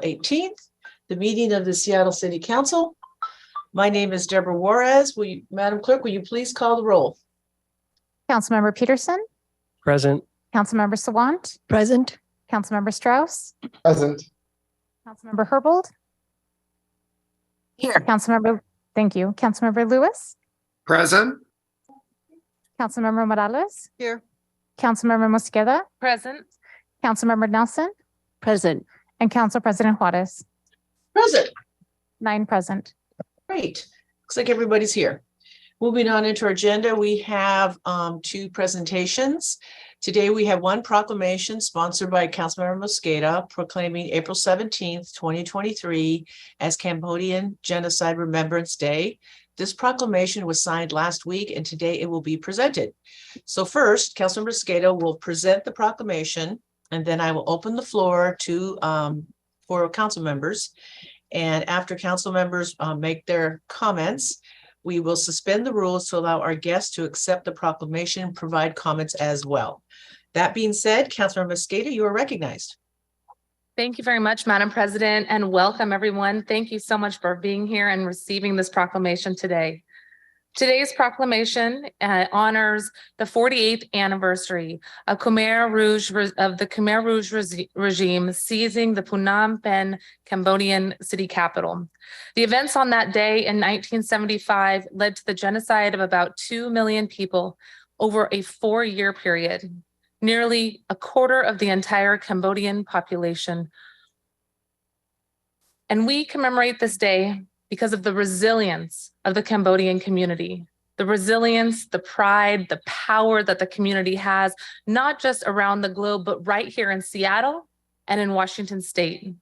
18th, the meeting of the Seattle City Council. My name is Deborah Juarez. Madam Clerk, will you please call the roll? Councilmember Peterson. Present. Councilmember Sawant. Present. Councilmember Strauss. Present. Councilmember Herbold. Here. Thank you. Councilmember Lewis. Present. Councilmember Morales. Here. Councilmember Mosqueda. Present. Councilmember Nelson. Present. And Council President Juarez. Present. 9 present. Great. Looks like everybody's here. Moving on into our agenda, we have 2 presentations. Today, we have one proclamation sponsored by Councilmember Mosqueda proclaiming April 17th, 2023 as Cambodian Genocide Remembrance Day. This proclamation was signed last week, and today it will be presented. So first, Councilmember Mosqueda will present the proclamation, and then I will open the floor to for council members. And after council members make their comments, we will suspend the rules to allow our guests to accept the proclamation and provide comments as well. That being said, Councilmember Mosqueda, you are recognized. Thank you very much, Madam President, and welcome everyone. Thank you so much for being here and receiving this proclamation today. Today's proclamation honors the 48th anniversary of the Khmer Rouge regime seizing the Phnom Penh Cambodian city capital. The events on that day in 1975 led to the genocide of about 2 million people over a 4-year period, nearly a quarter of the entire Cambodian population. And we commemorate this day because of the resilience of the Cambodian community, the resilience, the pride, the power that the community has, not just around the globe, but right here in Seattle and in Washington State.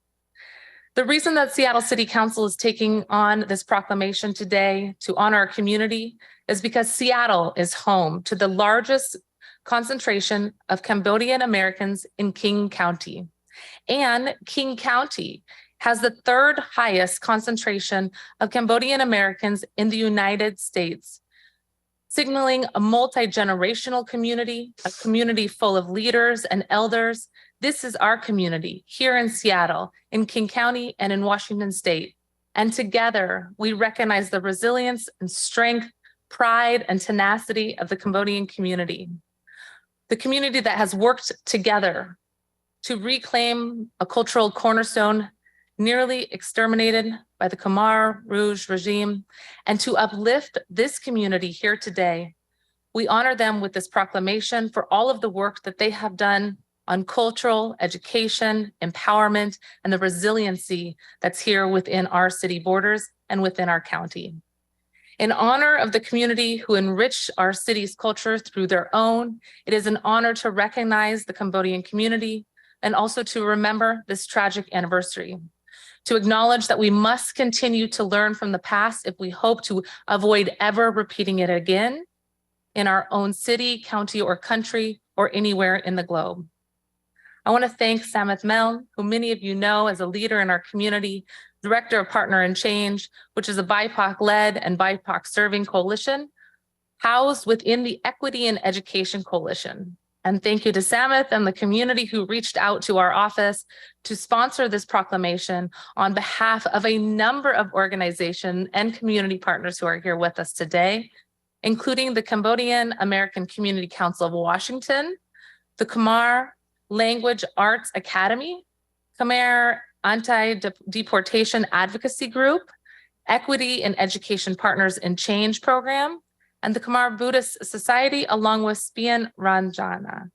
The reason that Seattle City Council is taking on this proclamation today to honor our community is because Seattle is home to the largest concentration of Cambodian Americans in King County. And King County has the 3rd highest concentration of Cambodian Americans in the United States, signaling a multi-generational community, a community full of leaders and elders. This is our community here in Seattle, in King County, and in Washington State. And together, we recognize the resilience and strength, pride, and tenacity of the Cambodian community. The community that has worked together to reclaim a cultural cornerstone nearly exterminated by the Khmer Rouge regime, and to uplift this community here today. We honor them with this proclamation for all of the work that they have done on cultural, education, empowerment, and the resiliency that's here within our city borders and within our county. In honor of the community who enrich our city's culture through their own, it is an honor to recognize the Cambodian community and also to remember this tragic anniversary. To acknowledge that we must continue to learn from the past if we hope to avoid ever repeating it again in our own city, county, or country, or anywhere in the globe. I want to thank Samith Mel, who many of you know as a leader in our community, Director of Partner in Change, which is a BIPOC-led and BIPOC-serving coalition housed within the Equity in Education Coalition. And thank you to Samith and the community who reached out to our office to sponsor this proclamation on behalf of a number of organizations and community partners who are here with us today, including the Cambodian American Community Council of Washington, the Khmer Language Arts Academy, Khmer Anti-Deportation Advocacy Group, Equity in Education Partners in Change Program, and the Khmer Buddhist Society, along with Spian Ranjana.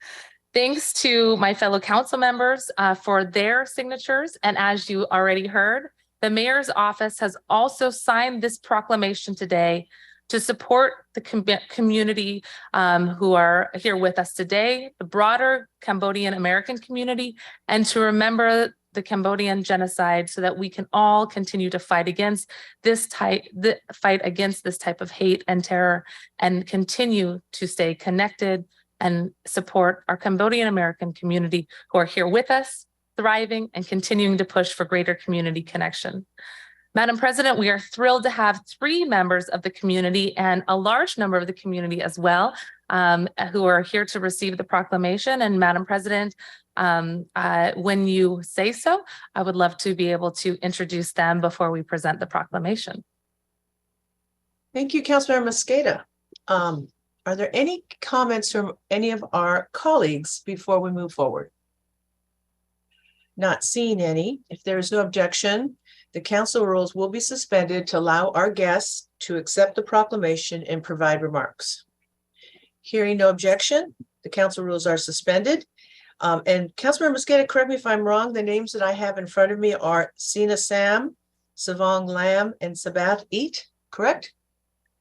Thanks to my fellow council members for their signatures. And as you already heard, the mayor's office has also signed this proclamation today to support the community who are here with us today, the broader Cambodian American community, and to remember the Cambodian genocide so that we can all continue to fight against this type of hate and terror and continue to stay connected and support our Cambodian American community who are here with us, thriving and continuing to push for greater community connection. Madam President, we are thrilled to have 3 members of the community and a large number of the community as well who are here to receive the proclamation. And Madam President, When you say so, I would love to be able to introduce them before we present the proclamation. Thank you, Councilmember Mosqueda. Are there any comments from any of our colleagues before we move forward? Not seeing any. If there is no objection, the council rules will be suspended to allow our guests to accept the proclamation and provide remarks. Hearing no objection, the council rules are suspended. And Councilmember Mosqueda, correct me if I'm wrong, the names that I have in front of me are Sina Sam, Savong Lam, and Sabath Eat, correct?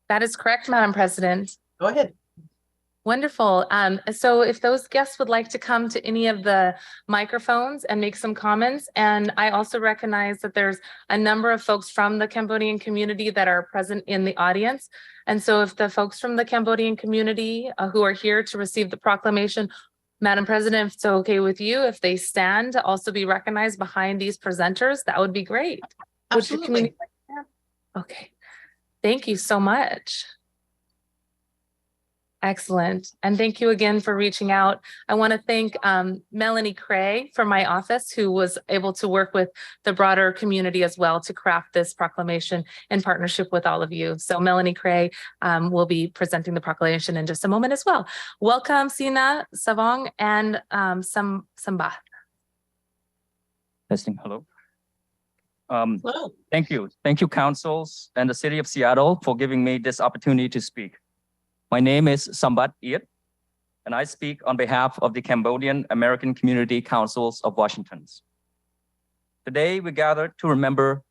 That is correct, Madam President. Go ahead. Wonderful. So if those guests would like to come to any of the microphones and make some comments, and I also recognize that there's a number of folks from the Cambodian community that are present in the audience. And so if the folks from the Cambodian community who are here to receive the proclamation, Madam President, if it's okay with you, if they stand to also be recognized behind these presenters, that would be great. Would the Absolutely. community like that? Okay. Thank you so much. Excellent. And thank you again for reaching out. I want to thank Melanie Cray from my office, who was able to work with the broader community as well to craft this proclamation in partnership with all of you. So Melanie Cray will be presenting the proclamation in just a moment as well. Welcome, Sina, Savong, and Samba. Testing, hello. Hello. Thank you. Thank you, councils and the city of Seattle for giving me this opportunity to speak. My name is Sambat Iet, and I speak on behalf of the Cambodian American Community Councils of Washington. Today, we gather to remember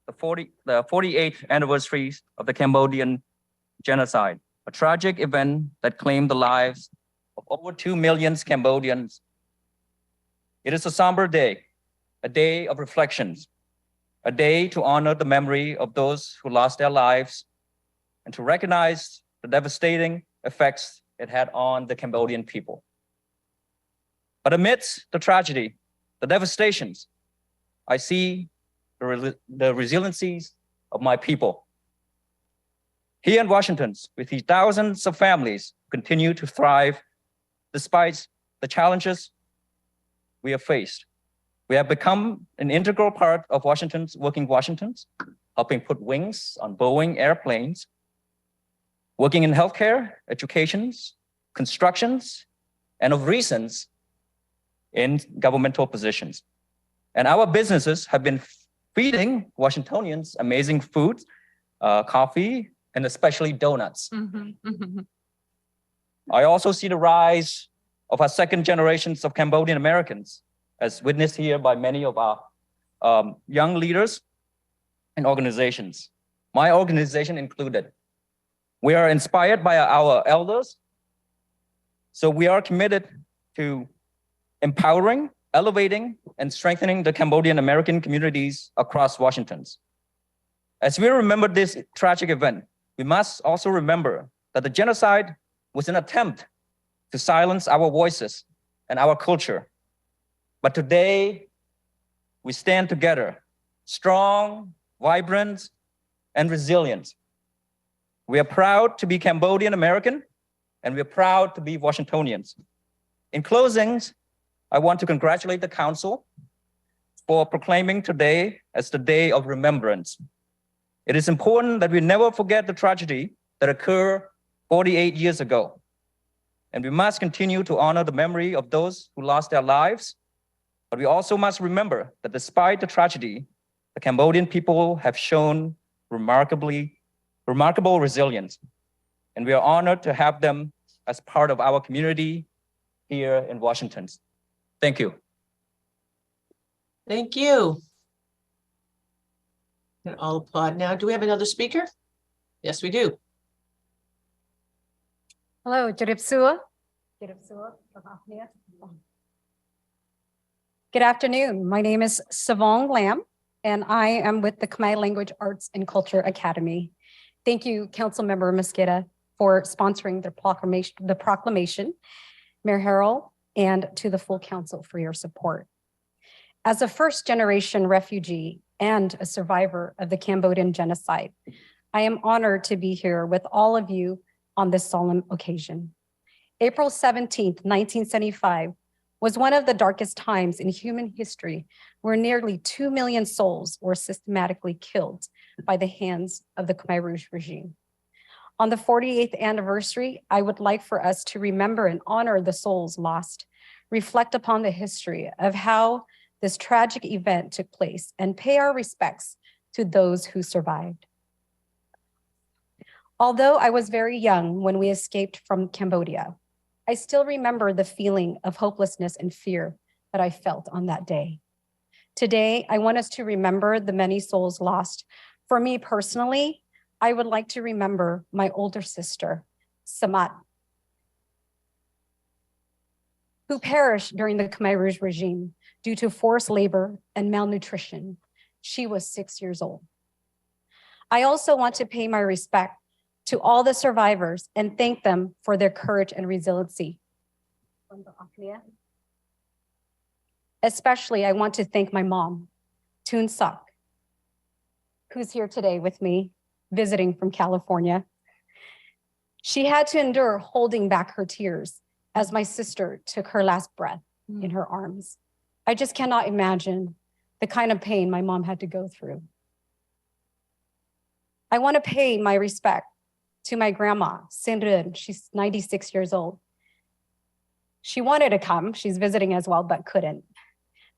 the 48th anniversary of the Cambodian genocide, a tragic event that claimed the lives of over 2 million Cambodians. It is a somber day, a day of reflections, a day to honor the memory of those who lost their lives and to recognize the devastating effects it had on the Cambodian people. But amidst the tragedy, the devastations, I see the resiliencies of my people. Here in Washington, with these thousands of families continue to thrive despite the challenges we have faced. We have become an integral part of working Washington's, helping put wings on Boeing airplanes, working in healthcare, educations, constructions, and of recent in governmental positions. And our businesses have been feeding Washingtonians amazing food, coffee, and especially donuts. I also see the rise of our second generations of Cambodian Americans, as witnessed here by many of our young leaders and organizations, my organization included. We are inspired by our elders, so we are committed to empowering, elevating, and strengthening the Cambodian American communities across Washington. As we remember this tragic event, we must also remember that the genocide was an attempt to silence our voices and our culture. But today, we stand together, strong, vibrant, and resilient. We are proud to be Cambodian American, and we're proud to be Washingtonians. In closing, I want to congratulate the council for proclaiming today as the Day of Remembrance. It is important that we never forget the tragedy that occurred 48 years ago. And we must continue to honor the memory of those who lost their lives. But we also must remember that despite the tragedy, the Cambodian people have shown remarkable resilience. And we are honored to have them as part of our community here in Washington. Thank you. Thank you. And I'll applaud now. Do we have another speaker? Yes, we do. Hello, Good afternoon. My name is Savong Lam, and I am with the Khmer Language Arts and Culture Academy. Thank you, Councilmember Mosqueda, for sponsoring the proclamation, Mayor Harrell, and to the full council for your support. As a first-generation refugee and a survivor of the Cambodian genocide, I am honored to be here with all of you on this solemn occasion. April 17th, 1975 was one of the darkest times in human history where nearly 2 million souls were systematically killed by the hands of the Khmer Rouge regime. On the 48th anniversary, I would like for us to remember and honor the souls lost, reflect upon the history of how this tragic event took place, and pay our respects to those who survived. Although I was very young when we escaped from Cambodia, I still remember the feeling of hopelessness and fear that I felt on that day. Today, I want us to remember the many souls lost. For me personally, I would like to remember my older sister, Samat, who perished during the Khmer Rouge regime due to forced labor and malnutrition. She was 6 years old. I also want to pay my respect to all the survivors and thank them for their courage and resiliency. Especially, I want to thank my mom, Toon Sok, who's here today with me, visiting from California. She had to endure holding back her tears as my sister took her last breath in her arms. I just cannot imagine the kind of pain my mom had to go through. I want to pay my respect to my grandma, Sindrun. She's 96 years old. She wanted to come, she's visiting as well, but couldn't.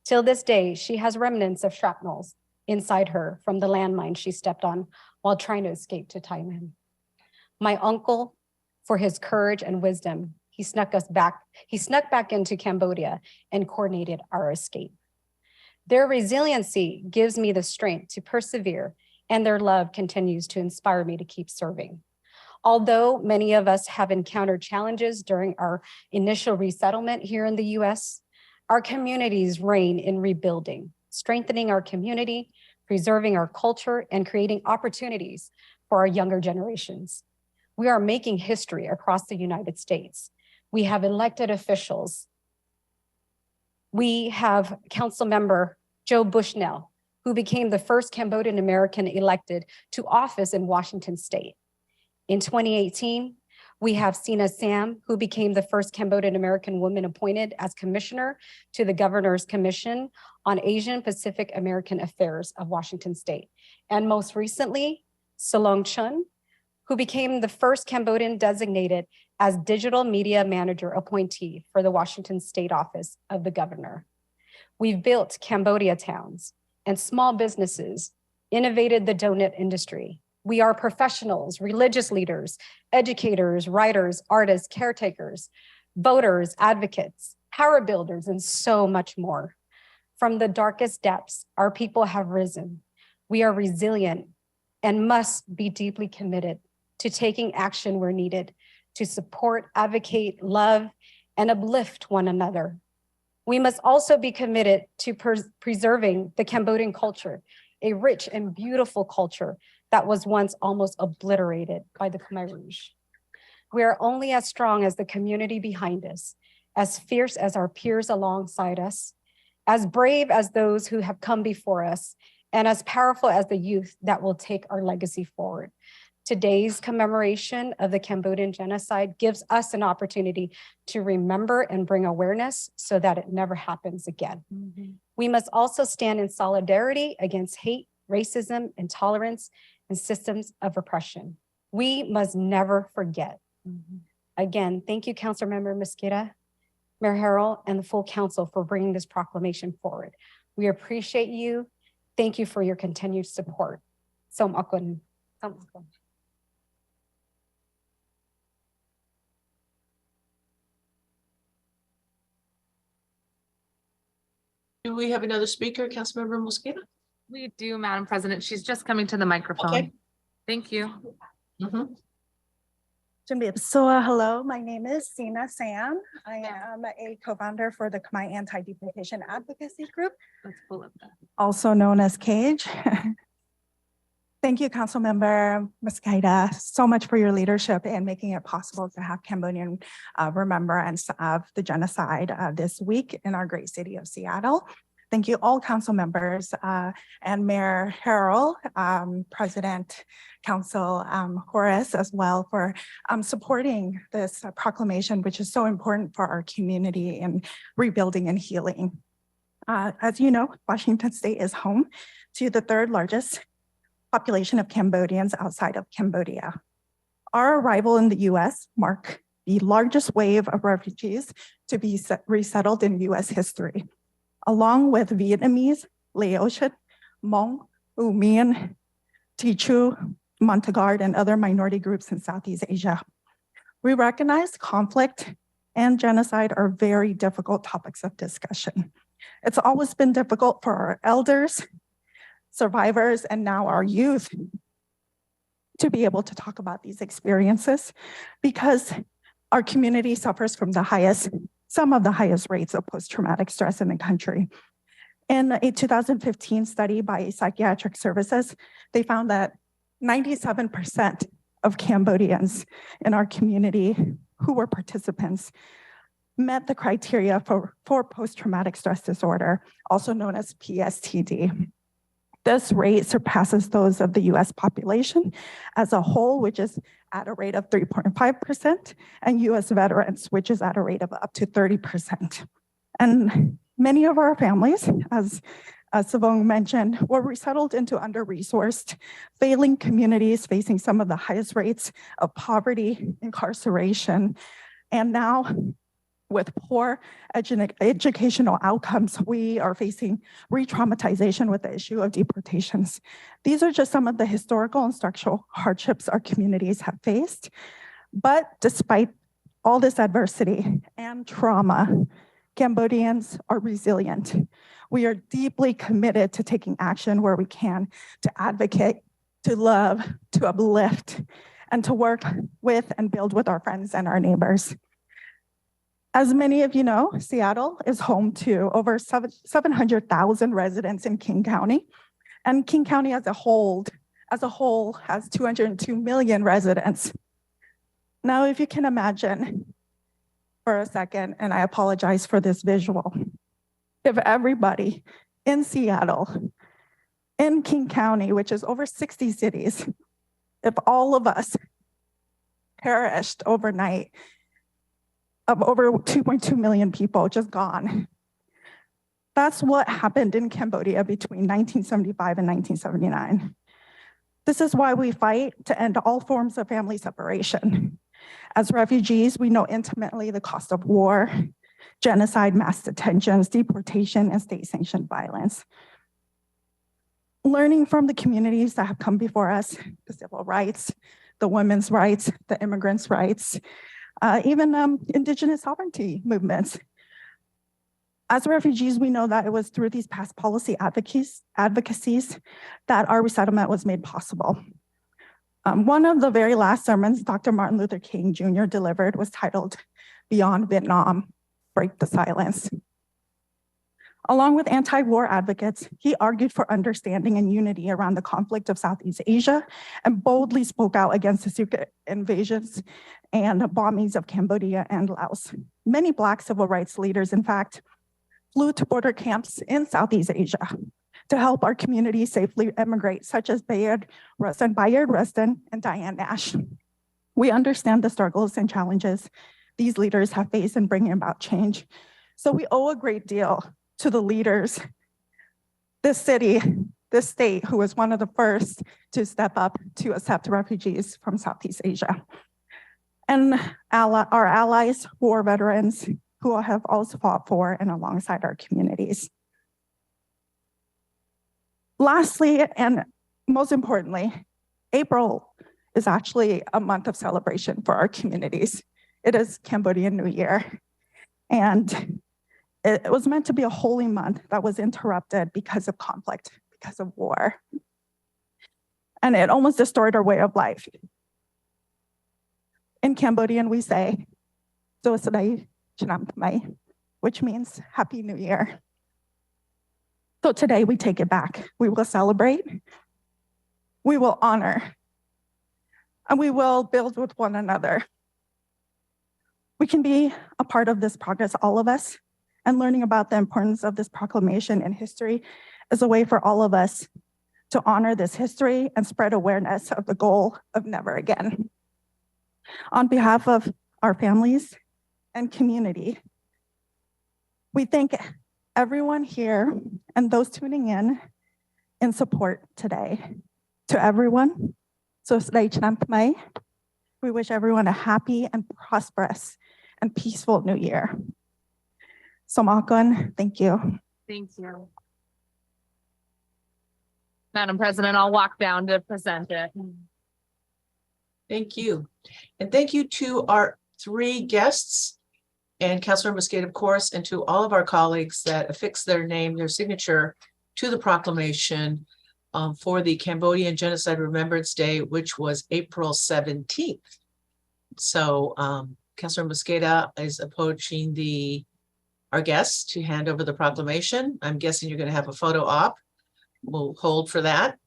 Till this day, she has remnants of shrapnels inside her from the landmine she stepped on while trying to escape to Thailand. My uncle, for his courage and wisdom, he snuck back into Cambodia and coordinated our escape. Their resiliency gives me the strength to persevere, and their love continues to inspire me to keep serving. Although many of us have encountered challenges during our initial resettlement here in the US, our communities reign in rebuilding, strengthening our community, preserving our culture, and creating opportunities for our younger generations. We are making history across the United States. We have elected officials. We have Council Member Joe Bushnell, who became the first Cambodian American elected to office in Washington State. In 2018, we have Sina Sam, who became the first Cambodian American woman appointed as commissioner to the Governor's Commission on Asian Pacific American Affairs of Washington State. And most recently, Salong Chun, who became the first Cambodian designated as digital media manager appointee for the Washington State Office of the Governor. We've built Cambodia towns and small businesses, innovated the donut industry. We are professionals, religious leaders, educators, writers, artists, caretakers, voters, advocates, power builders, and so much more. From the darkest depths, our people have risen. We are resilient and must be deeply committed to taking action where needed to support, advocate, love, and uplift one another. We must also be committed to preserving the Cambodian culture, a rich and beautiful culture that was once almost obliterated by the Khmer Rouge. We are only as strong as the community behind us, as fierce as our peers alongside us, as brave as those who have come before us, and as powerful as the youth that will take our legacy forward. Today's commemoration of the Cambodian genocide gives us an opportunity to remember and bring awareness so that it never happens again. We must also stand in solidarity against hate, racism, intolerance, and systems of oppression. We must never forget. Again, thank you, Councilmember Mosqueda, Mayor Harrell, and the full council for bringing this proclamation forward. We appreciate you. Thank you for your continued support. Do we have another speaker, Councilmember Mosqueda? We do, Madam President. She's just coming to the microphone. Okay. Thank you. So hello, my name is Sina Sam. I am a co-founder for the Khmer Anti-Deportation Advocacy Group, Let's pull up that. also known as CAGE. Thank you, Councilmember Mosqueda, so much for your leadership in making it possible to have Cambodian remembrance of the genocide this week in our great city of Seattle. Thank you, all council members and Mayor Harrell, President Council Horace as well for supporting this proclamation, which is so important for our community in rebuilding and healing. As you know, Washington State is home to the third largest population of Cambodians outside of Cambodia. Our arrival in the US marked the largest wave of refugees to be resettled in US history, along with Vietnamese, Laotian, Hmong, U Minh, Tichu, Montagnard, and other minority groups in Southeast Asia. We recognize conflict and genocide are very difficult topics of discussion. It's always been difficult for our elders, survivors, and now our youth to be able to talk about these experiences because our community suffers from some of the highest rates of post-traumatic stress in the country. In a 2015 study by Psychiatric Services, they found that 97% of Cambodians in our community who were participants met the criteria for post-traumatic stress disorder, also known as PSTD. This rate surpasses those of the US population as a whole, which is at a rate of 3.5%, and US veterans, which is at a rate of up to 30%. And many of our families, as Savong mentioned, were resettled into under-resourced, failing communities facing some of the highest rates of poverty, incarceration, and now with poor educational outcomes, we are facing re-traumatization with the issue of deportations. These are just some of the historical and structural hardships our communities have faced. But despite all this adversity and trauma, Cambodians are resilient. We are deeply committed to taking action where we can to advocate, to love, to uplift, and to work with and build with our friends and our neighbors. As many of you know, Seattle is home to over 700,000 residents in King County. And King County as a whole has 202 million residents. Now, if you can imagine for a second, and I apologize for this visual, if everybody in Seattle, in King County, which is over 60 cities, if all of us perished overnight, of over 2.2 million people just gone. That's what happened in Cambodia between 1975 and 1979. This is why we fight to end all forms of family separation. As refugees, we know intimately the cost of war, genocide, mass detentions, deportation, and state-sanctioned violence. Learning from the communities that have come before us, the civil rights, the women's rights, the immigrants' rights, even indigenous sovereignty movements. As refugees, we know that it was through these past policy advocacies that our resettlement was made possible. One of the very last sermons Dr. Martin Luther King Jr. delivered was titled, "Beyond Vietnam, Break the Silence." Along with anti-war advocates, he argued for understanding and unity around the conflict of Southeast Asia and boldly spoke out against the secret invasions and bombings of Cambodia and Laos. Many Black civil rights leaders, in fact, flew to border camps in Southeast Asia to help our community safely immigrate, such as Bayard Rustin and Diane Nash. We understand the struggles and challenges these leaders have faced in bringing about change. So we owe a great deal to the leaders, this city, this state, who was one of the first to step up to accept refugees from Southeast Asia. And our allies, war veterans, who have also fought for and alongside our communities. Lastly, and most importantly, April is actually a month of celebration for our communities. It is Cambodian New Year. And it was meant to be a holy month that was interrupted because of conflict, because of war. And it almost destroyed our way of life. In Cambodian, we say, which means Happy New Year. So today we take it back. We will celebrate, we will honor, and we will build with one another. We can be a part of this progress, all of us, and learning about the importance of this proclamation in history is a way for all of us to honor this history and spread awareness of the goal of never again. On behalf of our families and community, we thank everyone here and those tuning in support today. To everyone, we wish everyone a happy and prosperous and peaceful new year. Somakon, thank you. Thank you. Madam President, I'll walk down to present it. Thank you. And thank you to our 3 guests and Councilor Mosqueda, of course, and to all of our colleagues that affixed their name, their signature to the proclamation for the Cambodian Genocide Remembrance Day, which was April 17th. So Councilor Mosqueda is approaching our guests to hand over the proclamation. I'm guessing you're going to have a photo op. We'll hold for that.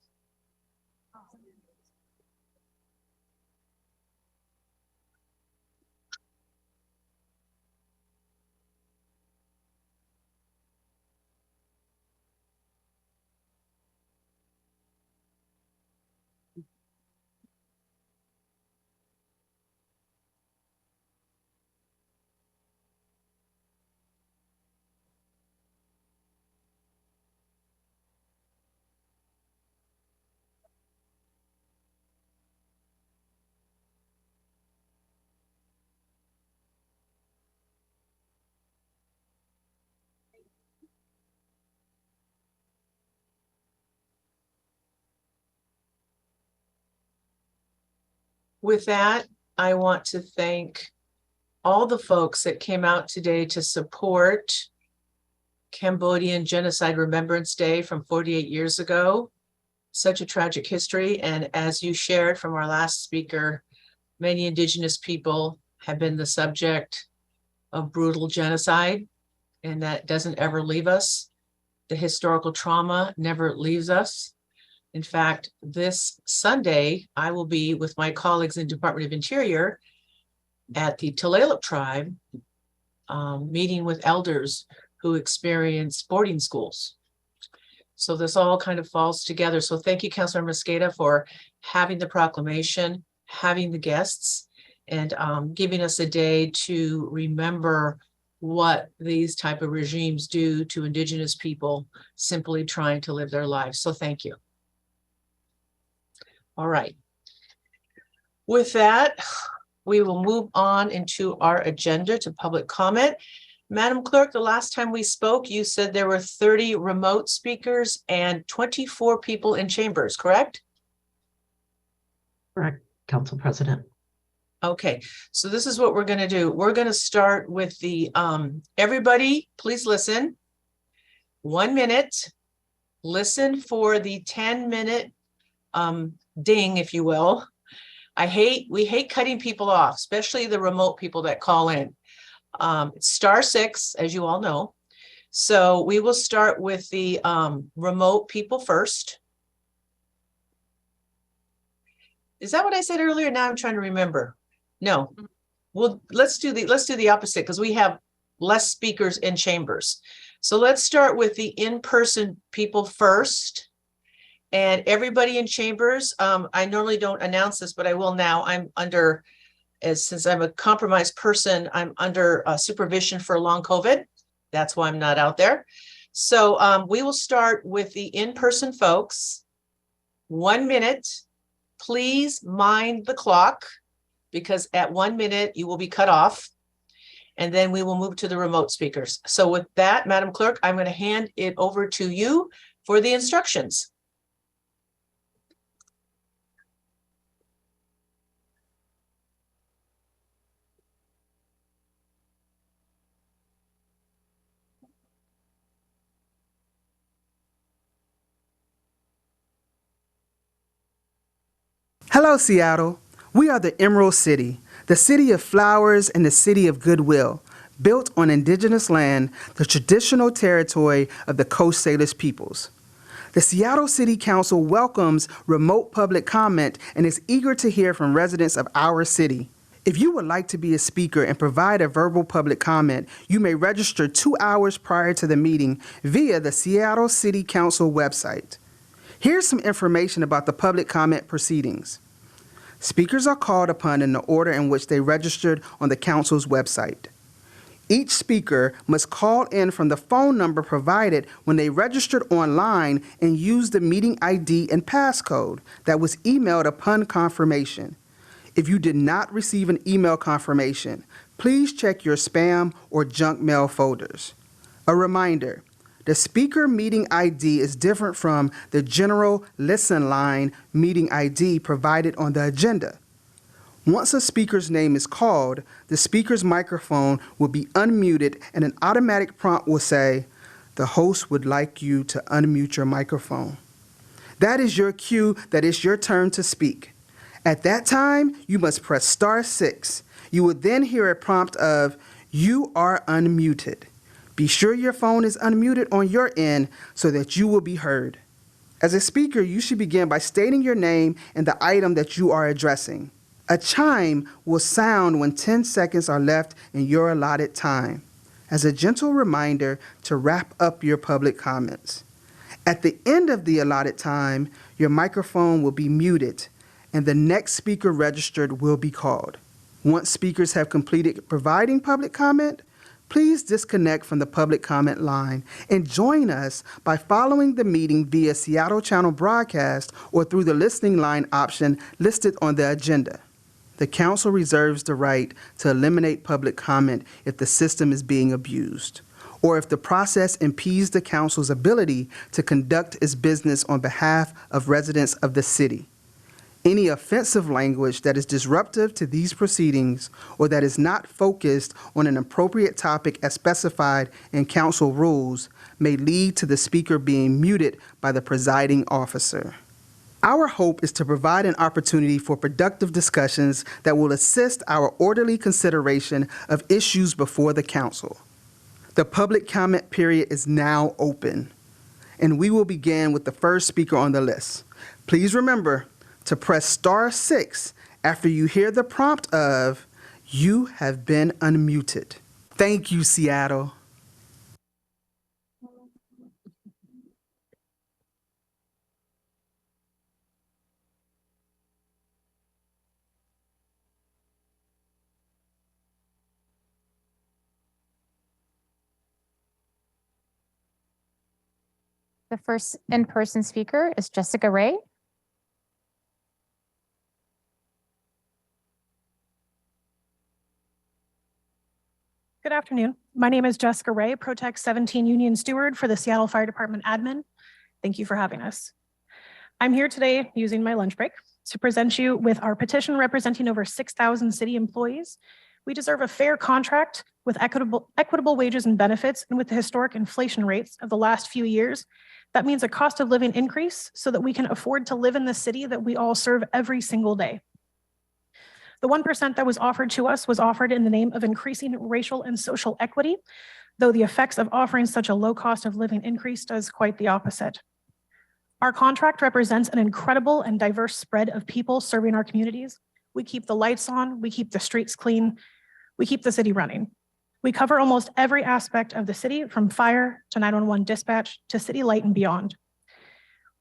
With that, I want to thank all the folks that came out today to support Cambodian Genocide Remembrance Day from 48 years ago. Such a tragic history. And as you shared from our last speaker, many Indigenous people have been the subject of brutal genocide, and that doesn't ever leave us. The historical trauma never leaves us. In fact, this Sunday, I will be with my colleagues in Department of Interior at the Tulalip tribe, meeting with elders who experience boarding schools. So this all kind of falls together. So thank you, Councilor Mosqueda, for having the proclamation, having the guests, and giving us a day to remember what these type of regimes do to Indigenous people simply trying to live their lives. So thank you. All right. With that, we will move on into our agenda to public comment. Madam Clerk, the last time we spoke, you said there were 30 remote speakers and 24 people in chambers, correct? Correct, Council President. Okay, so this is what we're going to do. We're going to start with the, everybody, please listen. 1 minute. Listen for the 10-minute ding, if you will. We hate cutting people off, especially the remote people that call in. It's *6, as you all know. So we will start with the remote people first. Is that what I said earlier? Now I'm trying to remember. No, well, let's do the opposite, because we have less speakers in chambers. So let's start with the in-person people first. And everybody in chambers, I normally don't announce this, but I will now. I'm under, since I'm a compromised person, I'm under supervision for long COVID. That's why I'm not out there. So we will start with the in-person folks. 1 minute. Please mind the clock, because at 1 minute you will be cut off. And then we will move to the remote speakers. So with that, Madam Clerk, I'm going to hand it over to you for the instructions. Hello, Seattle. We are the Emerald City, the city of flowers and the city of goodwill, built on indigenous land, the traditional territory of the Coast Salish peoples. The Seattle City Council welcomes remote public comment and is eager to hear from residents of our city. If you would like to be a speaker and provide a verbal public comment, you may register 2 hours prior to the meeting via the Seattle City Council website. Here's some information about the public comment proceedings. Speakers are called upon in the order in which they registered on the council's website. Each speaker must call in from the phone number provided when they registered online and use the meeting ID and passcode that was emailed upon confirmation. If you did not receive an email confirmation, please check your spam or junk mail folders. A reminder, the speaker meeting ID is different from the general listen line meeting ID provided on the agenda. Once a speaker's name is called, the speaker's microphone will be unmuted and an automatic prompt will say, "The host would like you to unmute your microphone." That is your cue that it's your turn to speak. At that time, you must press *6. You will then hear a prompt of, "You are unmuted." Be sure your phone is unmuted on your end so that you will be heard. As a speaker, you should begin by stating your name and the item that you are addressing. A chime will sound when 10 seconds are left in your allotted time, as a gentle reminder to wrap up your public comments. At the end of the allotted time, your microphone will be muted and the next speaker registered will be called. Once speakers have completed providing public comment, please disconnect from the public comment line and join us by following the meeting via Seattle Channel broadcast or through the listening line option listed on the agenda. The council reserves the right to eliminate public comment if the system is being abused, or if the process impedes the council's ability to conduct its business on behalf of residents of the city. Any offensive language that is disruptive to these proceedings or that is not focused on an appropriate topic as specified in council rules may lead to the speaker being muted by the presiding officer. Our hope is to provide an opportunity for productive discussions that will assist our orderly consideration of issues before the council. The public comment period is now open, and we will begin with the first speaker on the list. Please remember to press *6 after you hear the prompt of, "You have been unmuted." Thank you, Seattle. The first in-person speaker is Jessica Ray. Good afternoon. My name is Jessica Ray, Protect 17 Union Steward for the Seattle Fire Department Admin. Thank you for having us. I'm here today using my lunch break to present you with our petition representing over 6,000 city employees. We deserve a fair contract with equitable wages and benefits, and with the historic inflation rates of the last few years, that means a cost of living increase so that we can afford to live in the city that we all serve every single day. The 1% that was offered to us was offered in the name of increasing racial and social equity, though the effects of offering such a low cost of living increase does quite the opposite. Our contract represents an incredible and diverse spread of people serving our communities. We keep the lights on, we keep the streets clean, we keep the city running. We cover almost every aspect of the city, from fire to 911 dispatch to city light and beyond.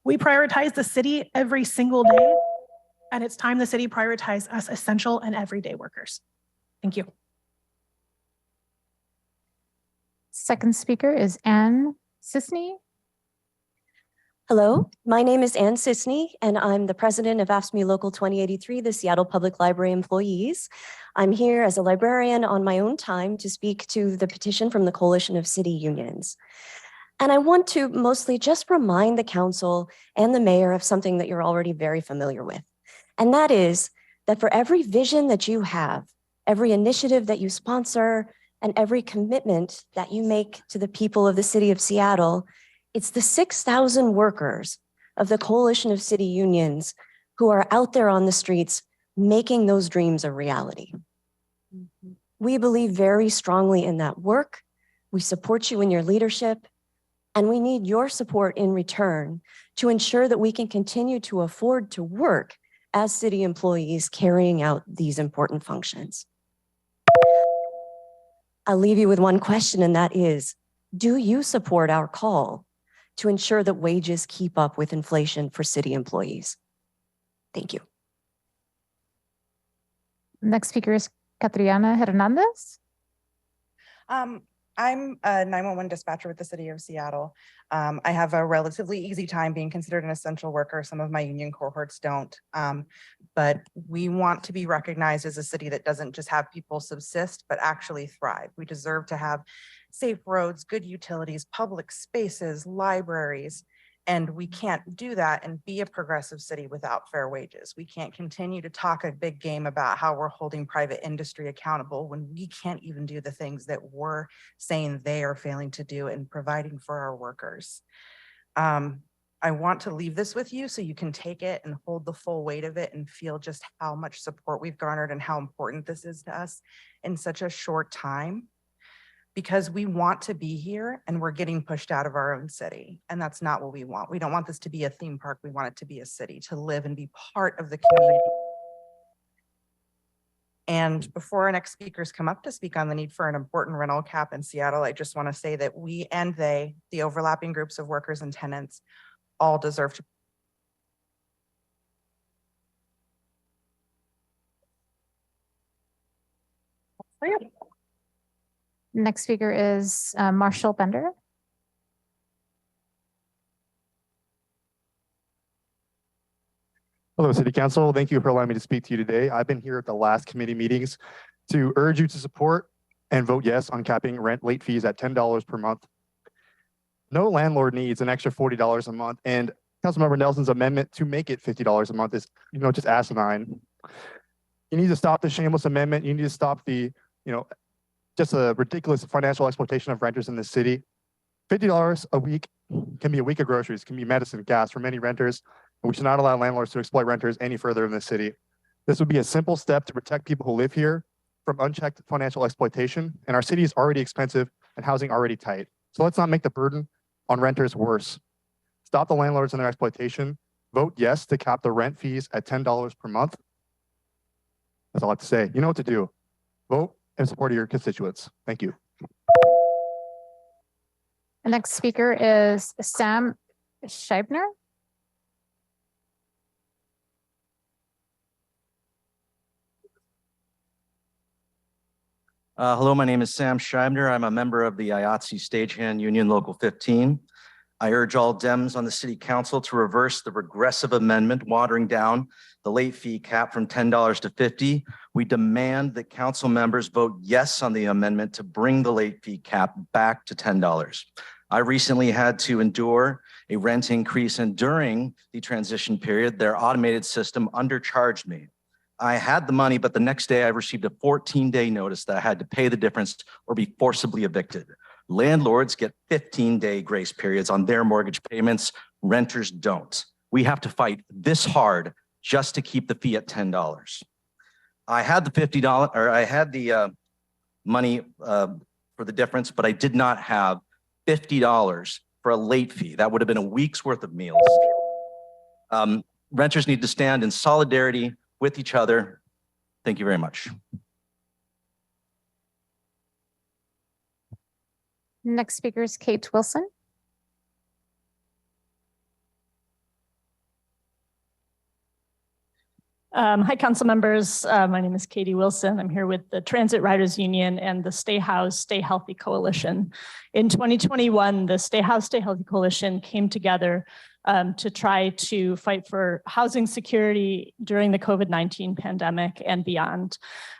We prioritize the city every single day, and it's time the city prioritize us essential and everyday workers. Thank you. Second speaker is Ann Sisney. Hello, my name is Ann Sisney, and I'm the president of AFSCME Local 2083, the Seattle Public Library employees. I'm here as a librarian on my own time to speak to the petition from the Coalition of City Unions. And I want to mostly just remind the council and the mayor of something that you're already very familiar with. And that is that for every vision that you have, every initiative that you sponsor, and every commitment that you make to the people of the city of Seattle, it's the 6,000 workers of the Coalition of City Unions who are out there on the streets making those dreams a reality. We believe very strongly in that work. We support you in your leadership, and we need your support in return to ensure that we can continue to afford to work as city employees carrying out these important functions. I'll leave you with one question, and that is, do you support our call to ensure that wages keep up with inflation for city employees? Thank you. Next speaker is Catriana Hernandez. I'm a 911 dispatcher with the city of Seattle. I have a relatively easy time being considered an essential worker. Some of my union cohorts don't. But we want to be recognized as a city that doesn't just have people subsist, but actually thrive. We deserve to have safe roads, good utilities, public spaces, libraries. And we can't do that and be a progressive city without fair wages. We can't continue to talk a big game about how we're holding private industry accountable when we can't even do the things that we're saying they are failing to do in providing for our workers. I want to leave this with you so you can take it and hold the full weight of it and feel just how much support we've garnered and how important this is to us in such a short time. Because we want to be here and we're getting pushed out of our own city. And that's not what we want. We don't want this to be a theme park. We want it to be a city, to live and be part of the community. And before our next speakers come up to speak on the need for an important rental cap in Seattle, I just want to say that we and they, the overlapping groups of workers and tenants, all deserve to. Next speaker is Marshall Bender. Hello, City Council. Thank you for allowing me to speak to you today. I've been here at the last committee meetings to urge you to support and vote yes on capping rent late fees at $10 per month. No landlord needs an extra $40 a month, and Councilmember Nelson's amendment to make it $50 a month is, just asinine. You need to stop the shameless amendment. You need to stop the, just a ridiculous financial exploitation of renters in the city. $50 a week can be a week of groceries, can be medicine, gas for many renters, and we should not allow landlords to exploit renters any further in the city. This would be a simple step to protect people who live here from unchecked financial exploitation, and our city is already expensive and housing already tight. So let's not make the burden on renters worse. Stop the landlords and their exploitation. Vote yes to cap the rent fees at $10 per month. That's all I have to say. You know what to do. Vote in support of your constituents. Thank you. The next speaker is Sam Scheibner. Hello, my name is Sam Scheibner. I'm a member of the IATSE Stagehand Union Local 15. I urge all Dems on the City Council to reverse the regressive amendment watering down the late fee cap from $10 to $50. We demand that council members vote yes on the amendment to bring the late fee cap back to $10. I recently had to endure a rent increase, and during the transition period, their automated system undercharged me. I had the money, but the next day I received a 14-day notice that I had to pay the difference or be forcibly evicted. Landlords get 15-day grace periods on their mortgage payments. Renters don't. We have to fight this hard just to keep the fee at $10. I had the $50, or I had the money for the difference, but I did not have $50 for a late fee. That would have been a week's worth of meals. Renters need to stand in solidarity with each other. Thank you very much. Next speaker is Kate Wilson. Hi, council members. My name is Katie Wilson. I'm here with the Transit Riders Union and the Stay House, Stay Healthy Coalition. In 2021, the Stay House, Stay Healthy Coalition came together to try to fight for housing security during the COVID-19 pandemic and beyond.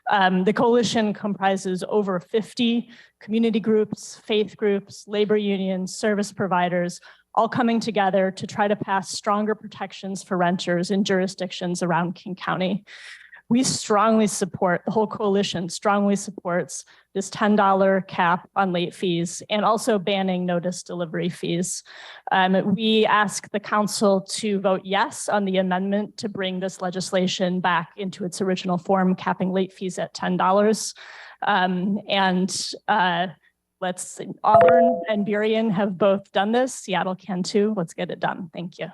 The coalition comprises over 50 community groups, faith groups, labor unions, service providers, all coming together to try to pass stronger protections for renters in jurisdictions around King County. We strongly support, the whole coalition strongly supports this $10 cap on late fees and also banning notice delivery fees. We ask the council to vote yes on the amendment to bring this legislation back into its original form, capping late fees at $10. Let's see, Auburn and Burien have both done this. Seattle can too. Let's get it done. Thank you.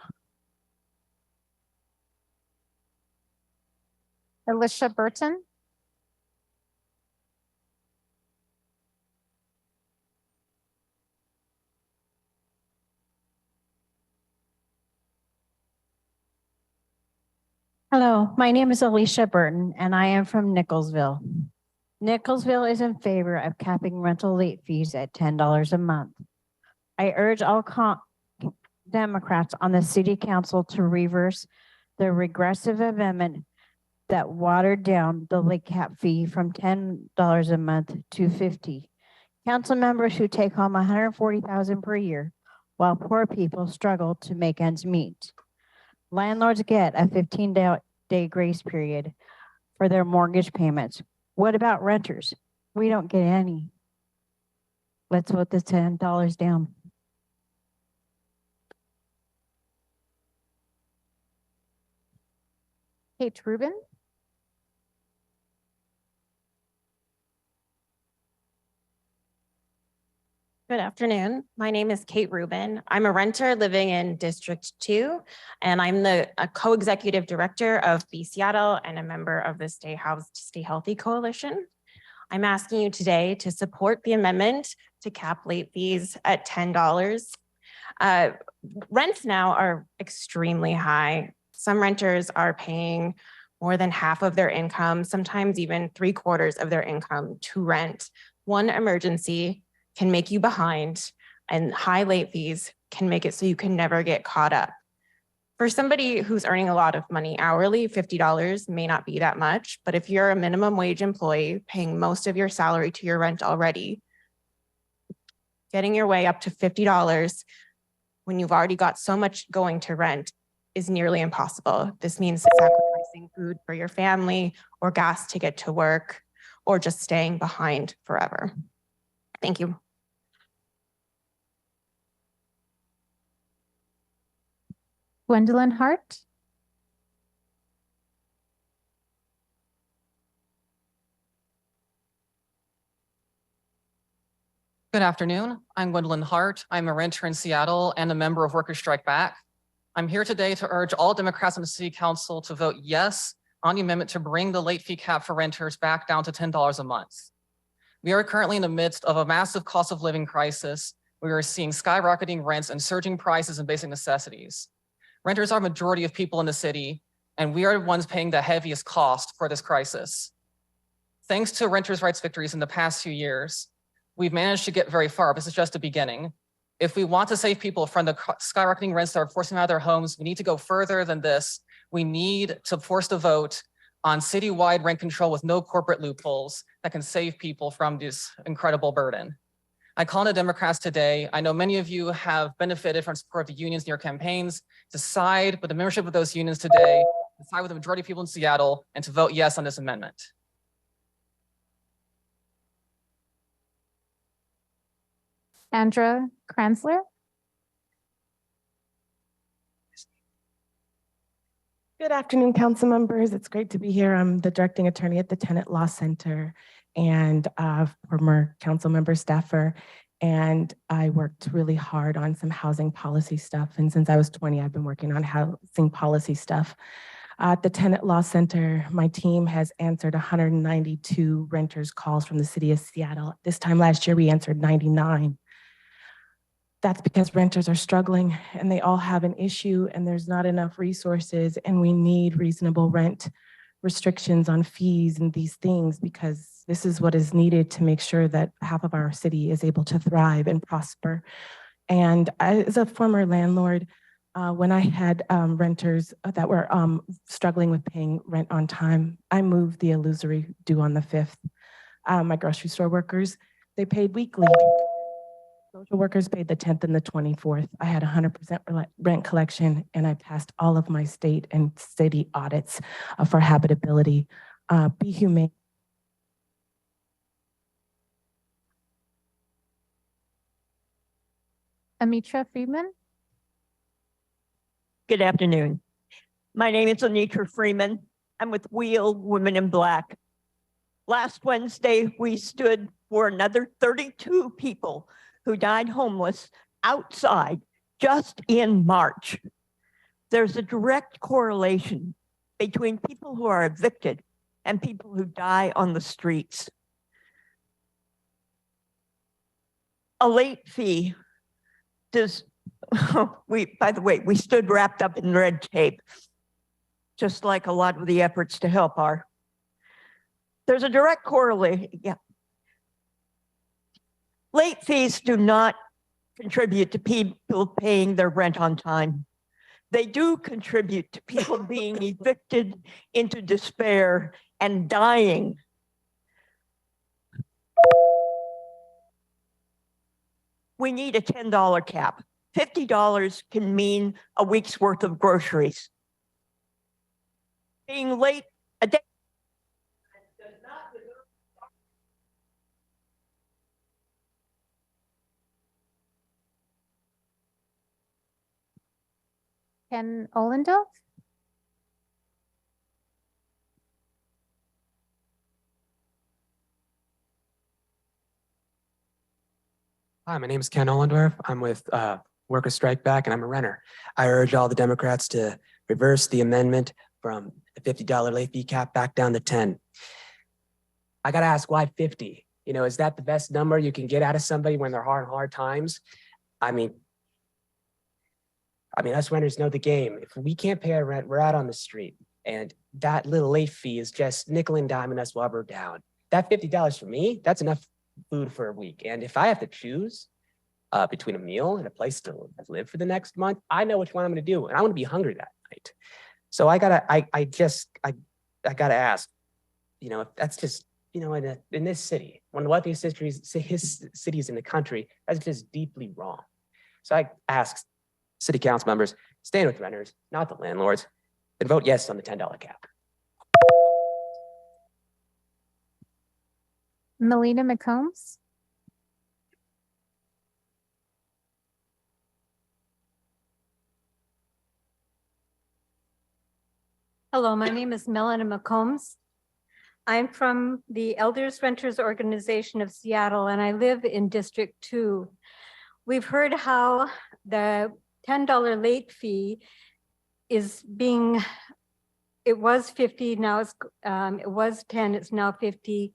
Alicia Burton, Hello, my name is Alicia Burton and I am from Nicholsville. Nicholsville is in favor of capping rental late fees at $10 a month. I urge all Democrats on the city council to reverse the regressive amendment that watered down the late cap fee from $10 a month to $50. Council members who take home $140,000 per year, while poor people struggle to make ends meet. Landlords get a 15-day grace period for their mortgage payments. What about renters? We don't get any. Let's vote the $10 down. Kate Rubin, Good afternoon. My name is Kate Rubin. I'm a renter living in District 2, and I'm the co-executive director of Be Seattle and a member of the Stay Housed, Stay Healthy Coalition. I'm asking you today to support the amendment to cap late fees at $10. Rents now are extremely high. Some renters are paying more than half of their income, sometimes even 3/4 of their income to rent. One emergency can make you behind, and high late fees can make it so you can never get caught up. For somebody who's earning a lot of money hourly, $50 may not be that much, but if you're a minimum wage employee paying most of your salary to your rent already, getting your way up to $50 when you've already got so much going to rent is nearly impossible. This means sacrificing food for your family or gas to get to work or just staying behind forever. Thank you. Gwendolyn Hart, Good afternoon. I'm Gwendolyn Hart. I'm a renter in Seattle and a member of Workers Strike Back. I'm here today to urge all Democrats in the City Council to vote yes on the amendment to bring the late fee cap for renters back down to $10 a month. We are currently in the midst of a massive cost of living crisis. We are seeing skyrocketing rents and surging prices and basic necessities. Renters are a majority of people in the city, and we are the ones paying the heaviest cost for this crisis. Thanks to renters' rights victories in the past few years, we've managed to get very far. This is just the beginning. If we want to save people from the skyrocketing rents that are forcing them out of their homes, we need to go further than this. We need to force the vote on citywide rent control with no corporate loopholes that can save people from this incredible burden. I call on the Democrats today. I know many of you have benefited from support of the unions in your campaigns to side with the membership of those unions today, to side with the majority of people in Seattle, and to vote yes on this amendment. Andra Kranzler, Good afternoon, council members. It's great to be here. I'm the directing attorney at the Tenant Law Center and former council member staffer. And I worked really hard on some housing policy stuff. And since I was 20, I've been working on housing policy stuff. At the Tenant Law Center, my team has answered 192 renters' calls from the city of Seattle. This time last year, we answered 99. That's because renters are struggling and they all have an issue and there's not enough resources, and we need reasonable rent restrictions on fees and these things, because this is what is needed to make sure that half of our city is able to thrive and prosper. And as a former landlord, when I had renters that were struggling with paying rent on time, I moved the illusory due on the 5th. My grocery store workers, they paid weekly. Social workers paid the 10th and the 24th. I had 100% rent collection, and I passed all of my state and city audits for habitability. Be humane. Amitra Friedman, Good afternoon. My name is Anitra Freeman. I'm with Wheel Women in Black. Last Wednesday, we stood for another 32 people who died homeless outside just in March. There's a direct correlation between people who are evicted and people who die on the streets. A late fee does, by the way, we stood wrapped up in red tape, just like a lot of the efforts to help are. There's a direct correlation. Yeah. Late fees do not contribute to people paying their rent on time. They do contribute to people being evicted into despair and dying. We need a $10 cap. $50 can mean a week's worth of groceries. Being late a day. Ken Olendorf? Hi, my name is Ken Ollendorf. I'm with Workers Strike Back and I'm a renter. I urge all the Democrats to reverse the amendment from the $50 late fee cap back down to 10. I gotta ask, why 50? You know, is that the best number you can get out of somebody when they're hard times? I mean, us renters know the game. If we can't pay our rent, we're out on the street. And that little late fee is just nickel and diming us while we're down. That $50 for me, that's enough food for a week. And if I have to choose between a meal and a place to live for the next month, I know which one I'm going to do, and I want to be hungry that night. So I gotta ask, you know, if that's just, you know, in this city, one of the wealthiest cities in the country, that's just deeply wrong. So I ask city council members, stand with renters, not the landlords, and vote yes on the $10 cap. Melina McCombs? Hello, my name is Melina McCombs. I'm from the Elders Renters Organization of Seattle, and I live in District 2. We've heard how the $10 late fee is being, it was 50, now it's, it was 10, it's now 50.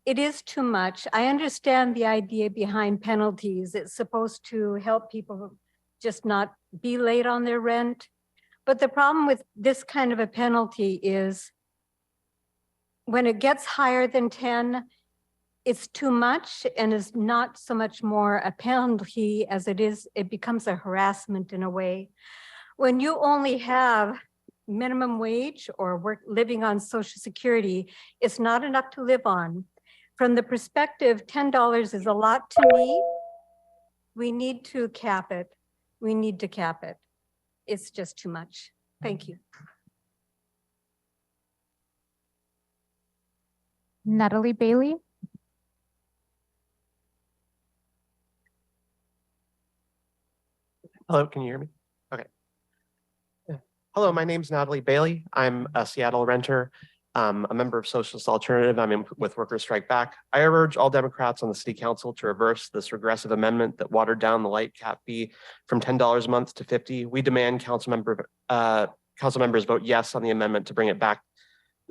It is too much. I understand the idea behind penalties. It's supposed to help people just not be late on their rent. But the problem with this kind of a penalty is when it gets higher than 10, it's too much and is not so much more a penalty as it is, it becomes a harassment in a way. When you only have minimum wage or living on Social Security, it's not enough to live on. From the perspective, $10 is a lot to me. We need to cap it. We need to cap it. It's just too much. Thank you. Natalie Bailey? Hello, can you hear me? Okay. Hello, my name's Natalie Bailey. I'm a Seattle renter. A member of Socialist Alternative. I'm with Workers Strike Back. I urge all Democrats on the City Council to reverse this regressive amendment that watered down the light cap fee from $10 a month to $50. We demand council members vote yes on the amendment to bring it back,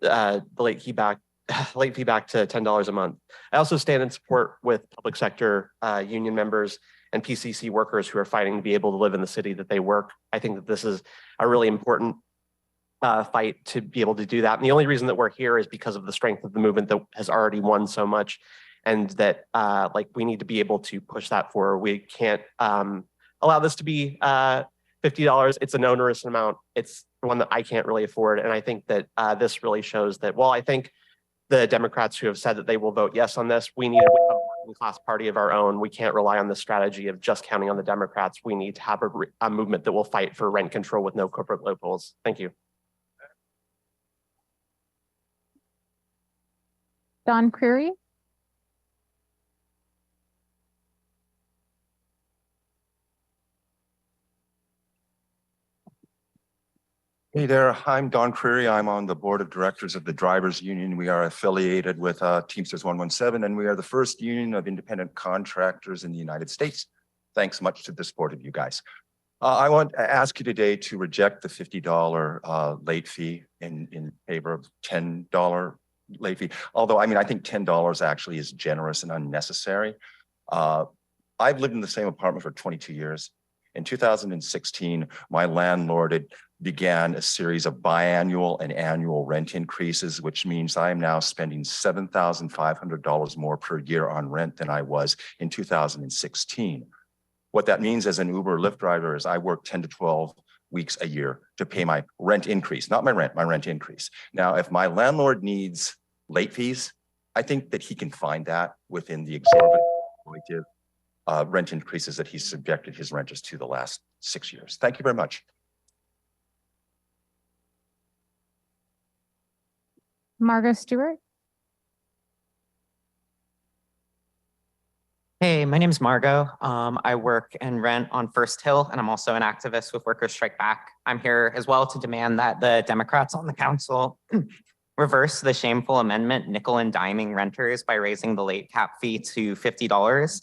the late fee back to $10 a month. I also stand in support with public sector union members and PCC workers who are fighting to be able to live in the city that they work. I think that this is a really important fight to be able to do that. And the only reason that we're here is because of the strength of the movement that has already won so much, and that we need to be able to push that forward. We can't allow this to be $50. It's an onerous amount. It's one that I can't really afford. And I think that this really shows that, well, I think the Democrats who have said that they will vote yes on this, we need a working class party of our own. We can't rely on the strategy of just counting on the Democrats. We need to have a movement that will fight for rent control with no corporate loopholes. Thank you. Don Creary? Hey there, I'm Don Creary. I'm on the board of directors of the Drivers Union. We are affiliated with Teamsters 117, and we are the first union of independent contractors in the United States. Thanks much to the support of you guys. I want to ask you today to reject the $50 late fee in favor of $10 late fee. Although, I mean, I think $10 actually is generous and unnecessary. I've lived in the same apartment for 22 years. In 2016, my landlord began a series of biannual and annual rent increases, which means I am now spending $7,500 more per year on rent than I was in 2016. What that means as an Uber Lyft driver is I work 10 to 12 weeks a year to pay my rent increase, not my rent increase. Now, if my landlord needs late fees, I think that he can find that within the exorbitant rent increases that he's subjected his renters to the last 6 years. Thank you very much. Margot Stewart. Hey, my name is Margot. I work and rent on First Hill, and I'm also an activist with Workers Strike Back. I'm here as well to demand that the Democrats on the council reverse the shameful amendment nickel and diming renters by raising the late cap fee to $50.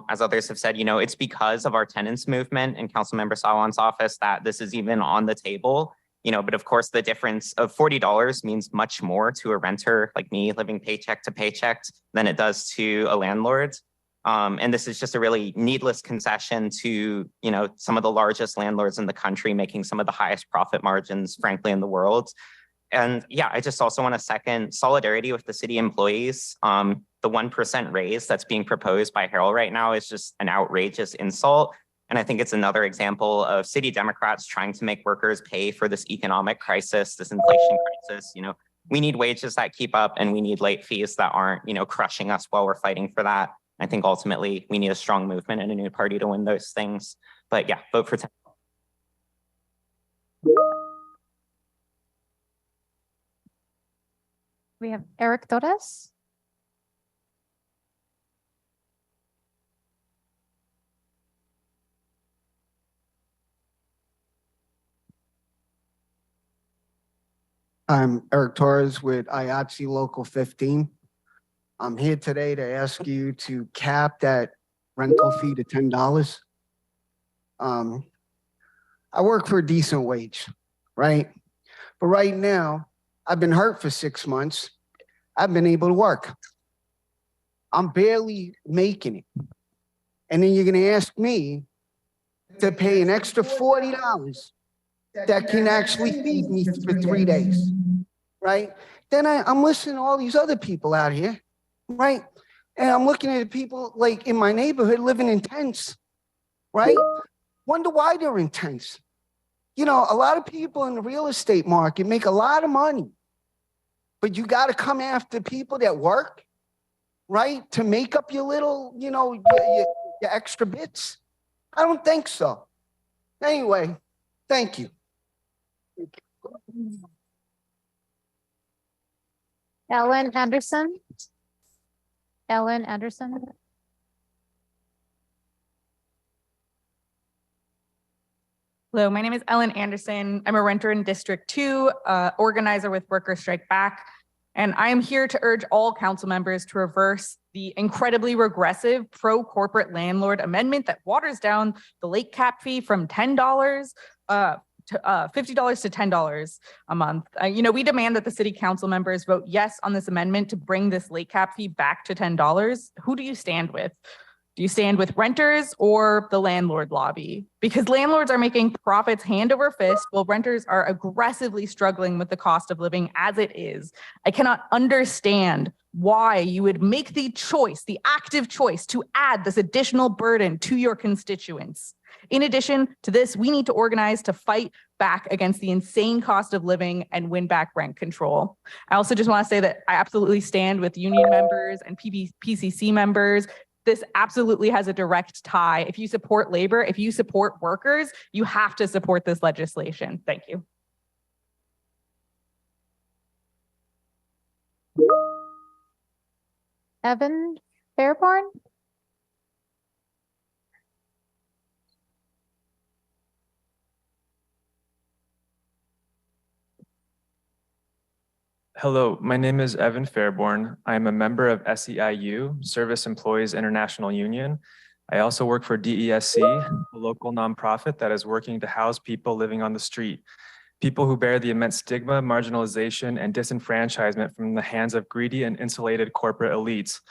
As others have said, you know, it's because of our tenants movement in Councilmember Sawan's office that this is even on the table. You know, but of course, the difference of $40 means much more to a renter like me living paycheck to paycheck than it does to a landlord. And this is just a really needless concession to, you know, some of the largest landlords in the country making some of the highest profit margins, frankly, in the world. And yeah, I just also want to second solidarity with the city employees. The 1% raise that's being proposed by Harold right now is just an outrageous insult. And I think it's another example of city Democrats trying to make workers pay for this economic crisis, this inflation crisis. You know, we need wages that keep up and we need late fees that aren't, you know, crushing us while we're fighting for that. I think ultimately we need a strong movement and a new party to win those things. But yeah, vote for 10. We have Eric Torres. I'm Eric Torres with IATSE Local 15. I'm here today to ask you to cap that rental fee to $10. I work for a decent wage, right? But right now, I've been hurt for 6 months. I've been able to work. I'm barely making it. And then you're gonna ask me to pay an extra $40 that can actually feed me for 3 days, right? Then I'm listening to all these other people out here, right? And I'm looking at people like in my neighborhood living in tents, right? Wonder why they're in tents. You know, a lot of people in the real estate market make a lot of money, but you got to come after people that work, right? To make up your little, you know, your extra bits. I don't think so. Anyway, thank you. Ellen Anderson. Ellen Anderson. Hello, my name is Ellen Anderson. I'm a renter in District 2, organizer with Workers Strike Back, and I am here to urge all council members to reverse the incredibly regressive pro-corporate landlord amendment that waters down the late cap fee from $10 to $50 to $10 a month. You know, we demand that the city council members vote yes on this amendment to bring this late cap fee back to $10. Who do you stand with? Do you stand with renters or the landlord lobby? Because landlords are making profits hand over fist while renters are aggressively struggling with the cost of living as it is. I cannot understand why you would make the choice, the active choice, to add this additional burden to your constituents. In addition to this, we need to organize to fight back against the insane cost of living and win back rent control. I also just want to say that I absolutely stand with union members and PCC members. This absolutely has a direct tie. If you support labor, if you support workers, you have to support this legislation. Thank you. Evan Fairborn. Hello, my name is Evan Fairborn. I'm a member of SEIU, Service Employees International Union. I also work for DESC, a local nonprofit that is working to house people living on the street, people who bear the immense stigma, marginalization, and disenfranchisement from the hands of greedy and insulated corporate elites.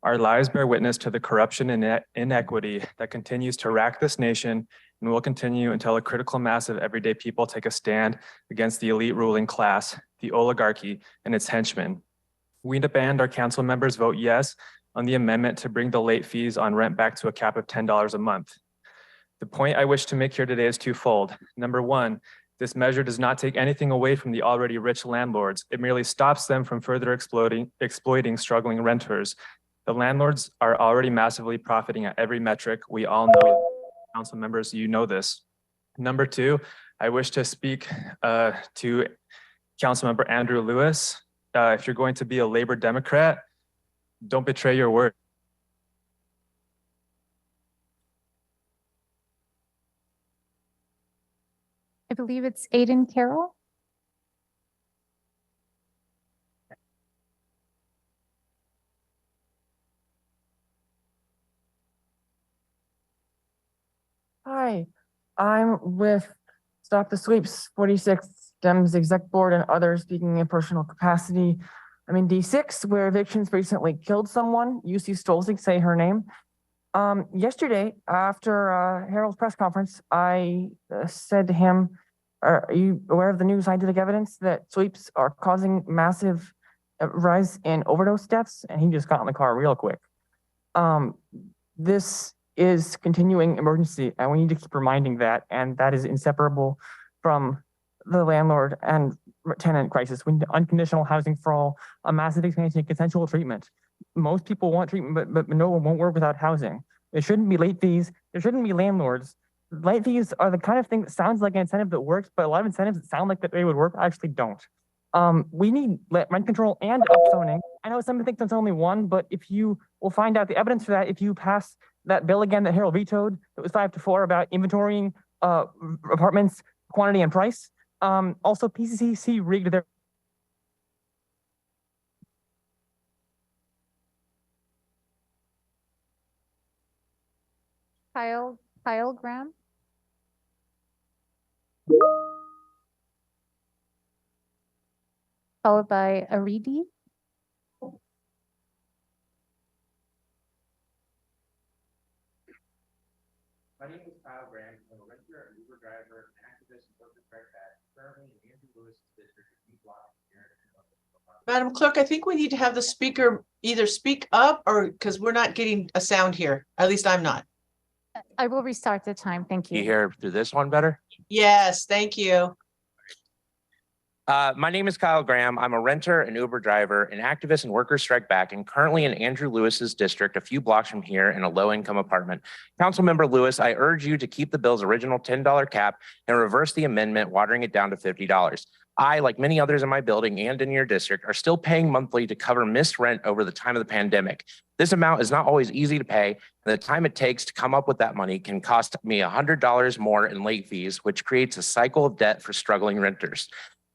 Our lives bear witness to the corruption and inequity that continues to rack this nation and will continue until a critical mass of everyday people take a stand against the elite ruling class, the oligarchy, and its henchmen. We demand our council members vote yes on the amendment to bring the late fees on rent back to a cap of $10 a month. The point I wish to make here today is twofold. Number one, this measure does not take anything away from the already rich landlords. It merely stops them from further exploiting struggling renters. The landlords are already massively profiting at every metric. We all know, council members, you know this. Number two, I wish to speak to Councilmember Andrew Lewis. If you're going to be a Labor Democrat, don't betray your word. I believe it's Aiden Carroll. Hi, I'm with Stop the Sweeps 46 Dems Exec Board and others speaking in personal capacity. I'm in D6 where evictions recently killed someone. UC Stolzig, say her name. Yesterday, after Harold's press conference, I said to him, are you aware of the new scientific evidence that sweeps are causing massive rise in overdose deaths? And he just got in the car real quick. This is continuing emergency, and we need to keep reminding that, and that is inseparable from the landlord and tenant crisis. We need unconditional housing for all, a massive expansion of consensual treatment. Most people want treatment, but no one won't work without housing. There shouldn't be late fees. There shouldn't be landlords. Late fees are the kind of thing that sounds like an incentive that works, but a lot of incentives that sound like that they would work actually don't. We need rent control and upzoning. I know some think there's only one, but if you will find out the evidence for that, if you pass that bill again that Harold vetoed, that was 5-4 about inventorying apartments, quantity and price. Also, PCC rigged their Kyle Graham. Followed by Aridi. My name is Kyle Graham. I'm a renter, an Uber driver, an activist, and social that currently in Andrew Lewis district of New Block here. Madam Clerk, I think we need to have the speaker either speak up or because we're not getting a sound here. At least I'm not. I will restart the time. Thank you. You hear through this one better? Yes, thank you. My name is Kyle Graham. I'm a renter, an Uber driver, an activist and workers strike back, and currently in Andrew Lewis's district, a few blocks from here in a low-income apartment. Councilmember Lewis, I urge you to keep the bill's original $10 cap and reverse the amendment, watering it down to $50. I, like many others in my building and in your district, are still paying monthly to cover missed rent over the time of the pandemic. This amount is not always easy to pay, and the time it takes to come up with that money can cost me $100 more in late fees, which creates a cycle of debt for struggling renters.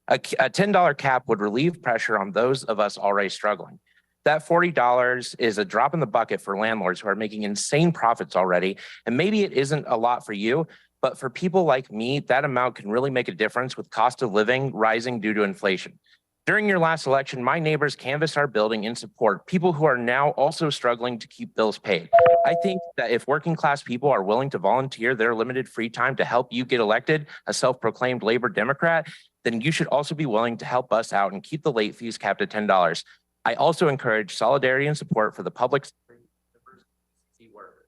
A $10 cap would relieve pressure on those of us already struggling. That $40 is a drop in the bucket for landlords who are making insane profits already. And maybe it isn't a lot for you, but for people like me, that amount can really make a difference with cost of living rising due to inflation. During your last election, my neighbors canvassed our building in support, people who are now also struggling to keep bills paid. I think that if working class people are willing to volunteer their limited free time to help you get elected, a self-proclaimed Labor Democrat, then you should also be willing to help us out and keep the late fees capped at $10. I also encourage solidarity and support for the public workers.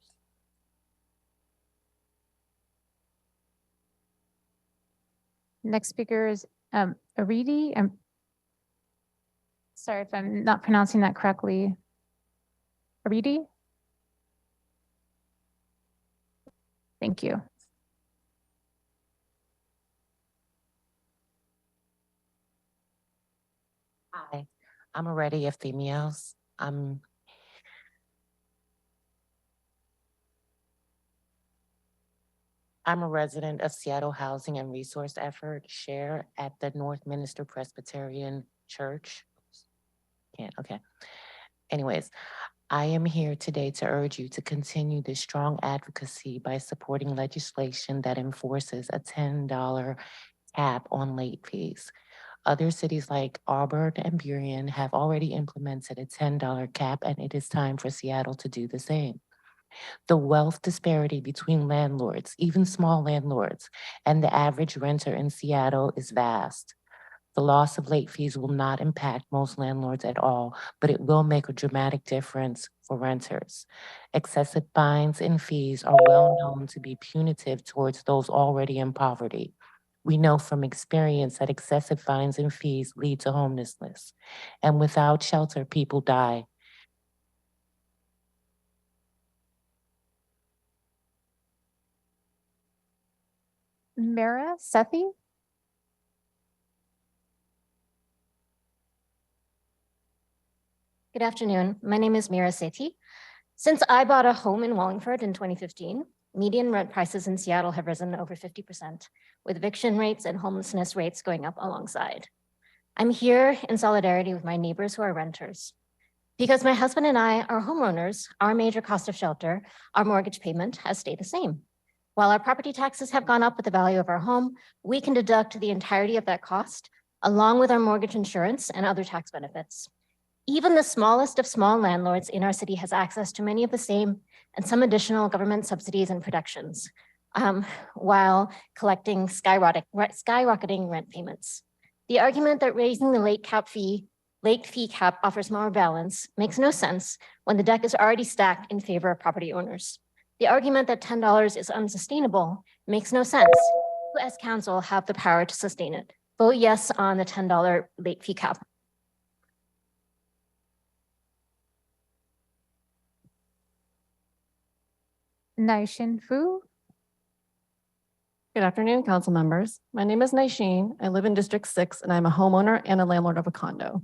Next speaker is Aridi. I'm sorry if I'm not pronouncing that correctly. Aridi? Thank you. Hi, I'm already a females. I'm a resident of Seattle Housing and Resource Effort Share at the North Minister Presbyterian Church. Okay. Anyways, I am here today to urge you to continue this strong advocacy by supporting legislation that enforces a $10 cap on late fees. Other cities like Auburn and Burien have already implemented a $10 cap, and it is time for Seattle to do the same. The wealth disparity between landlords, even small landlords, and the average renter in Seattle is vast. The loss of late fees will not impact most landlords at all, but it will make a dramatic difference for renters. Excessive fines and fees are well known to be punitive towards those already in poverty. We know from experience that excessive fines and fees lead to homelessness, and without shelter, people die. Mara Sethi. Good afternoon. My name is Mira Sethi. Since I bought a home in Wallingford in 2015, median rent prices in Seattle have risen over 50%, with eviction rates and homelessness rates going up alongside. I'm here in solidarity with my neighbors who are renters. Because my husband and I are homeowners, our major cost of shelter, our mortgage payment, has stayed the same. While our property taxes have gone up with the value of our home, we can deduct the entirety of that cost, along with our mortgage insurance and other tax benefits. Even the smallest of small landlords in our city has access to many of the same and some additional government subsidies and protections, while collecting skyrocketing rent payments. The argument that raising the late fee cap offers more balance makes no sense when the deck is already stacked in favor of property owners. The argument that $10 is unsustainable makes no sense. Who as council have the power to sustain it? Vote yes on the $10 late fee cap. Naishin Fu. Good afternoon, council members. My name is Naishin. I live in District 6, and I'm a homeowner and a landlord of a condo.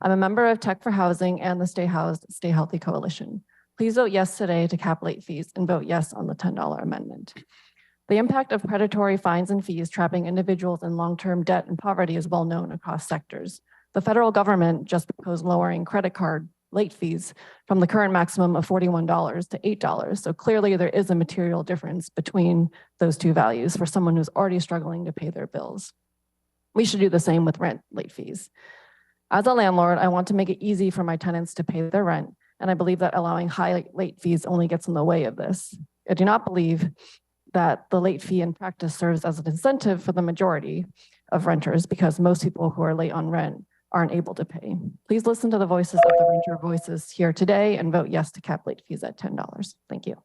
I'm a member of Tech for Housing and the Stay Housed, Stay Healthy Coalition. Please vote yes today to cap late fees and vote yes on the $10 amendment. The impact of predatory fines and fees trapping individuals in long-term debt and poverty is well known across sectors. The federal government just proposed lowering credit card late fees from the current maximum of $41 to $8. So clearly there is a material difference between those two values for someone who's already struggling to pay their bills. We should do the same with rent late fees. As a landlord, I want to make it easy for my tenants to pay their rent, and I believe that allowing high late fees only gets in the way of this. I do not believe that the late fee in practice serves as an incentive for the majority of renters because most people who are late on rent aren't able to pay. Please listen to the voices of the renter voices here today and vote yes to cap late fees at $10. Thank you.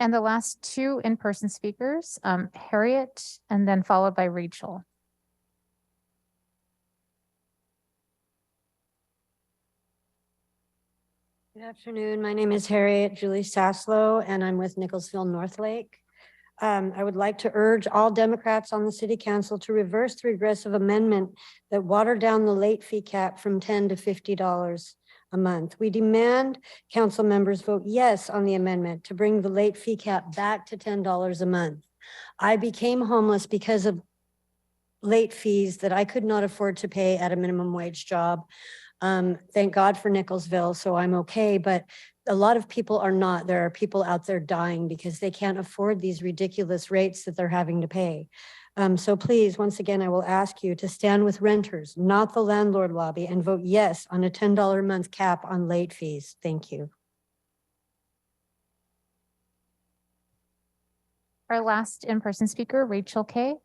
And the last two in-person speakers, Harriet, and then followed by Rachel. Good afternoon. My name is Harriet Julie Saslow, and I'm with Nicholsville North Lake. I would like to urge all Democrats on the City Council to reverse the regressive amendment that watered down the late fee cap from $10 to $50 a month. We demand council members vote yes on the amendment to bring the late fee cap back to $10 a month. I became homeless because of late fees that I could not afford to pay at a minimum wage job. Thank God for Nicholsville, so I'm okay, but a lot of people are not. There are people out there dying because they can't afford these ridiculous rates that they're having to pay. So please, once again, I will ask you to stand with renters, not the landlord lobby, and vote yes on a $10 a month cap on late fees. Thank you. Our last in-person speaker, Rachel Kay.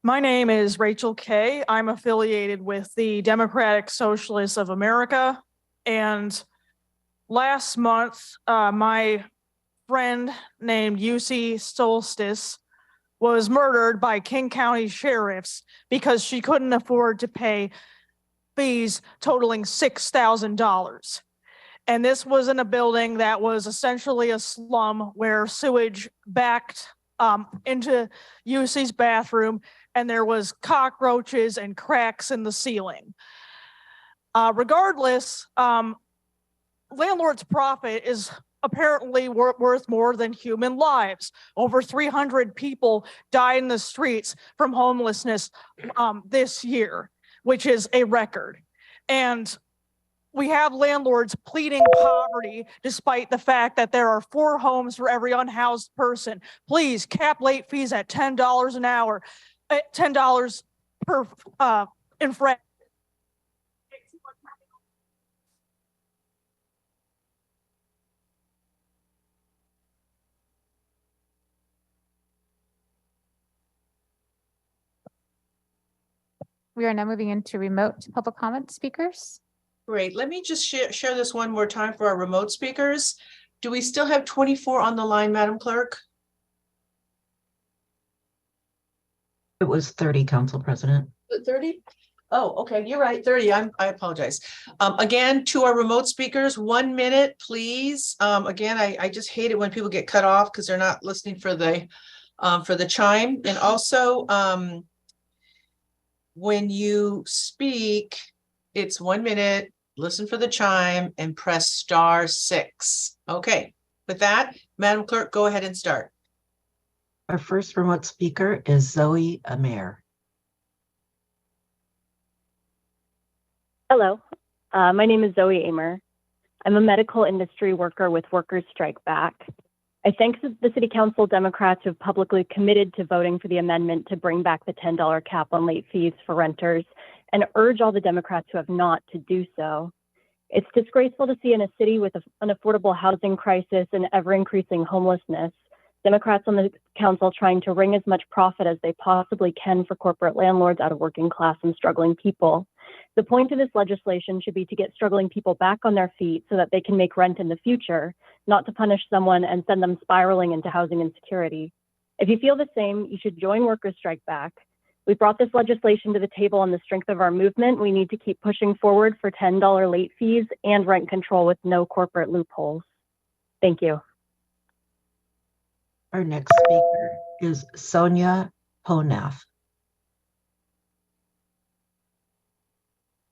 My name is Rachel Kay. I'm affiliated with the Democratic Socialists of America. And last month, my friend named UC Solstice was murdered by King County sheriffs because she couldn't afford to pay fees totaling $6,000. And this was in a building that was essentially a slum where sewage backed into UC's bathroom, and there was cockroaches and cracks in the ceiling. Regardless, landlord's profit is apparently worth more than human lives. Over 300 people died in the streets from homelessness this year, which is a record. And we have landlords pleading poverty despite the fact that there are 4 homes for every unhoused person. Please cap late fees at $10 an hour, $10 per infraction. We are now moving into remote public comment speakers. Great. Let me just share this one more time for our remote speakers. Do we still have 24 on the line, Madam Clerk? It was 30, Council President. 30? Oh, okay, you're right, 30. I apologize. Again, to our remote speakers, 1 minute, please. Again, I just hate it when people get cut off because they're not listening for the chime. And also, when you speak, it's 1 minute, listen for the chime and press *6. Okay, with that, Madam Clerk, go ahead and start. Our first remote speaker is Zoe Amer. Hello, my name is Zoe Amer. I'm a medical industry worker with Workers Strike Back. I thank the City Council Democrats who have publicly committed to voting for the amendment to bring back the $10 cap on late fees for renters, and urge all the Democrats who have not to do so. It's disgraceful to see in a city with an affordable housing crisis and ever-increasing homelessness, Democrats on the council trying to wring as much profit as they possibly can for corporate landlords out of working class and struggling people. The point of this legislation should be to get struggling people back on their feet so that they can make rent in the future, not to punish someone and send them spiraling into housing insecurity. If you feel the same, you should join Workers Strike Back. We brought this legislation to the table on the strength of our movement. We need to keep pushing forward for $10 late fees and rent control with no corporate loopholes. Thank you. Our next speaker is Sonia Ponath.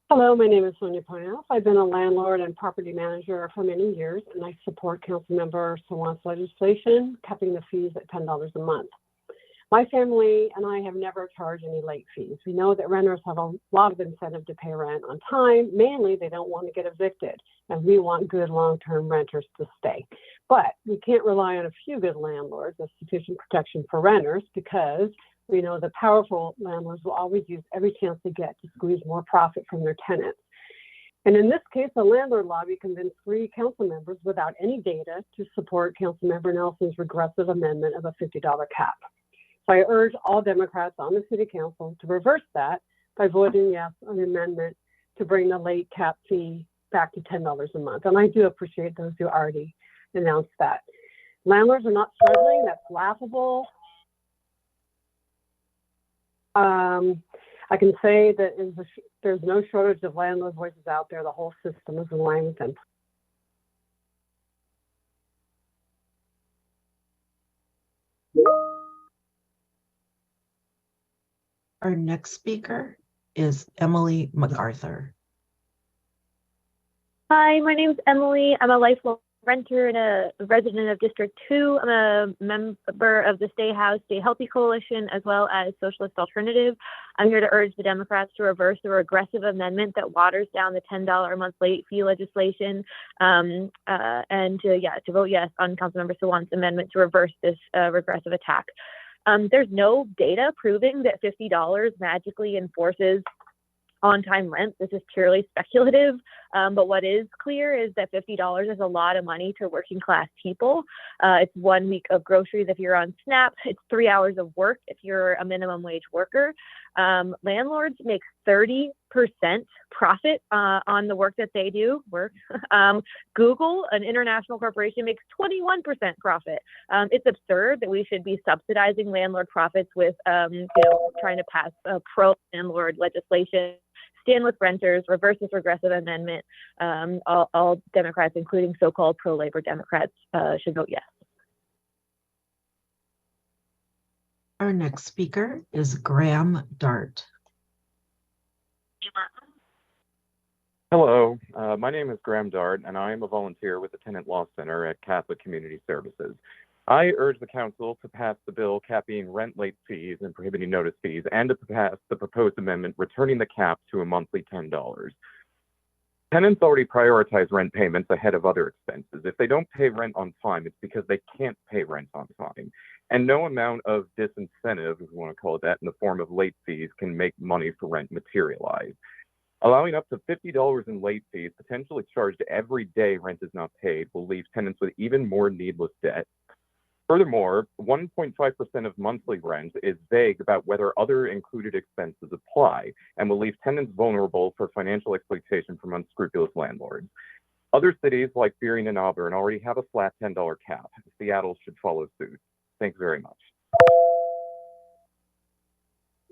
Hello, my name is Sonia Ponath. I've been a landlord and property manager for many years, and I support Councilmember Sawant's legislation, capping the fees at $10 a month. My family and I have never charged any late fees. We know that renters have a lot of incentive to pay rent on time. Mainly, they don't want to get evicted, and we want good long-term renters to stay. But we can't rely on a few good landlords as sufficient protection for renters, because we know the powerful landlords will always use every chance they get to squeeze more profit from their tenants. And in this case, a landlord lobby convinced 3 council members without any data to support Councilmember Nelson's regressive amendment of a $50 cap. So I urge all Democrats on the City Council to reverse that by voting yes on the amendment to bring the late cap fee back to $10 a month. And I do appreciate those who already announced that. Landlords are not struggling, that's laughable. I can say that there's no shortage of landlord voices out there. The whole system is in line with them. Our next speaker is Emily MacArthur. Hi, my name is Emily. I'm a lifelong renter and a resident of District 2. I'm a member of the Stay House, Stay Healthy Coalition, as well as Socialist Alternative. I'm here to urge the Democrats to reverse the regressive amendment that waters down the $10 a month late fee legislation, and to vote yes on Councilmember Sawant's amendment to reverse this regressive attack. There's no data proving that $50 magically enforces on-time rent. This is purely speculative, but what is clear is that $50 is a lot of money to working class people. It's 1 week of groceries if you're on SNAP. It's 3 hours of work if you're a minimum wage worker. Landlords make 30% profit on the work that they do. Google, an international corporation, makes 21% profit. It's absurd that we should be subsidizing landlord profits with trying to pass pro-landlord legislation. Stand with renters, reverse this regressive amendment. All Democrats, including so-called pro-labor Democrats, should vote yes. Our next speaker is Graham Dart. Hello, My name is Graham Dart, and I am a volunteer with the Tenant Law Center at Catholic Community Services. I urge the council to pass the bill capping rent late fees and prohibiting notice fees, and to pass the proposed amendment returning the cap to a monthly $10. Tenants already prioritize rent payments ahead of other expenses. If they don't pay rent on time, it's because they can't pay rent on time. And no amount of disincentive, if you want to call it that, in the form of late fees can make money for rent materialize. Allowing up to $50 in late fees, potentially charged every day rent is not paid, will leave tenants with even more needless debt. Furthermore, 1.5% of monthly rent is vague about whether other included expenses apply and will leave tenants vulnerable for financial exploitation from unscrupulous landlords. Other cities like Beering and Auburn already have a flat $10 cap. Seattle should follow suit. Thanks very much.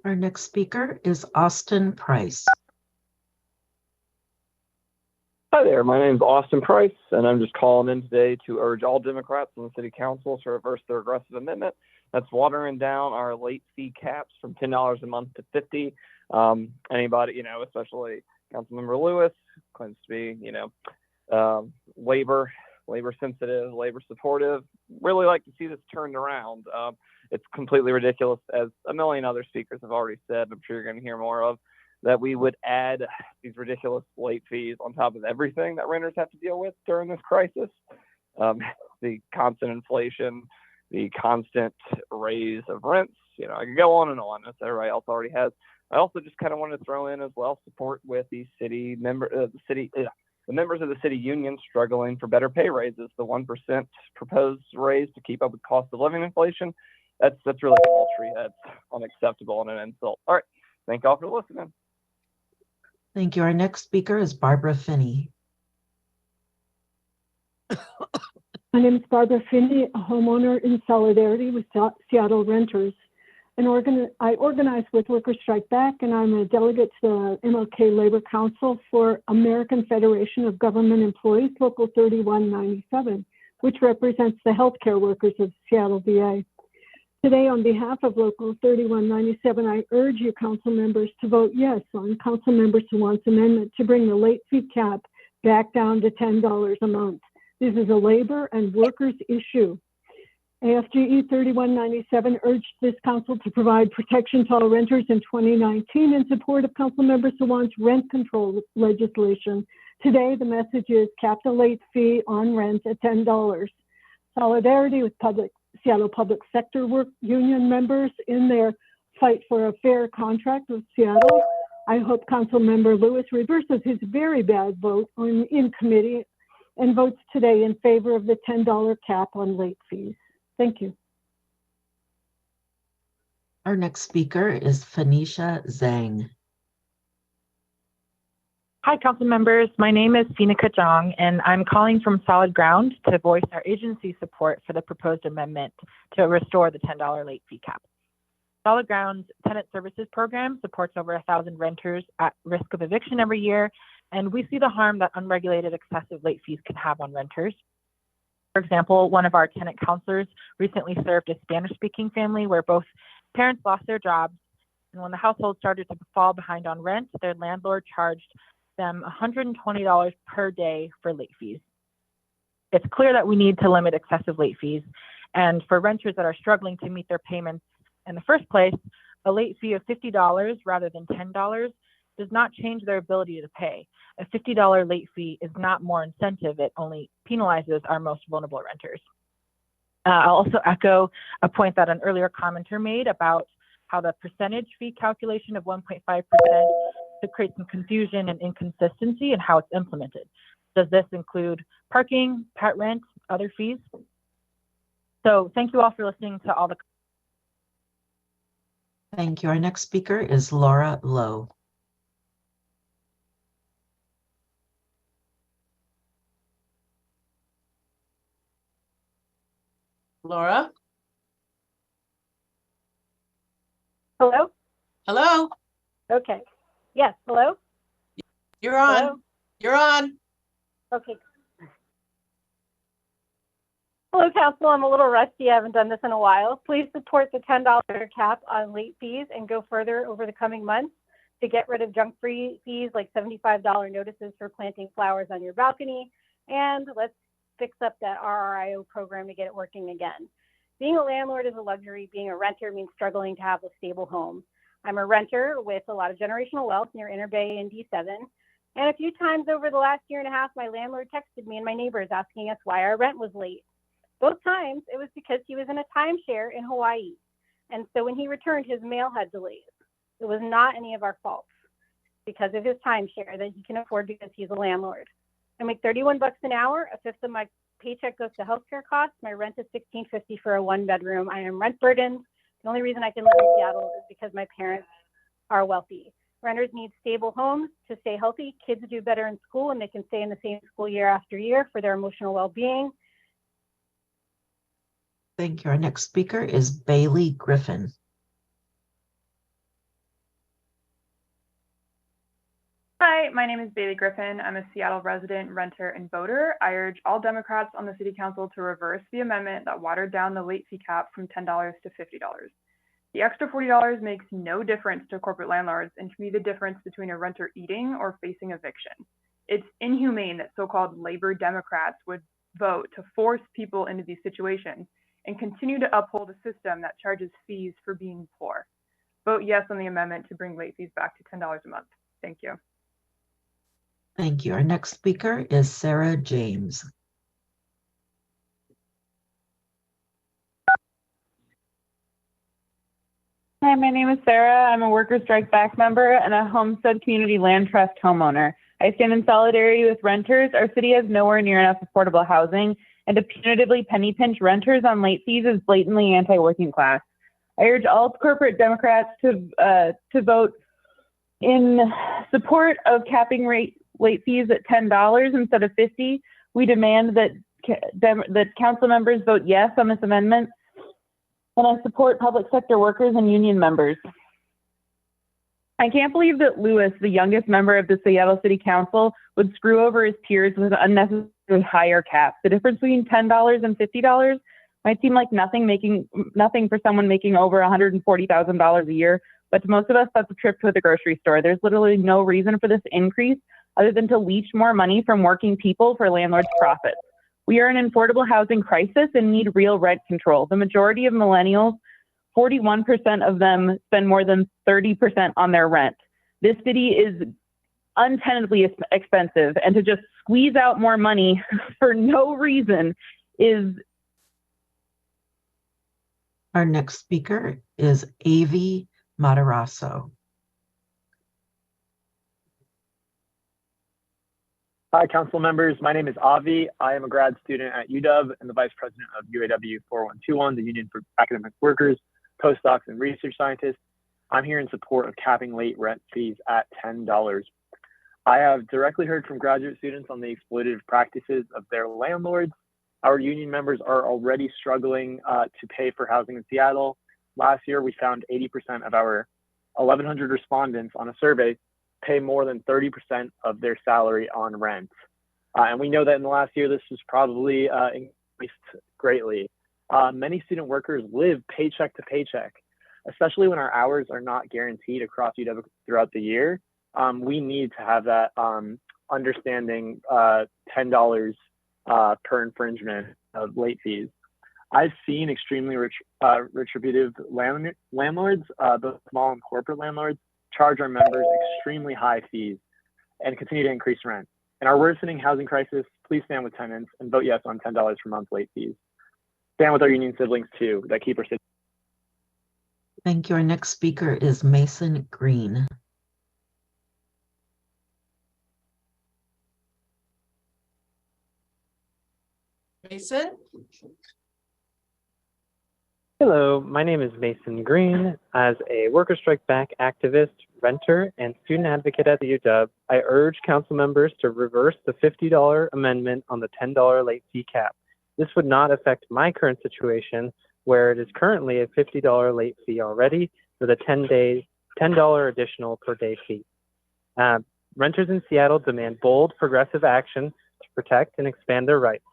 Our next speaker is Austin Price. Hi there, my name is Austin Price, and I'm just calling in today to urge all Democrats on the City Council to reverse their aggressive amendment that's watering down our late fee caps from $10 a month to $50. Anybody, especially Councilmember Lewis, claims to be, labor sensitive, labor supportive. Really like to see this turned around. It's completely ridiculous, as a million other speakers have already said. I'm sure you're going to hear more of. That we would add these ridiculous late fees on top of everything that renters have to deal with during this crisis. The constant inflation, the constant raise of rents, I could go on and on, as everybody else already has. I also just kind of want to throw in as well support with the members of the city union struggling for better pay raises. The 1% proposed raise to keep up with cost of living inflation, that's really paltry. That's unacceptable and an insult. All right, thank y'all for listening. Thank you. Our next speaker is Barbara Finney. My name is Barbara Finney, a homeowner in solidarity with Seattle renters. I organize with Workers Strike Back, and I'm a delegate to the MLK Labor Council for American Federation of Government Employees, Local 3197, which represents the healthcare workers of Seattle, VA. Today, on behalf of Local 3197, I urge you council members to vote yes on Councilmember Sawant's amendment to bring the late fee cap back down to $10 a month. This is a labor and workers issue. AFGE 3197 urged this council to provide protection to all renters in 2019 in support of Councilmember Sawant's rent control legislation. Today, the message is cap the late fee on rent at $10. Solidarity with Seattle Public Sector Work Union members in their fight for a fair contract with Seattle. I hope Councilmember Lewis reverses his very bad vote in committee and votes today in favor of the $10 cap on late fees. Thank you. Our next speaker is Phoenicia Zhang. Hi, council members. My name is Phoenica Zhang, and I'm calling from solid ground to voice our agency support for the proposed amendment to restore the $10 late fee cap. Solid Ground's tenant services program supports over 1,000 renters at risk of eviction every year, and we see the harm that unregulated excessive late fees can have on renters. For example, one of our tenant counselors recently served a Spanish-speaking family where both parents lost their jobs, and when the household started to fall behind on rent, their landlord charged them $120 per day for late fees. It's clear that we need to limit excessive late fees, and for renters that are struggling to meet their payments in the first place, a late fee of $50 rather than $10 does not change their ability to pay. A $50 late fee is not more incentive, it only penalizes our most vulnerable renters. I'll also echo a point that an earlier commenter made about how the percentage fee calculation of 1.5% to create some confusion and inconsistency in how it's implemented. Does this include parking, pet rent, other fees? So thank you all for listening to all the. Thank you. Our next speaker is Laura Lowe. Laura? Hello? Hello? Okay. Yes, hello? You're on. Hello? You're on. Okay. Hello, Council. I'm a little rusty. I haven't done this in a while. Please support the $10 cap on late fees and go further over the coming months. to get rid of junk-free fees like $75 notices for planting flowers on your balcony, and let's fix up that RRIO program to get it working again. Being a landlord is a luxury. Being a renter means struggling to have a stable home. I'm a renter with a lot of generational wealth near Inner Bay and D7. And a few times over the last year and a half, my landlord texted me and my neighbors asking us why our rent was late. Both times it was because he was in a timeshare in Hawaii. And so when he returned, his mail had delays. It was not any of our faults because of his timeshare that he can afford because he's a landlord. I make $31 an hour. A fifth of my paycheck goes to healthcare costs. My rent is $16.50 for a one-bedroom. I am rent burdened. The only reason I can live in Seattle is because my parents are wealthy. Renters need stable homes to stay healthy. Kids do better in school and they can stay in the same school year after year for their emotional well-being. Thank you. Our next speaker is Bailey Griffin. Hi, my name is Bailey Griffin. I'm a Seattle resident, renter, and voter. I urge all Democrats on the City Council to reverse the amendment that watered down the late fee cap from $10 to $50. The extra $40 makes no difference to corporate landlords and can be the difference between a renter eating or facing eviction. It's inhumane that so-called labor Democrats would vote to force people into these situations and continue to uphold a system that charges fees for being poor. Vote yes on the amendment to bring late fees back to $10 a month. Thank you. Thank you. Our next speaker is Sarah James. Hi, my name is Sarah. I'm a Workers Strike Back member and a Homestead Community Land Trust homeowner. I stand in solidarity with renters. Our city has nowhere near enough affordable housing, and to punitively penny pinch renters on late fees is blatantly anti-working class. I urge all corporate Democrats to vote in support of capping late fees at $10 instead of $50. We demand that council members vote yes on this amendment, and I support public sector workers and union members. I can't believe that Lewis, the youngest member of the Seattle City Council, would screw over his peers with unnecessarily higher caps. The difference between $10 and $50 might seem like nothing for someone making over $140,000 a year, but to most of us, that's a trip to the grocery store. There's literally no reason for this increase other than to leech more money from working people for landlords' profits. We are in an affordable housing crisis and need real rent control. The majority of millennials, 41% of them spend more than 30% on their rent. This city is untenably expensive, and to just squeeze out more money for no reason is... Our next speaker is Avi Matarazzo. Hi, council members. My name is Avi. I am a grad student at UW and the vice president of UAW 4121, the Union for Academic Workers, Postdocs, and Research Scientists. I'm here in support of capping late rent fees at $10. I have directly heard from graduate students on the exploitative practices of their landlords. Our union members are already struggling to pay for housing in Seattle. Last year, we found 80% of our 1,100 respondents on a survey pay more than 30% of their salary on rent. And we know that in the last year, this was probably increased greatly. Many student workers live paycheck to paycheck, especially when our hours are not guaranteed across UW throughout the year. We need to have that understanding $10 per infringement of late fees. I've seen extremely retributive landlords, both small and corporate landlords, charge our members extremely high fees and continue to increase rent. In our worsening housing crisis, please stand with tenants and vote yes on $10 per month late fees. Stand with our union siblings too that keep our city. Thank you. Our next speaker is Mason Green. Mason? Hello, my name is Mason Green. As a Workers Strike Back activist, renter, and student advocate at the UW, I urge council members to reverse the $50 amendment on the $10 late fee cap. This would not affect my current situation, where it is currently a $50 late fee already with a $10 additional per day fee. Renters in Seattle demand bold, progressive action to protect and expand their rights.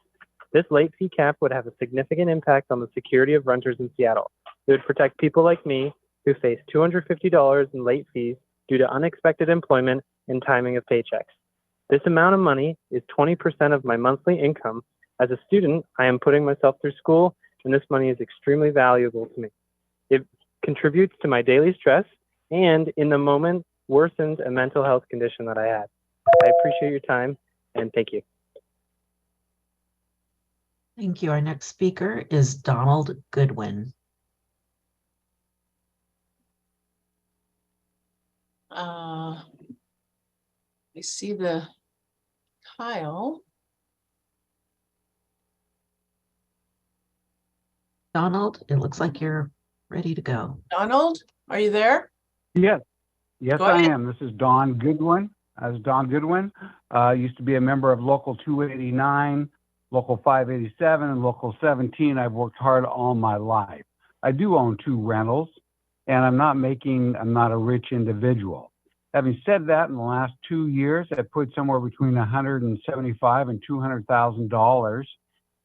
This late fee cap would have a significant impact on the security of renters in Seattle. It would protect people like me who face $250 in late fees due to unexpected employment and timing of paychecks. This amount of money is 20% of my monthly income. As a student, I am putting myself through school, and this money is extremely valuable to me. It contributes to my daily stress and, in the moment, worsens a mental health condition that I had. I appreciate your time, and thank you. Thank you. Our next speaker is Donald Goodwin. I see the tile. Donald, it looks like you're ready to go. Donald, are you there? Yes, yes, Go I ahead. am. This is Don Goodwin. Don Goodwin. Used to be a member of Local 289, Local 587, and Local 17. I've worked hard all my life. I do own 2 rentals, and I'm not a rich individual. Having said that, in the last 2 years, I put somewhere between $175,000 and $200,000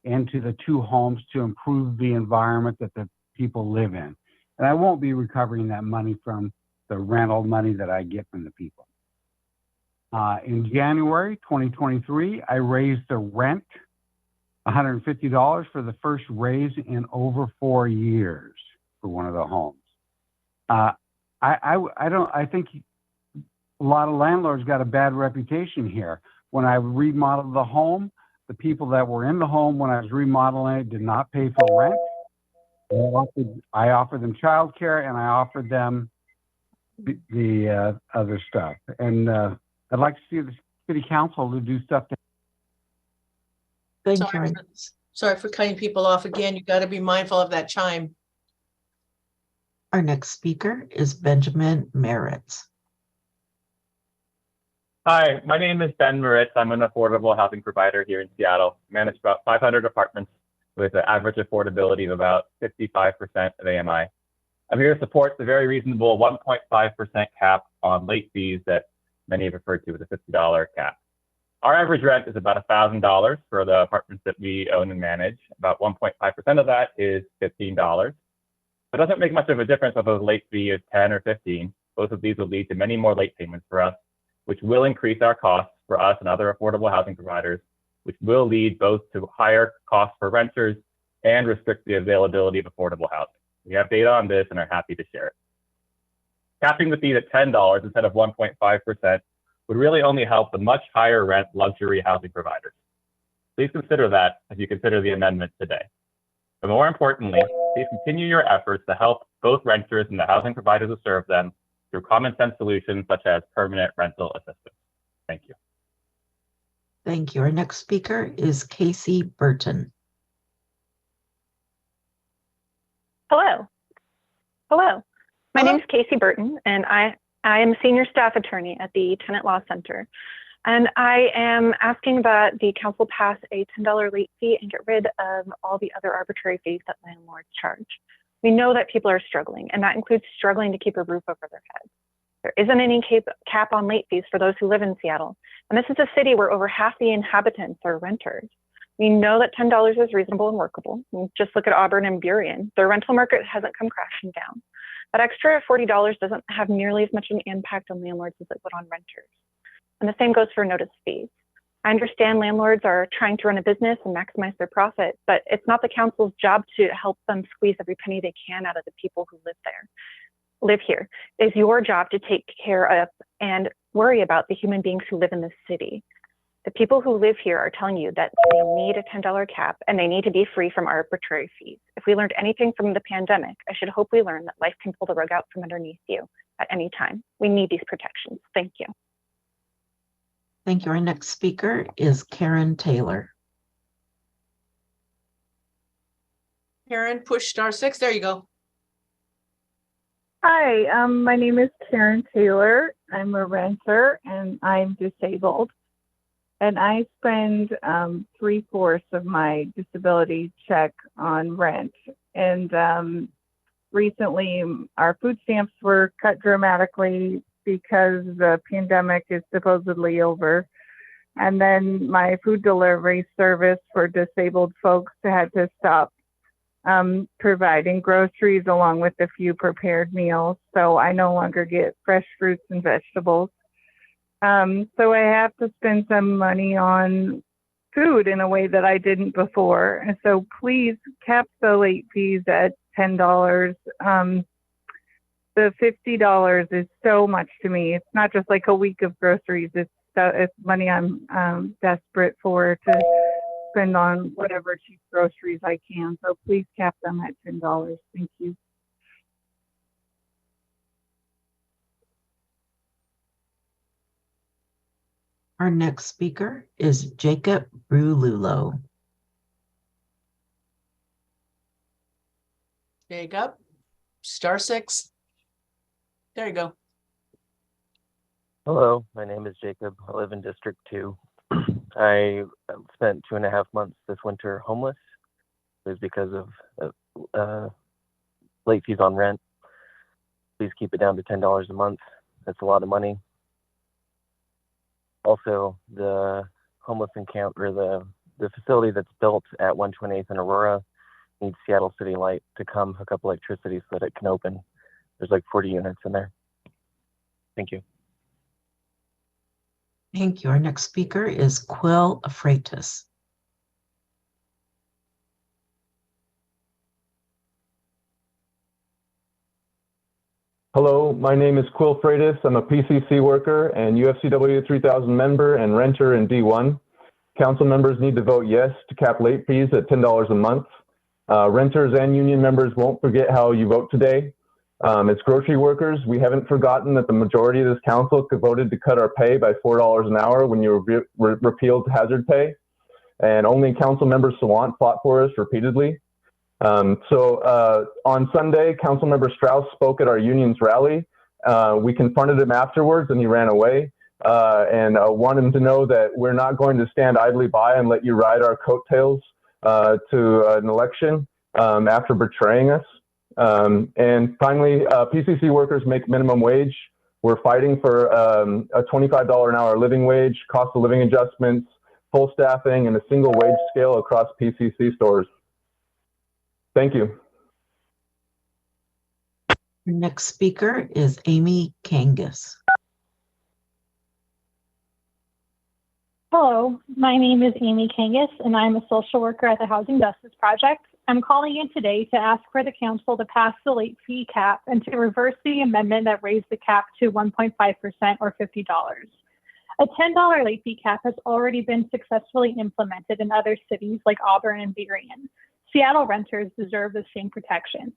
into the 2 homes to improve the environment that the people live in. And I won't be recovering that money from the rental money that I get from the people. In January 2023, I raised the rent $150 for the first raise in over 4 years for one of the homes. I think a lot of landlords got a bad reputation here. When I remodeled the home, the people that were in the home when I was remodeling it did not pay for rent. I offered them childcare, and I offered them the other stuff. And I'd like to see the city council to do stuff to Sorry for cutting people off again. You got to be mindful of that chime. Our next speaker is Benjamin Merritt. Hi, my name is Ben Moritz. I'm an affordable housing provider here in Seattle. Manage about 500 apartments with an average affordability of about 55% of AMI. I'm here to support the very reasonable 1.5% cap on late fees that many have referred to as a $50 cap. Our average rent is about $1,000 for the apartments that we own and manage. About 1.5% of that is $15. It doesn't make much of a difference whether the late fee is 10 or 15. Both of these will lead to many more late payments for us, which will increase our costs for us and other affordable housing providers, which will lead both to higher costs for renters and restrict the availability of affordable housing. We have data on this and are happy to share it. Capping the fee at $10 instead of 1.5% would really only help the much higher rent luxury housing providers. Please consider that as you consider the amendment today. But more importantly, please continue your efforts to help both renters and the housing providers who serve them through common sense solutions such as permanent rental assistance. Thank you. Thank you. Our next speaker is Casey Burton. Hello. Hello. My name is Casey Burton, and I am a senior staff attorney at the Tenant Law Center. And I am asking that the council pass a $10 late fee and get rid of all the other arbitrary fees that landlords charge. We know that people are struggling, and that includes struggling to keep a roof over their heads. There isn't any cap on late fees for those who live in Seattle. And this is a city where over half the inhabitants are renters. We know that $10 is reasonable and workable. Just look at Auburn and Burien. The rental market hasn't come crashing down. That extra $40 doesn't have nearly as much an impact on landlords as it would on renters. And the same goes for notice fees. I understand landlords are trying to run a business and maximize their profit, but it's not the council's job to help them squeeze every penny they can out of the people who live here. It's your job to take care of and worry about the human beings who live in this city. The people who live here are telling you that they need a $10 cap and they need to be free from arbitrary fees. If we learned anything from the pandemic, I should hope we learn that life can pull the rug out from underneath you at any time. We need these protections. Thank you. Thank you. Our next speaker is Karen Taylor. Karen, push *6. There you go. Hi, my name is Karen Taylor. I'm a renter and I'm disabled. And I spend 3/4 of my disability check on rent. And recently our food stamps were cut dramatically because the pandemic is supposedly over. And then my food delivery service for disabled folks had to stop providing groceries along with a few prepared meals. So I no longer get fresh fruits and vegetables. So I have to spend some money on food in a way that I didn't before. And so please cap the late fees at $10. The $50 is so much to me. It's not just like a week of groceries. It's money I'm desperate for to spend on whatever cheap groceries I can. So please cap them at $10. Thank you. Our next speaker is Jacob Brululo. Jacob, *6. There you go. Hello, my name is Jacob. I live in District 2. I spent 2.5 months this winter homeless. It was because of late fees on rent. Please keep it down to $10 a month. That's a lot of money. Also, the homeless encounter, or the facility that's built at 128th and Aurora needs Seattle City Light to come hook up electricity so that it can open. There's like 40 units in there. Thank you. Thank you. Our next speaker is Quill Freitas. Hello, my name is Quill Freitas. I'm a PCC worker and UFCW 3000 member and renter in D1. Council members need to vote yes to cap late fees at $10 a month. Renters and union members won't forget how you vote today. As grocery workers, we haven't forgotten that the majority of this council voted to cut our pay by $4 an hour when you repealed hazard pay. And only council member Sawant fought for us repeatedly. On Sunday, Councilmember Strauss spoke at our union's rally. We confronted him afterwards and he ran away and want him to know that we're not going to stand idly by and let you ride our coattails to an election after betraying us. And finally, PCC workers make minimum wage. We're fighting for a $25 an hour living wage, cost of living adjustments, full staffing, and a single wage scale across PCC stores. Thank you. Your next speaker is Amy Kangas. Hello, my name is Amy Kangas, and I'm a social worker at the Housing Justice Project. I'm calling in today to ask for the council to pass the late fee cap and to reverse the amendment that raised the cap to 1.5% or $50. A $10 late fee cap has already been successfully implemented in other cities like Auburn and Berrien. Seattle renters deserve the same protection.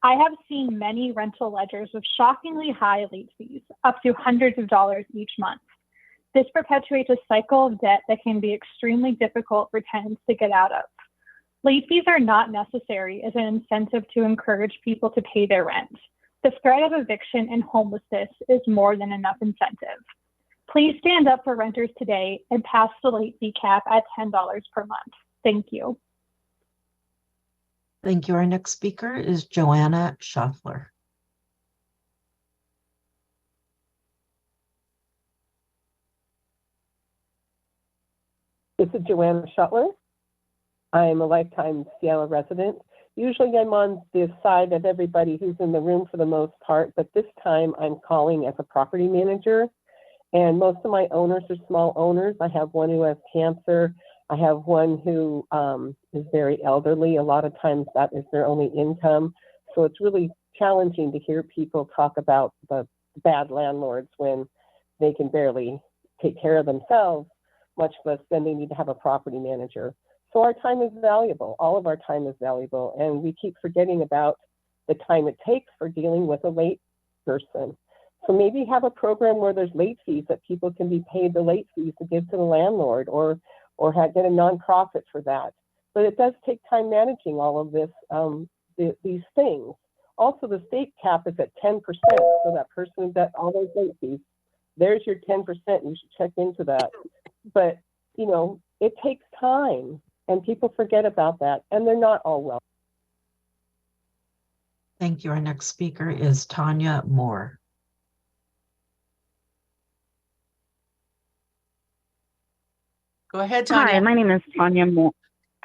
I have seen many rental ledgers with shockingly high late fees, up to hundreds of dollars each month. This perpetuates a cycle of debt that can be extremely difficult for tenants to get out of. Late fees are not necessary as an incentive to encourage people to pay their rent. The threat of eviction and homelessness is more than enough incentive. Please stand up for renters today and pass the late fee cap at $10 per month. Thank you. Thank you. Our next speaker is Joanna Schaffler. This is Joanna Schuttler. I'm a lifetime Seattle resident. Usually I'm on the side of everybody who's in the room for the most part, but this time I'm calling as a property manager. And most of my owners are small owners. I have one who has cancer. I have one who is very elderly. A lot of times that is their only income. So it's really challenging to hear people talk about the bad landlords when they can barely take care of themselves, much less then they need to have a property manager. So our time is valuable. All of our time is valuable. And we keep forgetting about the time it takes for dealing with a late person. So maybe have a program where there's late fees that people can be paid the late fees to give to the landlord or get a nonprofit for that. But it does take time managing all of this, these things. Also, the state cap is at 10%. So that person who got all those late fees, there's your 10%. You should check into that. But, you know, it takes time and people forget about that and they're not all well. Thank you. Our next speaker is Tanya Moore. Go ahead, Tanya. Hi, my name is Tanya Moore.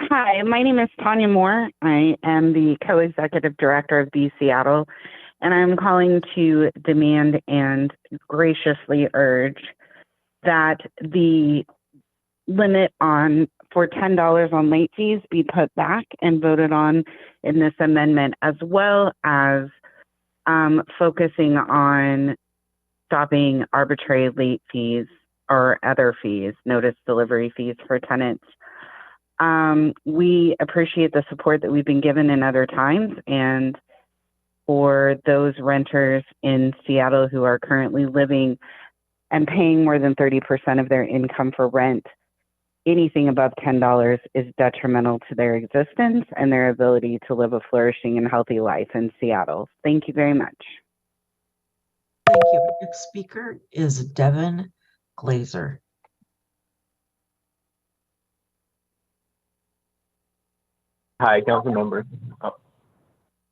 Hi, my name is Tanya Moore. I am the co-executive director of Be Seattle, and I'm calling to demand and graciously urge that the limit for $10 on late fees be put back and voted on in this amendment, as well as focusing on stopping arbitrary late fees or other fees, notice delivery fees for tenants. We appreciate the support that we've been given in other times, and for those renters in Seattle who are currently living and paying more than 30% of their income for rent, anything above $10 is detrimental to their existence and their ability to live a flourishing and healthy life in Seattle. Thank you very much. Thank you. Next speaker is Devin Glazer. Hi, council members.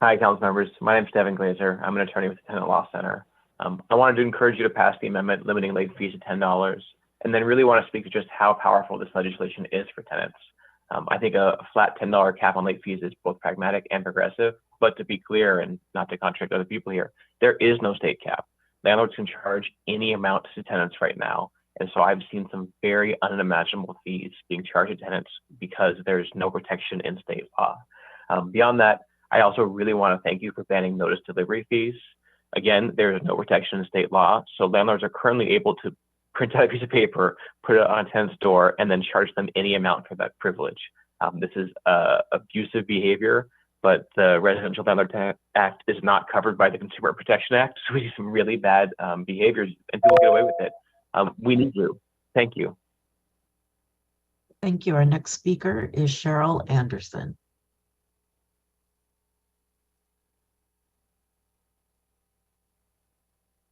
Hi, council members. My name is Devin Glazer. I'm an attorney with the Tenant Law Center. I wanted to encourage you to pass the amendment limiting late fees to $10, and then really want to speak to just how powerful this legislation is for tenants. I think a flat $10 cap on late fees is both pragmatic and progressive, but to be clear and not to contradict other people here, there is no state cap. Landlords can charge any amount to tenants right now. And so I've seen some very unimaginable fees being charged to tenants because there's no protection in state law. Beyond that, I also really want to thank you for banning notice delivery fees. Again, there is no protection in state law, so landlords are currently able to print out a piece of paper, put it on a tenant's door, and then charge them any amount for that privilege. This is abusive behavior, but the Residential Landlord Act is not covered by the Consumer Protection Act, so we see some really bad behaviors, and people get away with it. We need you. Thank you. Thank you. Our next speaker is Cheryl Anderson.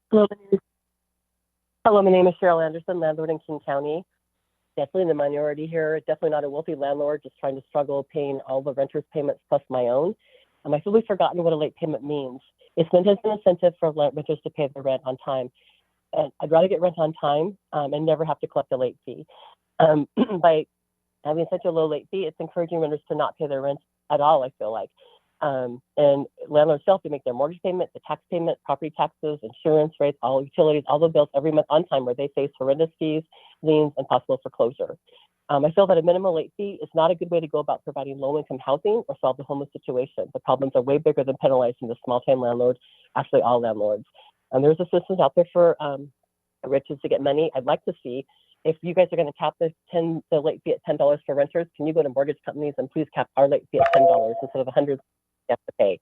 Hello, my name is Cheryl Anderson, landlord in King County. Definitely in the minority here, definitely not a wealthy landlord, just trying to struggle paying all the renters' payments plus my own. I've really forgotten what a late payment means. It's meant as an incentive for renters to pay their rent on time. And I'd rather get rent on time and never have to collect a late fee. By having such a low late fee, it's encouraging renters to not pay their rent at all, I feel like. And landlords still have to make their mortgage payment, the tax payment, property taxes, insurance rates, all utilities, all the bills every month on time, where they face horrendous fees, liens, and possible foreclosure. I feel that a minimal late fee is not a good way to go about providing low-income housing or solve the homeless situation. The problems are way bigger than penalizing the small-time landlord, actually all landlords. And there's assistance out there for riches to get money. I'd like to see, if you guys are going to cap the late fee at $10 for renters, can you go to mortgage companies and please cap our late fee at $10 instead of $100 you have to pay?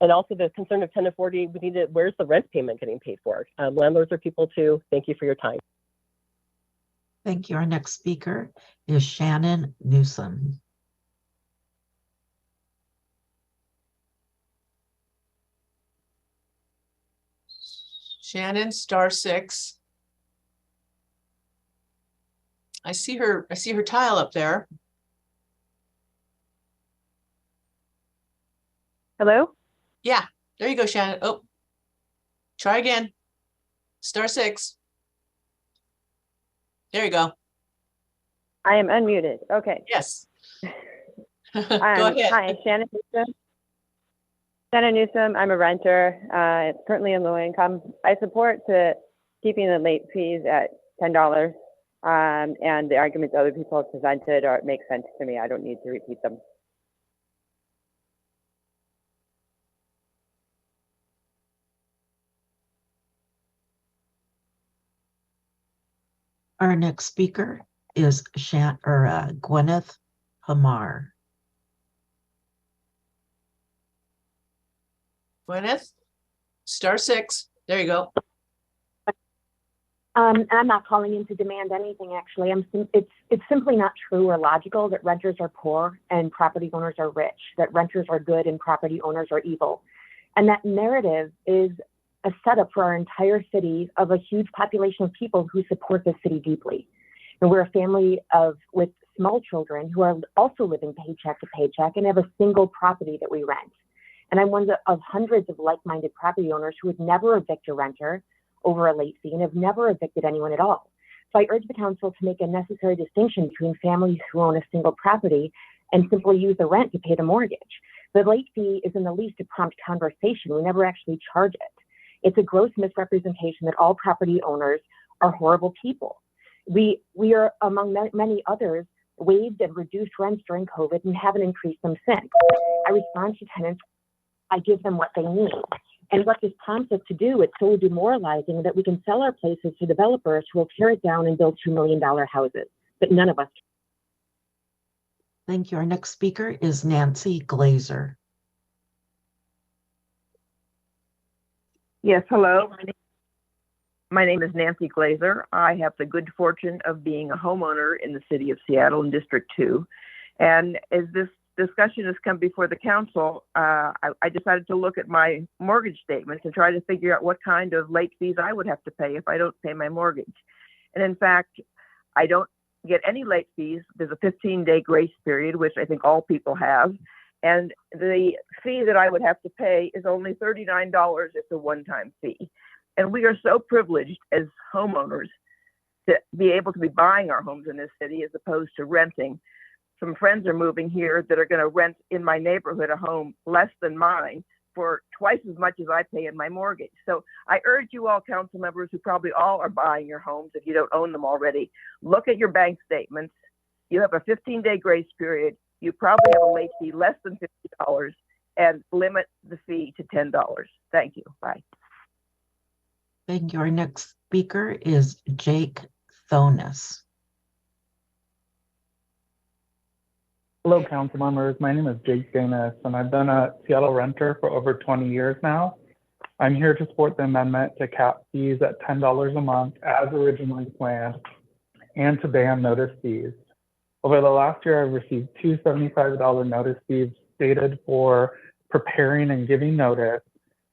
And also the concern of 10 to 40, we need to, where's the rent payment getting paid for? Landlords are people too. Thank you for your time. Thank you. Our next speaker is Shannon Newsom. Shannon, *6. I see her tile up there. Hello? Yeah, there you go, Shannon. Oh, try again. *6. There you go. I am unmuted. Okay. Yes. Go ahead. Hi, Shannon Newsom. Shannon Newsom, I'm a renter, currently in low income. I support keeping the late fees at $10, and the arguments other people have presented make sense to me. I don't need to repeat them. Our next speaker is Gwyneth Hamar. Gwyneth, *6. There you go. I'm not calling in to demand anything, actually. It's simply not true or logical that renters are poor and property owners are rich, that renters are good and property owners are evil. And that narrative is a setup for our entire city of a huge population of people who support the city deeply. And we're a family with small children who are also living paycheck to paycheck and have a single property that we rent. And I'm one of hundreds of like-minded property owners who would never evict a renter over a late fee and have never evicted anyone at all. So I urge the council to make a necessary distinction between families who own a single property and simply use the rent to pay the mortgage. The late fee is in the lease to prompt conversation. We never actually charge it. It's a gross misrepresentation that all property owners are horrible people. We are, among many others, waived and reduced rents during COVID and haven't increased them since. I respond to tenants, I give them what they need. And what this prompts us to do, it's so demoralizing that we can sell our places to developers who will tear it down and build $2 million houses, but none of us can. Thank you. Our next speaker is Nancy Glazer. Yes, hello. My name is Nancy Glazer. I have the good fortune of being a homeowner in the city of Seattle in District 2. And as this discussion has come before the council, I decided to look at my mortgage statements and try to figure out what kind of late fees I would have to pay if I don't pay my mortgage. And in fact, I don't get any late fees. There's a 15-day grace period, which I think all people have. And the fee that I would have to pay is only $39. It's a one-time fee. And we are so privileged as homeowners to be able to be buying our homes in this city as opposed to renting. Some friends are moving here that are going to rent in my neighborhood a home less than mine for twice as much as I pay in my mortgage. So I urge you all, council members, who probably all are buying your homes if you don't own them already, look at your bank statements. You have a 15-day grace period. You probably have a late fee less than $50 and limit the fee to $10. Thank you. Bye. Thank you. Our next speaker is Jake Thonis. Hello, council members. My name is Jake Thonis, and I've been a Seattle renter for over 20 years now. I'm here to support the amendment to cap fees at $10 a month as originally planned and to ban notice fees. Over the last year, I've received two $75 notice fees stated for preparing and giving notice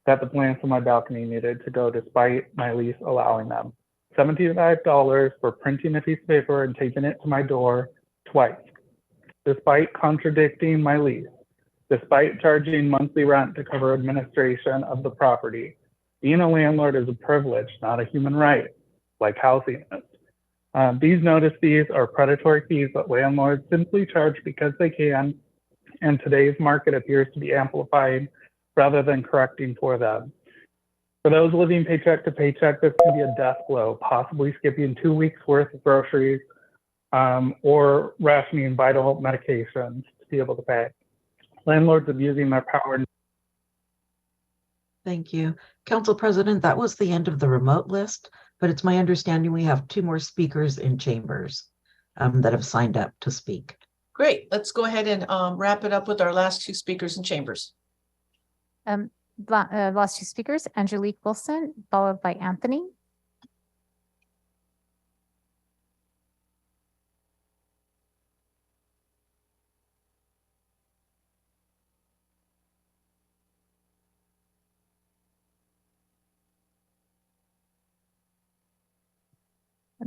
that the plants on my balcony needed to go despite my lease allowing them. $75 for printing a piece of paper and taking it to my door twice, despite contradicting my lease, despite charging monthly rent to cover administration of the property. Being a landlord is a privilege, not a human right, like housing is. These notice fees are predatory fees that landlords simply charge because they can, and today's market appears to be amplifying rather than correcting for them. For those living paycheck to paycheck, this can be a death blow, possibly skipping 2 weeks worth of groceries or rationing vital medications to be able to pay. Landlords abusing their power. Thank you. Council President, that was the end of the remote list, but it's my understanding we have two more speakers in chambers that have signed up to speak. Great. Let's go ahead and wrap it up with our last two speakers in chambers. Last two speakers, Angelique Wilson, followed by Anthony.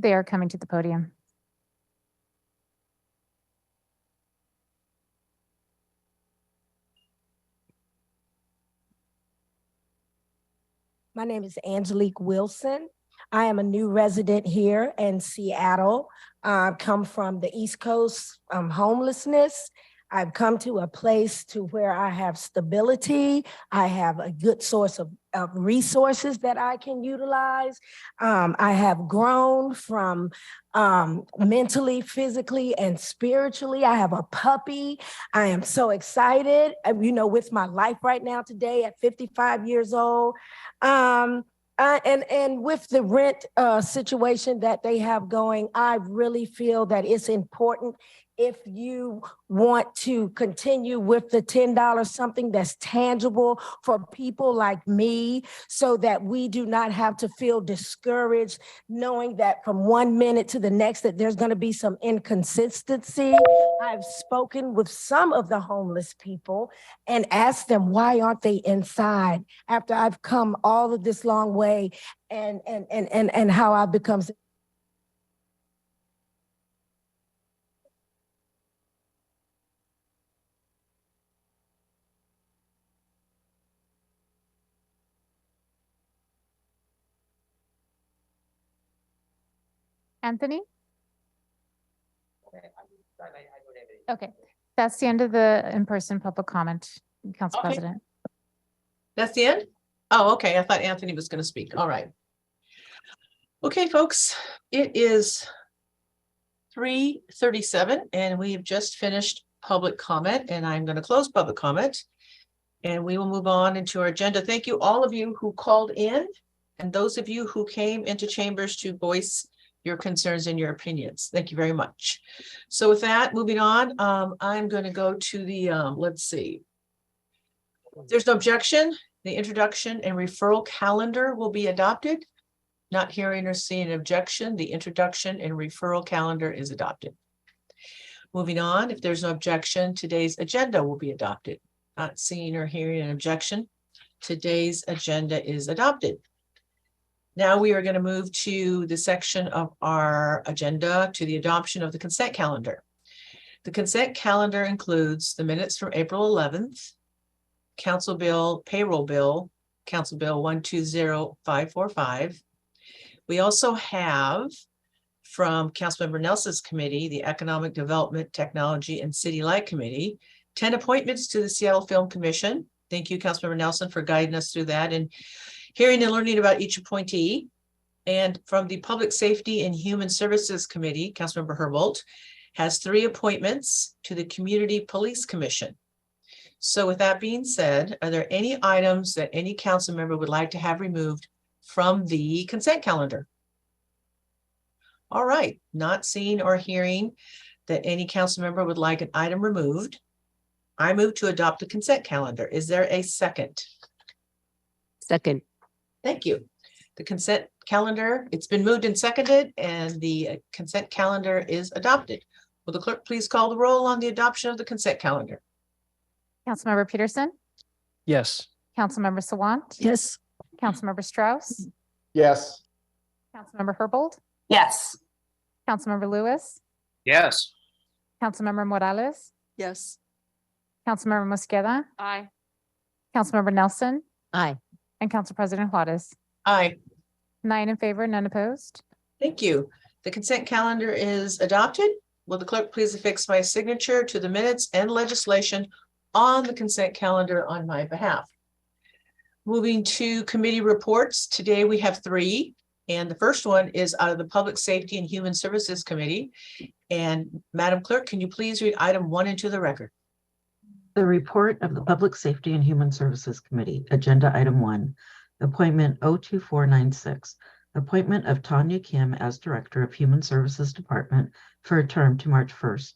They are coming to the podium. My name is Angelique Wilson. I am a new resident here in Seattle. I've come from the East Coast homelessness. I've come to a place to where I have stability. I have a good source of resources that I can utilize. I have grown from mentally, physically, and spiritually. I have a puppy. I am so excited, with my life right now today at 55 years old. And with the rent situation that they have going, I really feel that it's important if you want to continue with the $10, something that's tangible for people like me, so that we do not have to feel discouraged knowing that from 1 minute to the next that there's going to be some inconsistency. I've spoken with some of the homeless people and asked them why aren't they inside after I've come all of this long way and how I've become. Anthony? Okay, that's the end of the in-person public comment, Council Okay. President. That's the end? Oh, okay. I thought Anthony was going to speak. All right. Okay, folks, it is 3:37 and we've just finished public comment, and I'm going to close public comment and we will move on into our agenda. Thank you, all of you who called in, and those of you who came into chambers to voice your concerns and your opinions. Thank you very much. So with that, moving on, I'm going to go to the, let's see. If there's no objection, the introduction and referral calendar will be adopted. Not hearing or seeing an objection, the introduction and referral calendar is adopted. Moving on, if there's no objection, today's agenda will be adopted. Not seeing or hearing an objection, today's agenda is adopted. Now we are going to move to the section of our agenda to the adoption of the consent calendar. The consent calendar includes the minutes from April 11th, Council Bill, Payroll Bill, Council Bill 120545. We also have from Councilmember Nelson's committee, the Economic Development, Technology, and City Light Committee, 10 appointments to the Seattle Film Commission. Thank you, Councilmember Nelson, for guiding us through that and hearing and learning about each appointee. And from the Public Safety and Human Services Committee, Councilmember Herbold has 3 appointments to the Community Police Commission. So with that being said, are there any items that any council member would like to have removed from the consent calendar? All right, not seeing or hearing that any council member would like an item removed, I move to adopt the consent calendar. Is there a second? Second. Thank you. The consent calendar, it's been moved and seconded, and the consent calendar is adopted. Will the clerk please call the roll on the adoption of the consent calendar? Councilmember Peterson? Yes. Councilmember Sawant? Yes. Councilmember Strauss? Yes. Councilmember Herbold? Yes. Councilmember Lewis? Yes. Councilmember Morales? Yes. Councilmember Mosqueda? Aye. Councilmember Nelson? Aye. And Council President Juarez. Aye. 9 in favor, none opposed. Thank you. The consent calendar is adopted. Will the clerk please affix my signature to the minutes and legislation on the consent calendar on my behalf? Moving to committee reports. Today we have 3, and the first one is out of the Public Safety and Human Services Committee. And Madam Clerk, can you please read item 1 into the record? The report of the Public Safety and Human Services Committee, agenda item 1, appointment 02496, appointment of Tanya Kim as Director of Human Services Department for a term to March 1st,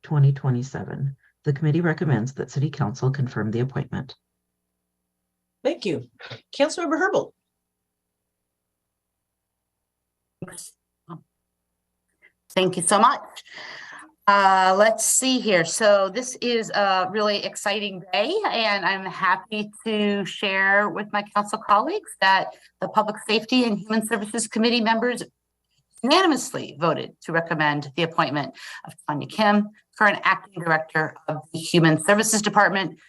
2027. The committee recommends that City Council confirm the appointment. Thank you. Councilmember Herbold. Thank you so much. Let's see here. So this is a really exciting day, and I'm happy to share with my council colleagues that the Public Safety and Human Services Committee members unanimously voted to recommend the appointment of Tanya Kim, current acting director of the Human Services Department,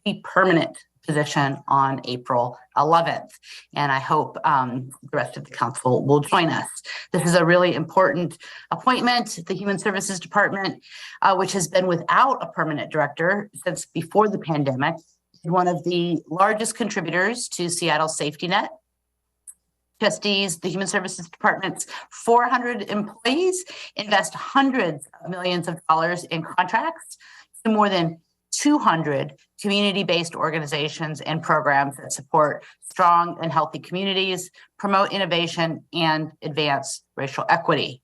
a permanent position on April 11th. And I hope the rest of the council will join us. This is a really important appointment. The Human Services Department, which has been without a permanent director since before the pandemic, is one of the largest contributors to Seattle's safety net. Trustees, the Human Services Department's 400 employees invest hundreds of millions of dollars in contracts to more than 200 community-based organizations and programs that support strong and healthy communities, promote innovation, and advance racial equity.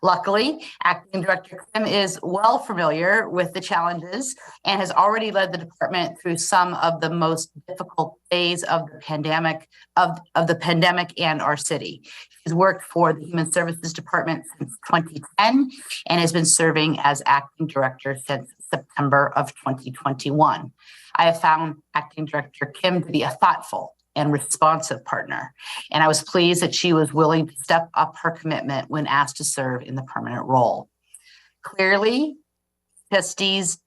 Luckily, Acting Director Kim is well familiar with the challenges and has already led the department through some of the most difficult days of the pandemic and our city. She's worked for the Human Services Department since 2010 and has been serving as Acting Director since September of 2021. I have found Acting Director Kim to be a thoughtful and responsive partner, and I was pleased that she was willing to step up her commitment when asked to serve in the permanent role. Clearly, trustees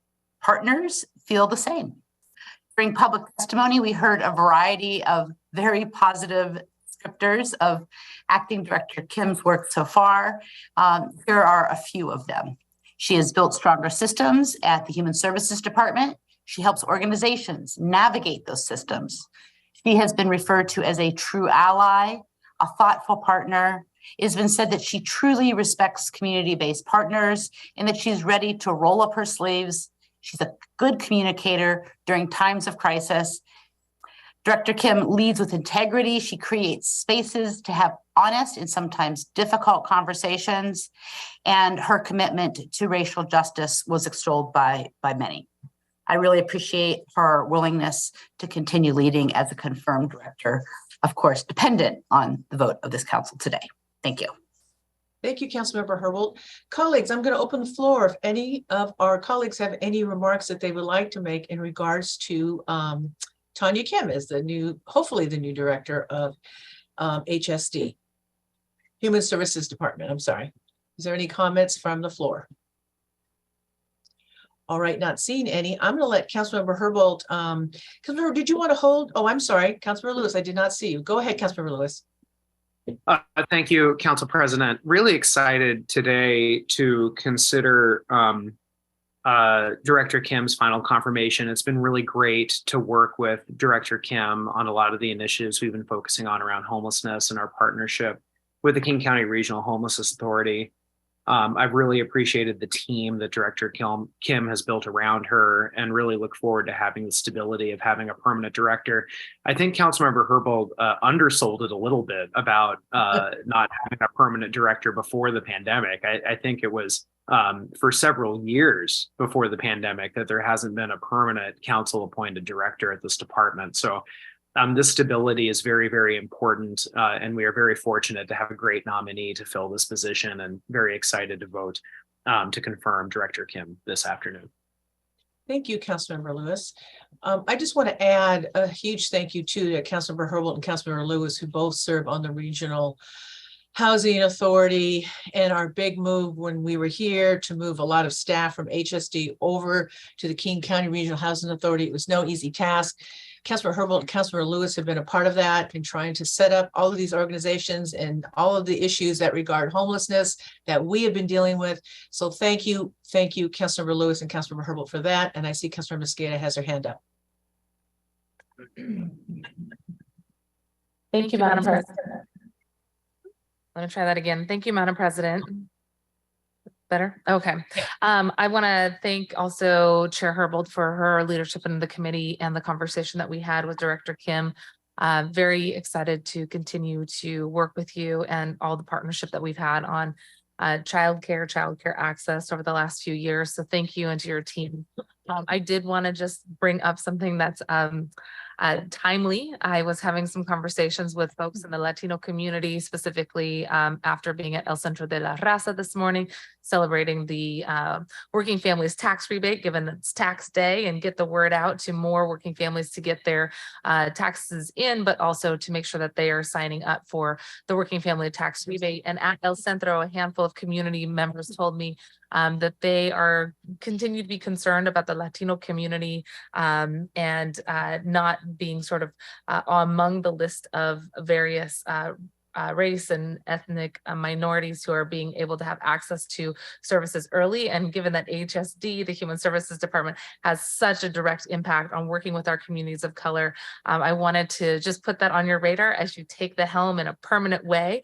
partners feel the same. During public testimony, we heard a variety of very positive descriptors of Acting Director Kim's work so far. Here are a few of them. She has built stronger systems at the Human Services Department. She helps organizations navigate those systems. She has been referred to as a true ally, a thoughtful partner. It has been said that she truly respects community-based partners and that she's ready to roll up her sleeves. She's a good communicator during times of crisis. Director Kim leads with integrity. She creates spaces to have honest and sometimes difficult conversations, and her commitment to racial justice was extolled by many. I really appreciate her willingness to continue leading as a confirmed director, of course, dependent on the vote of this council today. Thank you. Thank you, Councilmember Herbold. Colleagues, I'm going to open the floor. If any of our colleagues have any remarks that they would like to make in regards to Tanya Kim as the new, hopefully the new director of HSD, Human Services Department. I'm sorry. Is there any comments from the floor? All right, not seeing any. I'm going to let Councilmember Herbold. Councilmember, did you want to hold? Oh, I'm sorry, Councilmember Lewis. I did not see you. Go ahead, Councilmember Lewis. Thank you, Council President. Really excited today to consider Director Kim's final confirmation. It's been really great to work with Director Kim on a lot of the initiatives we've been focusing on around homelessness and our partnership with the King County Regional Homelessness Authority. I've really appreciated the team that Director Kim has built around her and really look forward to having the stability of having a permanent director. I think Councilmember Herbold undersold it a little bit about not having a permanent director before the pandemic. I think it was for several years before the pandemic that there hasn't been a permanent council appointed director at this department. So this stability is very, very important, and we are very fortunate to have a great nominee to fill this position and very excited to vote to confirm Director Kim this afternoon. Thank you, Councilmember Lewis. I just want to add a huge thank you to Councilmember Herbold and Councilmember Lewis, who both serve on the Regional Housing Authority, and our big move when we were here to move a lot of staff from HSD over to the King County Regional Housing Authority. It was no easy task. Councilmember Herbold and Councilmember Lewis have been a part of that in trying to set up all of these organizations and all of the issues that regard homelessness that we have been dealing with. So thank you, Councilmember Lewis and Councilmember Herbold for that. And I see Councilmember Mosqueda has her hand up. Thank you, Madam President. Let me try that again. Thank you, Madam President. Better? Okay. I want to thank also Chair Herbold for her leadership in the committee and the conversation that we had with Director Kim. Very excited to continue to work with you and all the partnership that we've had on childcare access over the last few years. So thank you and to your team. I did want to just bring up something that's timely. I was having some conversations with folks in the Latino community, specifically after being at El Centro de la Raza this morning, celebrating the working families tax rebate, given that it's tax day, and get the word out to more working families to get their taxes in, but also to make sure that they are signing up for the working family tax rebate. And at El Centro, a handful of community members told me that they are continue to be concerned about the Latino community and not being sort of among the list of various race and ethnic minorities who are being able to have access to services early. And given that HSD, the Human Services Department, has such a direct impact on working with our communities of color, I wanted to just put that on your radar as you take the helm in a permanent way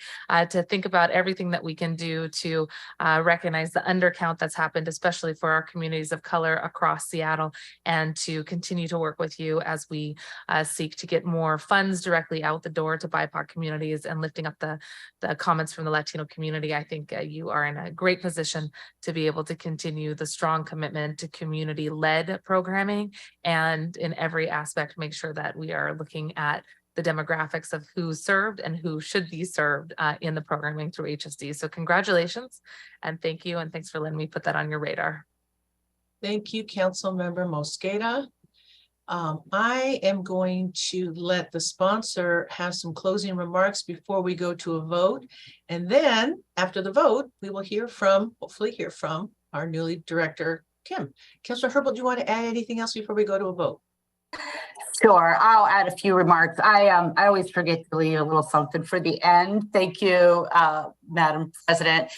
to think about everything that we can do to recognize the undercount that's happened, especially for our communities of color across Seattle, and to continue to work with you as we seek to get more funds directly out the door to BIPOC communities and lifting up the comments from the Latino community. I think you are in a great position to be able to continue the strong commitment to community-led programming, and in every aspect, make sure that we are looking at the demographics of who's served and who should be served in the programming through HSD. So congratulations and thank you. And thanks for letting me put that on your radar. Thank you, Councilmember Mosqueda. I am going to let the sponsor have some closing remarks before we go to a vote. And then after the vote, we will hopefully hear from our newly director, Kim. Councilor Herbold, do you want to add anything else before we go to a vote? Sure, I'll add a few remarks. I always forget to leave a little something for the end. Thank you, Madam President.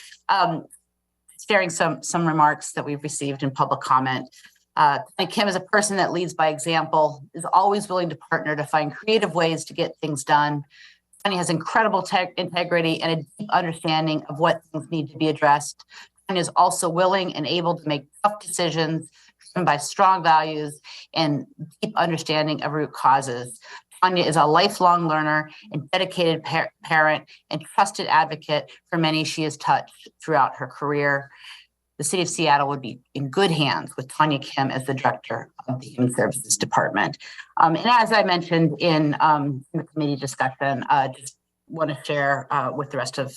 Sharing some remarks that we've received in public comment. Kim is a person that leads by example, is always willing to partner to find creative ways to get things done. Tanya has incredible integrity and a deep understanding of what things need to be addressed. Tanya is also willing and able to make tough decisions driven by strong values and deep understanding of root causes. Tanya is a lifelong learner and dedicated parent and trusted advocate for many she has touched throughout her career. The City of Seattle would be in good hands with Tanya Kim as the director of the Human Services Department. And as I mentioned in the committee discussion, just want to share with the rest of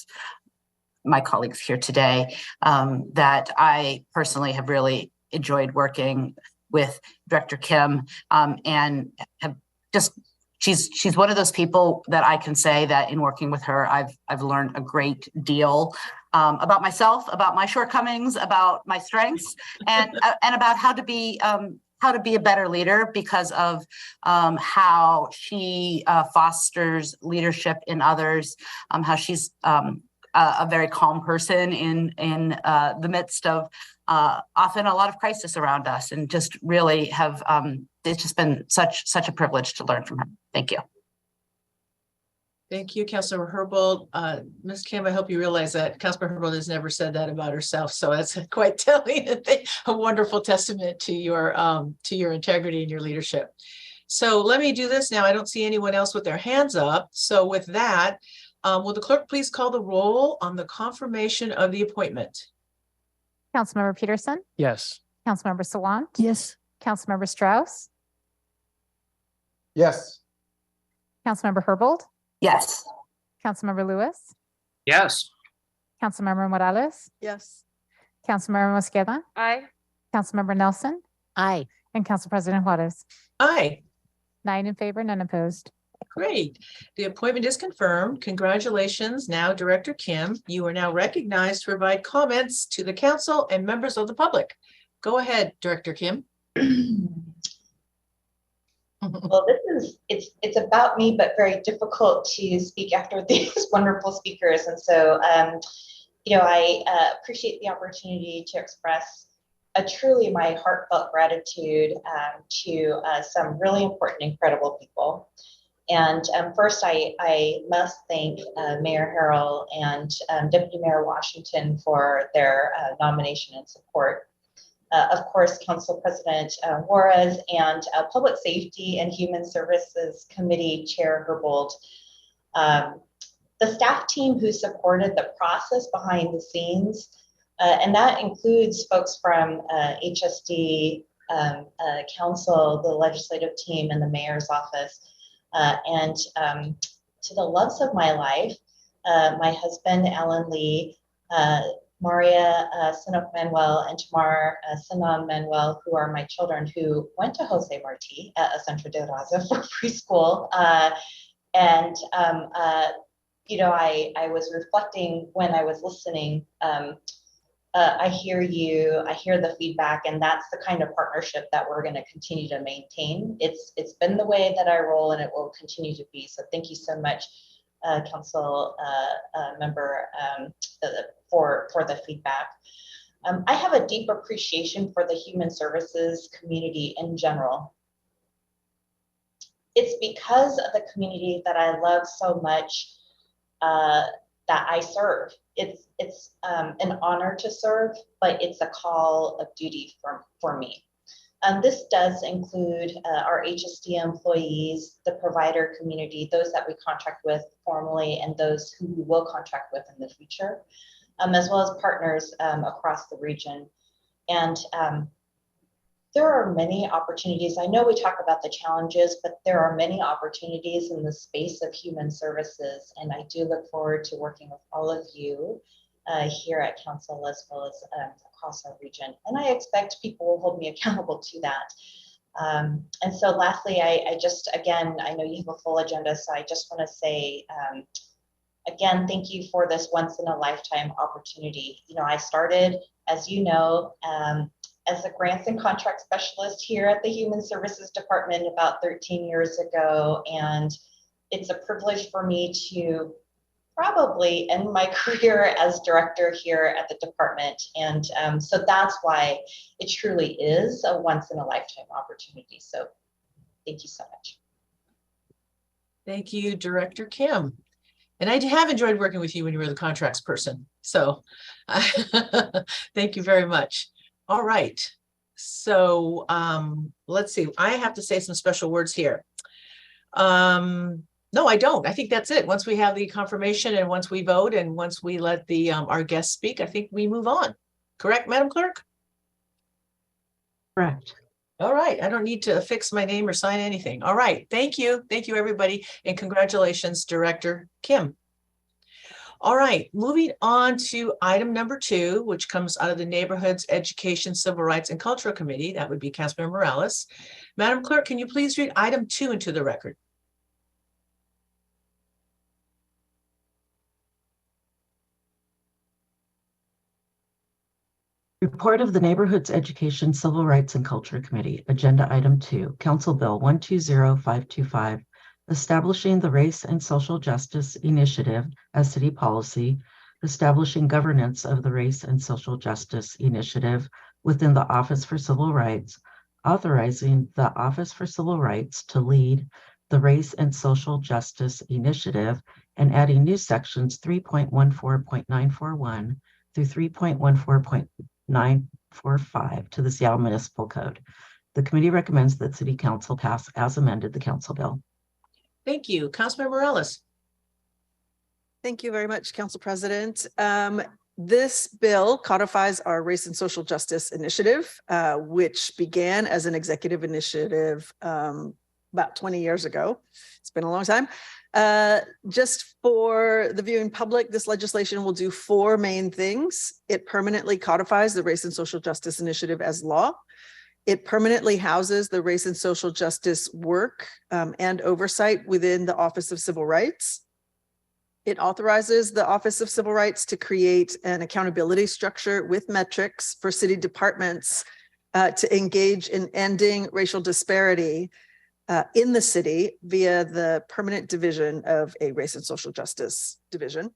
my colleagues here today that I personally have really enjoyed working with Director Kim and have just she's one of those people that I can say that in working with her, I've learned a great deal about myself, about my shortcomings, about my strengths, and about how to be a better leader because of how she fosters leadership in others, how she's a very calm person in the midst of often a lot of crisis around us, and just really have it's just been such a privilege to learn from her. Thank you. Thank you, Councilor Herbold. Ms. Kim, I hope you realize that Councilor Herbold has never said that about herself. So that's quite telling, a wonderful testament to your integrity and your leadership. So let me do this now. I don't see anyone else with their hands up. So with that, will the clerk please call the roll on the confirmation of the appointment? Councilmember Peterson? Yes. Councilmember Sawant? Yes. Councilmember Strauss? Yes. Councilmember Herbold? Yes. Councilmember Lewis? Yes. Councilmember Morales? Yes. Councilmember Mosqueda? Aye. Councilmember Nelson? Aye. And Council President Juarez? Aye. 9 in favor, none opposed. Great. The appointment is confirmed. Congratulations. Now, Director Kim, you are now recognized to provide comments to the council and members of the public. Go ahead, Director Kim. Well, it's about me, but very difficult to speak after these wonderful speakers. And so, I appreciate the opportunity to express truly my heartfelt gratitude to some really important, incredible people. And first, I must thank Mayor Harrell and Deputy Mayor Washington for their nomination and support. Of course, Council President Juarez and Public Safety and Human Services Committee Chair Herbold. The staff team who supported the process behind the scenes, and that includes folks from HSD Council, the legislative team, and the mayor's office. And to the loves of my life, my husband, Alan Lee, Maria Sinok Manuel, and Tamar Sinan Manuel, who are my children who went to Jose Marti at Centro de Raza for preschool. I was reflecting when I was listening. I hear you, I hear the feedback, and that's the kind of partnership that we're going to continue to maintain. It's been the way that I roll, and it will continue to be. So thank you so much, Council member, for the feedback. I have a deep appreciation for the human services community in general. It's because of the community that I love so much that I serve. It's an honor to serve, but it's a call of duty for me. This does include our HSD employees, the provider community, those that we contract with formally, and those who we will contract with in the future, as well as partners across the region. And there are many opportunities. I know we talk about the challenges, but there are many opportunities in the space of human services. And I do look forward to working with all of you here at Council, as well as across our region. And I expect people will hold me accountable to that. And so lastly, I just, again, I know you have a full agenda, so I just want to say, again, thank you for this once in a lifetime opportunity. I started, as you know, as a grants and contract specialist here at the Human Services Department about 13 years ago. And it's a privilege for me to probably end my career as director here at the department. And so that's why it truly is a once in a lifetime opportunity. So thank you so much. Thank you, Director Kim. And I have enjoyed working with you when you were the contracts person. So thank you very much. All right. So let's see. I have to say some special words here. No, I don't. I think that's it. Once we have the confirmation and once we vote and once we let the our guests speak, I think we move on. Correct, Madam Clerk? Correct. All right. I don't need to affix my name or sign anything. All right. Thank you. Thank you, everybody. And congratulations, Director Kim. All right. Moving on to item number 2, which comes out of the Neighborhoods, Education, Civil Rights, and Cultural Committee. That would be Councilmember Morales. Madam Clerk, can you please read item 2 into the record? Report of the Neighborhoods, Education, Civil Rights, and Culture Committee, Agenda Item 2, Council Bill 120525, establishing the Race and Social Justice Initiative as city policy, establishing governance of the Race and Social Justice Initiative within the Office for Civil Rights, authorizing the Office for Civil Rights to lead the Race and Social Justice Initiative, and adding new sections 3.14.941 through 3.14.945 to the Seattle Municipal Code. The committee recommends that City Council pass as amended the council bill. Thank you. Councilmember Morales. Thank you very much, Council President. This bill codifies our Race and Social Justice Initiative, which began as an executive initiative about 20 years ago. It's been a long time. Just for the viewing public, this legislation will do 4 main things. It permanently codifies the Race and Social Justice Initiative as law. It permanently houses the race and social justice work and oversight within the Office of Civil Rights. It authorizes the Office of Civil Rights to create an accountability structure with metrics for city departments to engage in ending racial disparity in the city via the permanent division of a race and social justice division.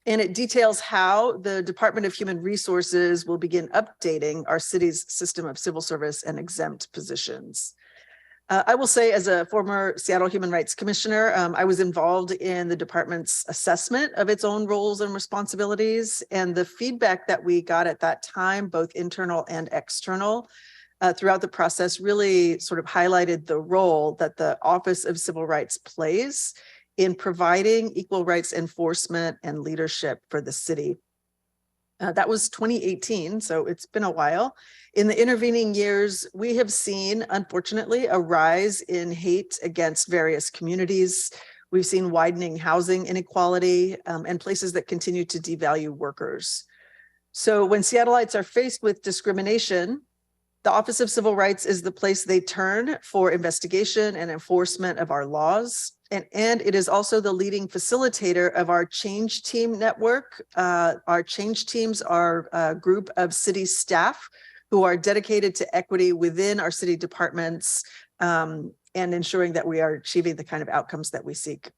And it details how the Department of Human Resources will begin updating our city's system of civil service and exempt positions. I will say, as a former Seattle Human Rights Commissioner, I was involved in the department's assessment of its own roles and responsibilities, and the feedback that we got at that time, both internal and external, throughout the process really sort of highlighted the role that the Office of Civil Rights plays in providing equal rights enforcement and leadership for the city. That was 2018, so it's been a while. In the intervening years, we have seen, unfortunately, a rise in hate against various communities. We've seen widening housing inequality and places that continue to devalue workers. So when Seattleites are faced with discrimination, the Office of Civil Rights is the place they turn for investigation and enforcement of our laws. And it is also the leading facilitator of our Change Team network. Our Change Teams are a group of city staff who are dedicated to equity within our city departments and ensuring that we are achieving the kind of outcomes that we seek.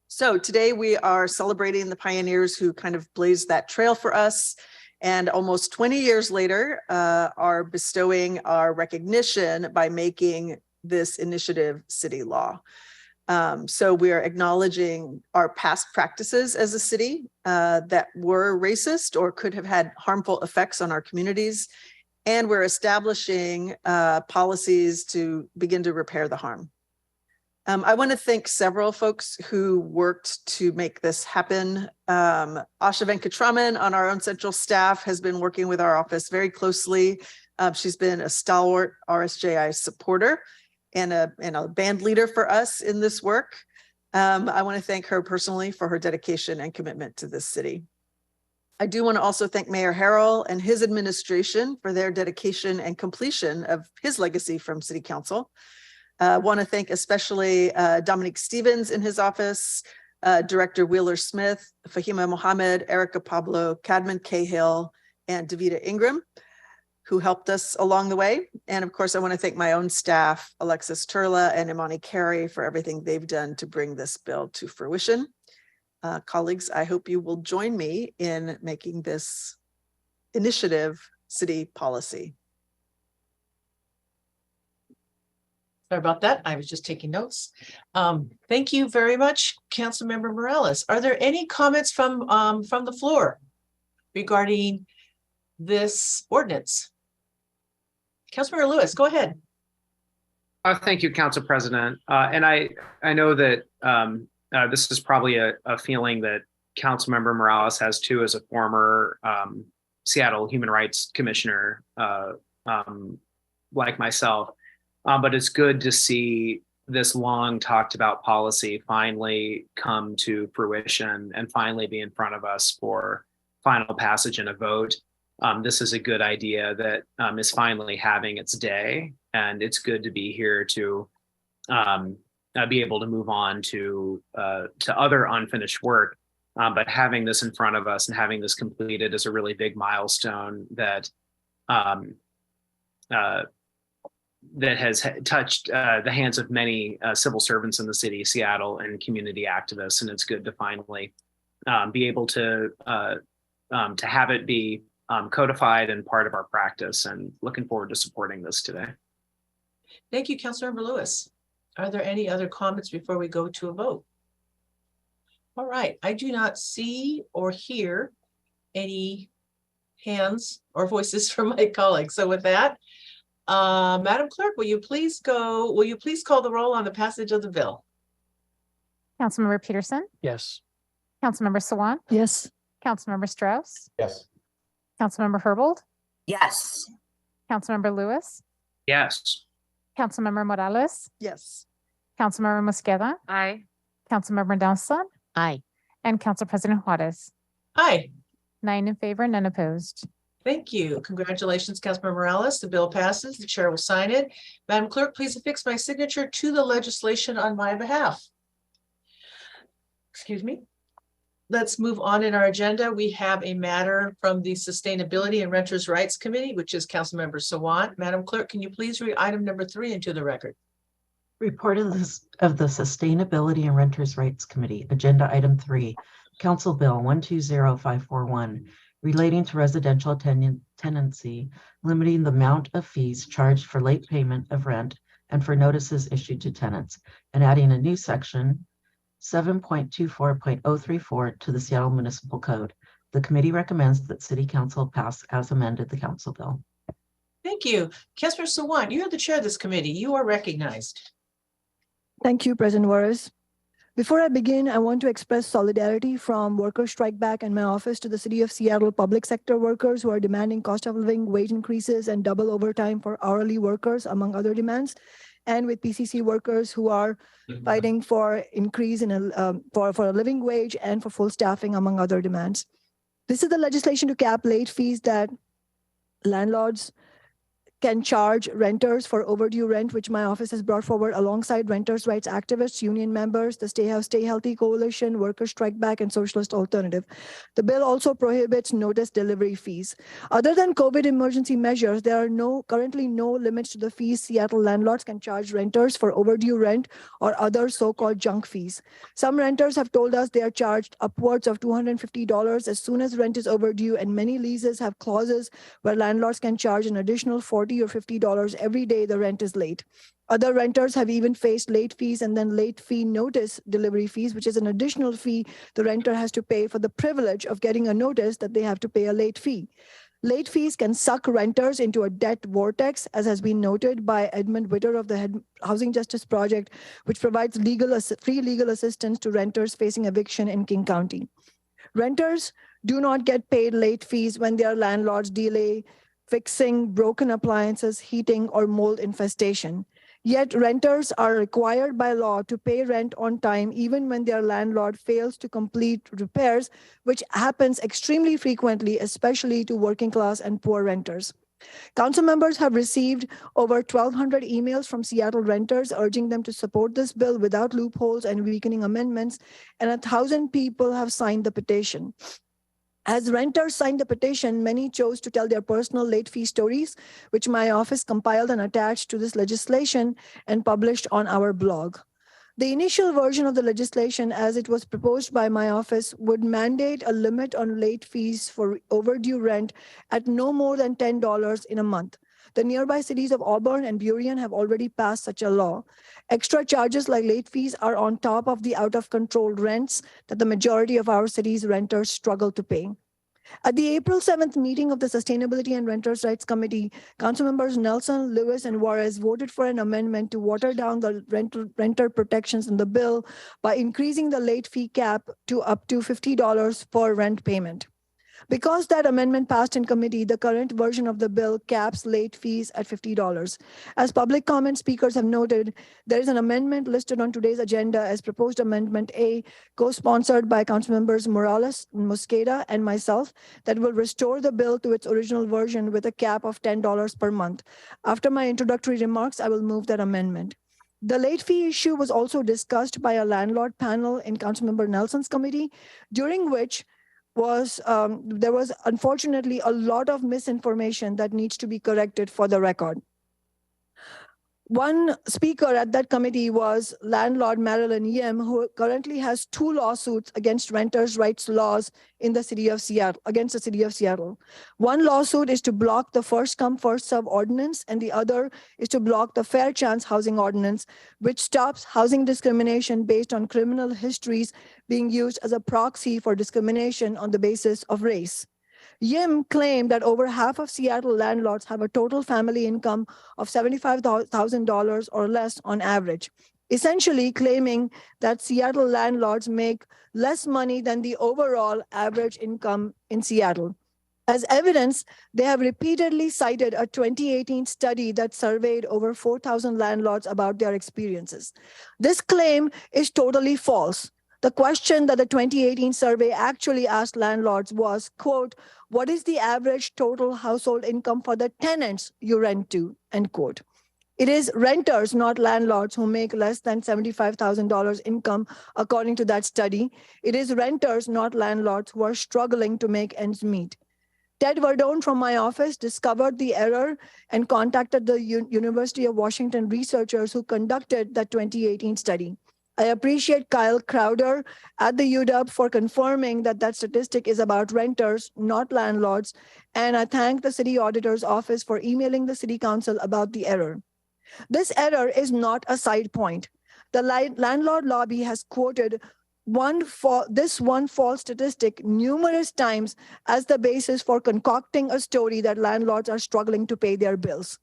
So today we are celebrating the pioneers who kind of blazed that trail for us, and almost 20 years later are bestowing our recognition by making this initiative city law. So we are acknowledging our past practices as a city that were racist or could have had harmful effects on our communities. And we're establishing policies to begin to repair the harm. I want to thank several folks who worked to make this happen. Asha Venkatraman on our own central staff has been working with our office very closely. She's been a stalwart RSJI supporter and a band leader for us in this work. I want to thank her personally for her dedication and commitment to this city. I do want to also thank Mayor Harrell and his administration for their dedication and completion of his legacy from City Council. I want to thank especially Dominique Stevens in his office, Director Wheeler Smith, Fahima Mohammed, Erica Pablo, Cadman Cahill, and Davida Ingram, who helped us along the way. And of course, I want to thank my own staff, Alexis Turla and Imani Carey, for everything they've done to bring this bill to fruition. Colleagues, I hope you will join me in making this initiative city policy. Sorry about that. I was just taking notes. Thank you very much, Councilmember Morales. Are there any comments from the floor regarding this ordinance? Councilmember Lewis, go ahead. Thank you, Council President. And I know that this is probably a feeling that Councilmember Morales has too, as a former Seattle Human Rights Commissioner, like myself. But it's good to see this long talked about policy finally come to fruition and finally be in front of us for final passage and a vote. This is a good idea that is finally having its day, and it's good to be here to be able to move on to other unfinished work. But having this in front of us and having this completed is a really big milestone that that has touched the hands of many civil servants in the city of Seattle and community activists, and it's good to finally be able to have it be codified and part of our practice, and looking forward to supporting this today. Thank you, Councilmember Lewis. Are there any other comments before we go to a vote? All right, I do not see or hear any hands or voices from my colleagues. So with that, Madam Clerk, will you please call the roll on the passage of the bill? Councilmember Peterson? Yes. Councilmember Sawant? Yes. Councilmember Strauss? Yes. Councilmember Herbold? Yes. Councilmember Lewis? Yes. Councilmember Morales? Yes. Councilmember Mosqueda? Aye. Councilmember Nelson? Aye. And Council President Juarez. Aye. 9 in favor, none opposed. Thank you. Congratulations, Councilmember Morales. The bill passes. The chair will sign it. Madam Clerk, please affix my signature to the legislation on my behalf. Excuse me. Let's move on in our agenda. We have a matter from the Sustainability and Renters' Rights Committee, which is Councilmember Sawant. Madam Clerk, can you please read item number 3 into the record? Report of the Sustainability and Renters' Rights Committee, Agenda Item 3, Council Bill 120541, relating to residential tenancy, limiting the amount of fees charged for late payment of rent and for notices issued to tenants, and adding a new section 7.24.034 to the Seattle Municipal Code. The committee recommends that City Council pass as amended the Council Bill. Thank you. Councilmember Sawant, you are the chair of this committee. You are recognized. Thank you, President Juarez. Before I begin, I want to express solidarity from Worker Strike Back and my office to the City of Seattle public sector workers who are demanding cost of living, wage increases, and double overtime for hourly workers, among other demands, and with PCC workers who are fighting for increase in for a living wage and for full staffing, among other demands. This is the legislation to cap late fees that landlords can charge renters for overdue rent, which my office has brought forward alongside renters' rights activists, union members, the Stay Healthy Coalition, Worker Strike Back, and Socialist Alternative. The bill also prohibits notice delivery fees. Other than COVID emergency measures, there are currently no limits to the fees Seattle landlords can charge renters for overdue rent or other so-called junk fees. Some renters have told us they are charged upwards of $250 as soon as rent is overdue, and many leases have clauses where landlords can charge an additional $40 or $50 every day the rent is late. Other renters have even faced late fees and then late fee notice delivery fees, which is an additional fee the renter has to pay for the privilege of getting a notice that they have to pay a late fee. Late fees can suck renters into a debt vortex, as has been noted by Edmund Witter of the Housing Justice Project, which provides free legal assistance to renters facing eviction in King County. Renters do not get paid late fees when their landlords delay fixing broken appliances, heating, or mold infestation. Yet renters are required by law to pay rent on time even when their landlord fails to complete repairs, which happens extremely frequently, especially to working class and poor renters. Council members have received over 1,200 emails from Seattle renters urging them to support this bill without loopholes and weakening amendments, and 1,000 people have signed the petition. As renters signed the petition, many chose to tell their personal late fee stories, which my office compiled and attached to this legislation and published on our blog. The initial version of the legislation, as it was proposed by my office, would mandate a limit on late fees for overdue rent at no more than $10 in a month. The nearby cities of Auburn and Burien have already passed such a law. Extra charges like late fees are on top of the out-of-control rents that the majority of our city's renters struggle to pay. At the April 7th meeting of the Sustainability and Renters' Rights Committee, Councilmembers Nelson, Lewis, and Juarez voted for an amendment to water down the renter protections in the bill by increasing the late fee cap to up to $50 per rent payment. Because that amendment passed in committee, the current version of the bill caps late fees at $50. As public comment speakers have noted, there is an amendment listed on today's agenda as proposed Amendment A, co-sponsored by Councilmembers Morales, Mosqueda, and myself, that will restore the bill to its original version with a cap of $10 per month. After my introductory remarks, I will move that amendment. The late fee issue was also discussed by a landlord panel in Councilmember Nelson's committee, during which there was unfortunately a lot of misinformation that needs to be corrected for the record. One speaker at that committee was landlord Marilyn Yim, who currently has 2 lawsuits against renters' rights laws in the city of Seattle, against the city of Seattle. One lawsuit is to block the first come, first serve ordinance, and the other is to block the fair chance housing ordinance, which stops housing discrimination based on criminal histories being used as a proxy for discrimination on the basis of race. Yim claimed that over half of Seattle landlords have a total family income of $75,000 or less on average, essentially claiming that Seattle landlords make less money than the overall average income in Seattle. As evidence, they have repeatedly cited a 2018 study that surveyed over 4,000 landlords about their experiences. This claim is totally false. The question that the 2018 survey actually asked landlords was, quote, what is the average total household income for the tenants you rent to, end quote. It is renters, not landlords, who make less than $75,000 income, according to that study. It is renters, not landlords, who are struggling to make ends meet. Ted Verdone from my office discovered the error and contacted the University of Washington researchers who conducted the 2018 study. I appreciate Kyle Crowder at the UW for confirming that that statistic is about renters, not landlords, and I thank the city auditor's office for emailing the city council about the error. This error is not a side point. The landlord lobby has quoted this one false statistic numerous times as the basis for concocting a story that landlords are struggling to pay their bills.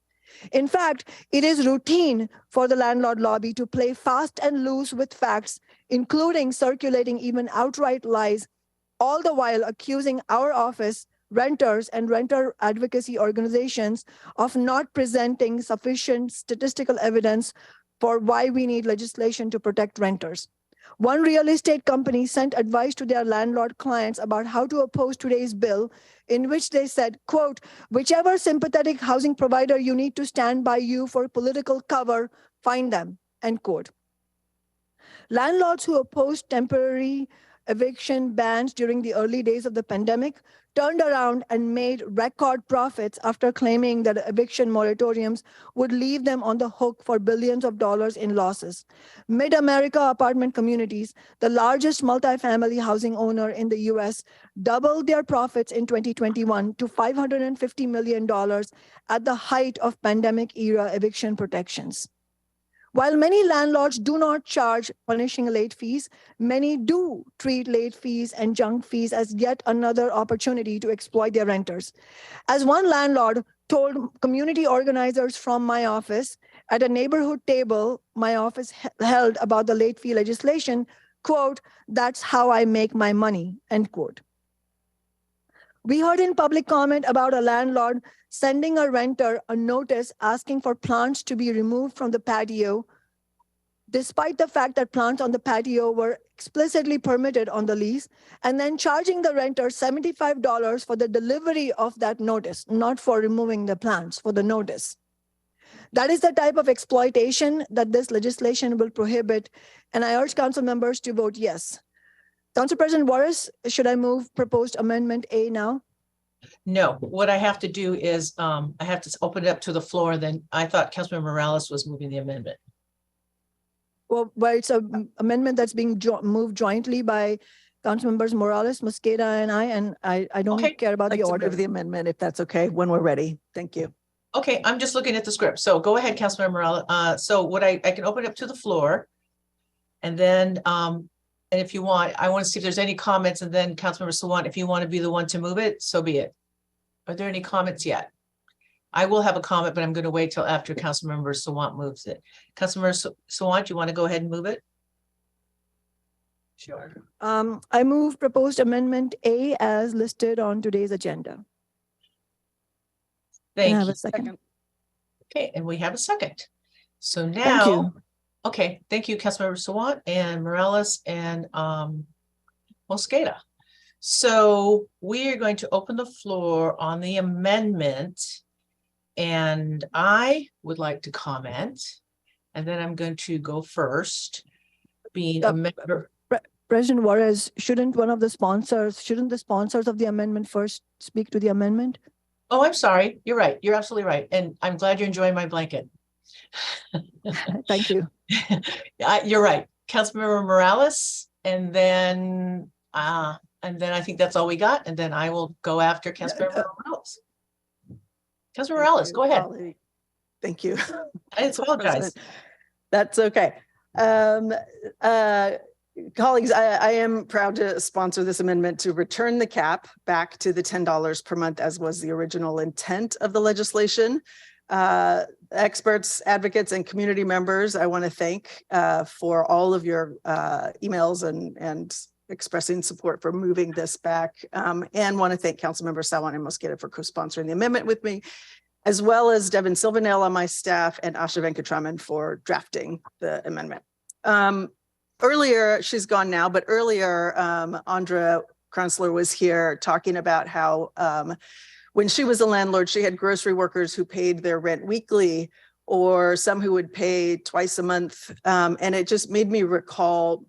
In fact, it is routine for the landlord lobby to play fast and loose with facts, including circulating even outright lies, all the while accusing our office, renters, and renter advocacy organizations of not presenting sufficient statistical evidence for why we need legislation to protect renters. One real estate company sent advice to their landlord clients about how to oppose today's bill, in which they said, quote, whichever sympathetic housing provider you need to stand by you for political cover, find them, end quote. Landlords who opposed temporary eviction bans during the early days of the pandemic turned around and made record profits after claiming that eviction moratoriums would leave them on the hook for billions of dollars in losses. Mid-America Apartment Communities, the largest multifamily housing owner in the US, doubled their profits in 2021 to $550 million at the height of pandemic-era eviction protections. While many landlords do not charge punishing late fees, many do treat late fees and junk fees as yet another opportunity to exploit their renters. As one landlord told community organizers from my office at a neighborhood table my office held about the late fee legislation, quote, that's how I make my money, end quote. We heard in public comment about a landlord sending a renter a notice asking for plants to be removed from the patio, despite the fact that plants on the patio were explicitly permitted on the lease, and then charging the renter $75 for the delivery of that notice, not for removing the plants, for the notice. That is the type of exploitation that this legislation will prohibit, and I urge council members to vote yes. Council President Morris, should I move proposed amendment A now? No, what I have to do is, I have to open it up to the floor. Then I thought Councilmember Morales was moving the amendment. Well, it's an amendment that's being moved jointly by Council members Morales, Mosqueda, and I don't care about I'd the like to order. move the amendment if that's okay, when we're ready. Thank you. Okay, I'm just looking at the script. So go ahead, Councilmember Morales. So what I can open it up to the floor. And then, and if you want, I want to see if there's any comments, and then Councilmember Sawant, if you want to be the one to move it, so be it. Are there any comments yet? I will have a comment, but I'm going to wait till after Councilmember Sawant moves it. Councilmember Sawant, you want to go ahead and move it? Sure. I move proposed amendment A as listed on today's agenda. Thank Can I have you. a second? Okay, and we have a second. So now, Thank you. okay, thank you, Councilmember Sawant and Morales and Mosqueda. So we are going to open the floor on the amendment, and I would like to comment, and then I'm going to go first, being a member. President Juarez, shouldn't the sponsors of the amendment first speak to the amendment? Oh, I'm sorry. You're right. You're absolutely right. And I'm glad you're enjoying my blanket. Thank you. You're right. Councilmember Morales, and then I think that's all we got. And then I will go after Councilmember Morales. Councilmember Morales, go ahead. Thank you. I apologize. That's okay. Colleagues, I am proud to sponsor this amendment to return the cap back to the $10 per month, as was the original intent of the legislation. Experts, advocates, and community members, I want to thank for all of your emails and expressing support for moving this back, and want to thank Councilmember Sawant and Mosqueda for co-sponsoring the amendment with me, as well as Devin Silvanel on my staff and Asha Venkatraman for drafting the amendment. Earlier, she's gone now, but earlier, Andra Kranzler was here talking about how when she was a landlord, she had grocery workers who paid their rent weekly, or some who would pay twice a month. And it just made me recall,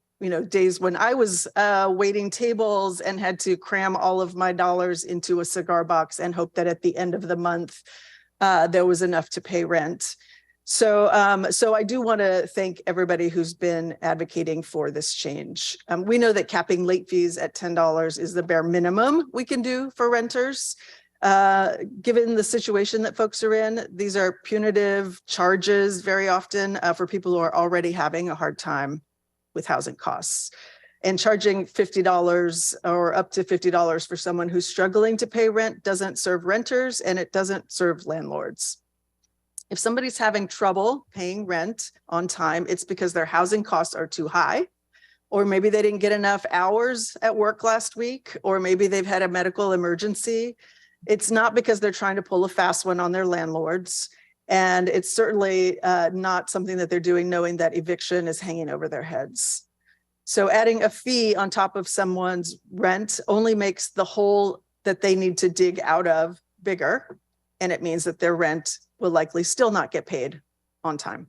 days when I was waiting tables and had to cram all of my dollars into a cigar box and hope that at the end of the month, there was enough to pay rent. So I do want to thank everybody who's been advocating for this change. We know that capping late fees at $10 is the bare minimum we can do for renters. Given the situation that folks are in, these are punitive charges very often for people who are already having a hard time with housing costs. And charging $50 or up to $50 for someone who's struggling to pay rent doesn't serve renters, and it doesn't serve landlords. If somebody's having trouble paying rent on time, it's because their housing costs are too high, or maybe they didn't get enough hours at work last week, or maybe they've had a medical emergency. It's not because they're trying to pull a fast one on their landlords. And it's certainly not something that they're doing knowing that eviction is hanging over their heads. So adding a fee on top of someone's rent only makes the hole that they need to dig out of bigger. And it means that their rent will likely still not get paid on time.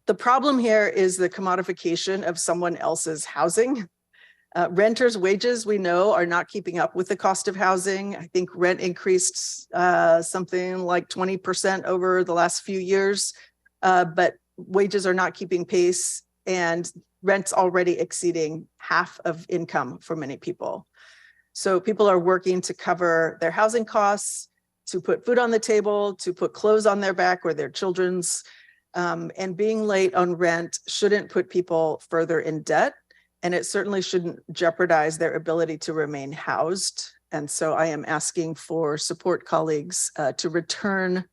The problem here is the commodification of someone else's housing. Renters' wages, we know, are not keeping up with the cost of housing. I think rent increased something like 20% over the last few years, but wages are not keeping pace, and rent's already exceeding half of income for many people. So people are working to cover their housing costs, to put food on the table, to put clothes on their back or their children's. And being late on rent shouldn't put people further in debt, and it certainly shouldn't jeopardize their ability to remain housed. And so I am asking for support, colleagues, to return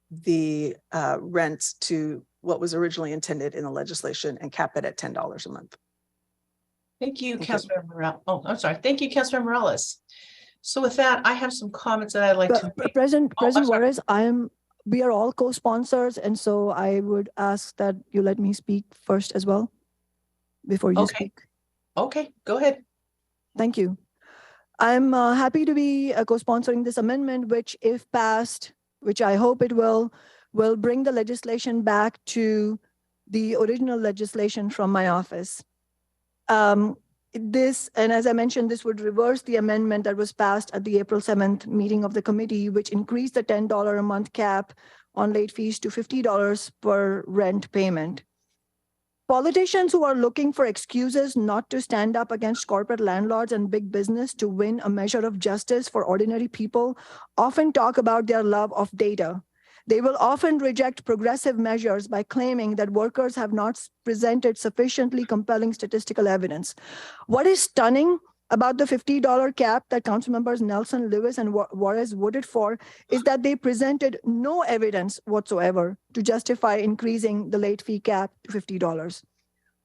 the rent to what was originally intended in the legislation and cap it at $10 a month. Thank you, Councilmember Morales. Oh, I'm sorry. Thank you, Councilmember Morales. So with that, I have some comments that I'd like to make. President Juarez, we are all co-sponsors, and so I would ask that you let me speak first as well before you speak. Okay, go ahead. Thank you. I'm happy to be co-sponsoring this amendment, which, if passed, which I hope it will bring the legislation back to the original legislation from my office. this, and as I mentioned, this would reverse the amendment that was passed at the April 7th meeting of the committee, which increased the $10 a month cap on late fees to $50 per rent payment. Politicians who are looking for excuses not to stand up against corporate landlords and big business to win a measure of justice for ordinary people often talk about their love of data. They will often reject progressive measures by claiming that workers have not presented sufficiently compelling statistical evidence. What is stunning about the $50 cap that council members Nelson, Lewis, and Juarez voted for is that they presented no evidence whatsoever to justify increasing the late fee cap to $50.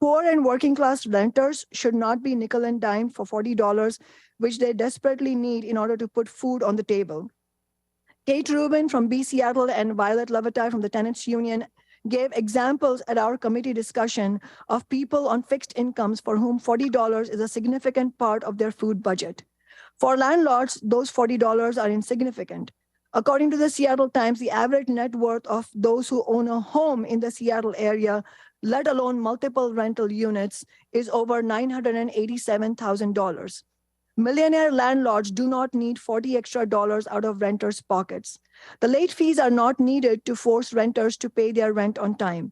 Poor and working class renters should not be nickel and dime for $40, which they desperately need in order to put food on the table. Kate Rubin from B Seattle and Violet Levitai from the Tenants Union gave examples at our committee discussion of people on fixed incomes for whom $40 is a significant part of their food budget. For landlords, those $40 are insignificant. According to the Seattle Times, the average net worth of those who own a home in the Seattle area, let alone multiple rental units, is over $987,000. Millionaire landlords do not need $40 extra out of renters' pockets. The late fees are not needed to force renters to pay their rent on time.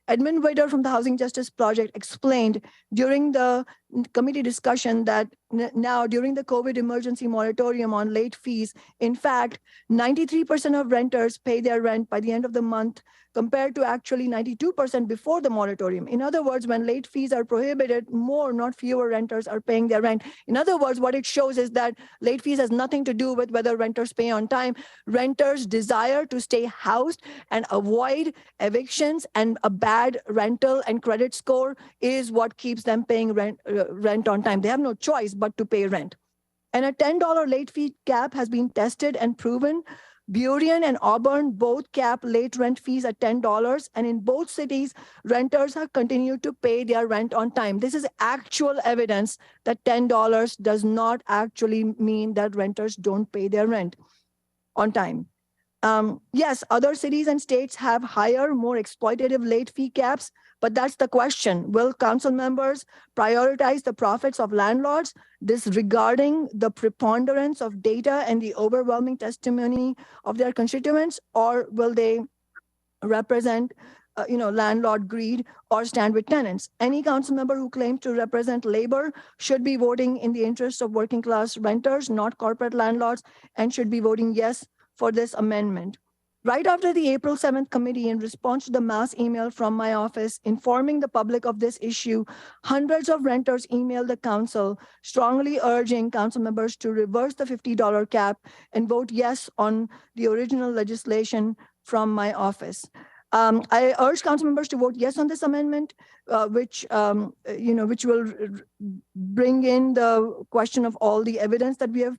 Edmund Wider from the Housing Justice Project explained during the committee discussion that now during the COVID emergency moratorium on late fees, in fact, 93% of renters pay their rent by the end of the month compared to actually 92% before the moratorium. In other words, when late fees are prohibited, more, not fewer renters are paying their rent. In other words, what it shows is that late fees has nothing to do with whether renters pay on time. Renters' desire to stay housed and avoid evictions and a bad rental and credit score is what keeps them paying rent on time. They have no choice but to pay rent. And a $10 late fee cap has been tested and proven. Burien and Auburn both cap late rent fees at $10, and in both cities, renters have continued to pay their rent on time. This is actual evidence that $10 does not actually mean that renters don't pay their rent on time. Yes, other cities and states have higher, more exploitative late fee caps, but that's the question. Will council members prioritize the profits of landlords, disregarding the preponderance of data and the overwhelming testimony of their constituents, or will they represent landlord greed or stand with tenants? Any council member who claims to represent labor should be voting in the interest of working class renters, not corporate landlords, and should be voting yes for this amendment. Right after the April 7th committee, in response to the mass email from my office informing the public of this issue, hundreds of renters emailed the council strongly urging council members to reverse the $50 cap and vote yes on the original legislation from my office. I urge council members to vote yes on this amendment, which will bring in the question of all the evidence that we have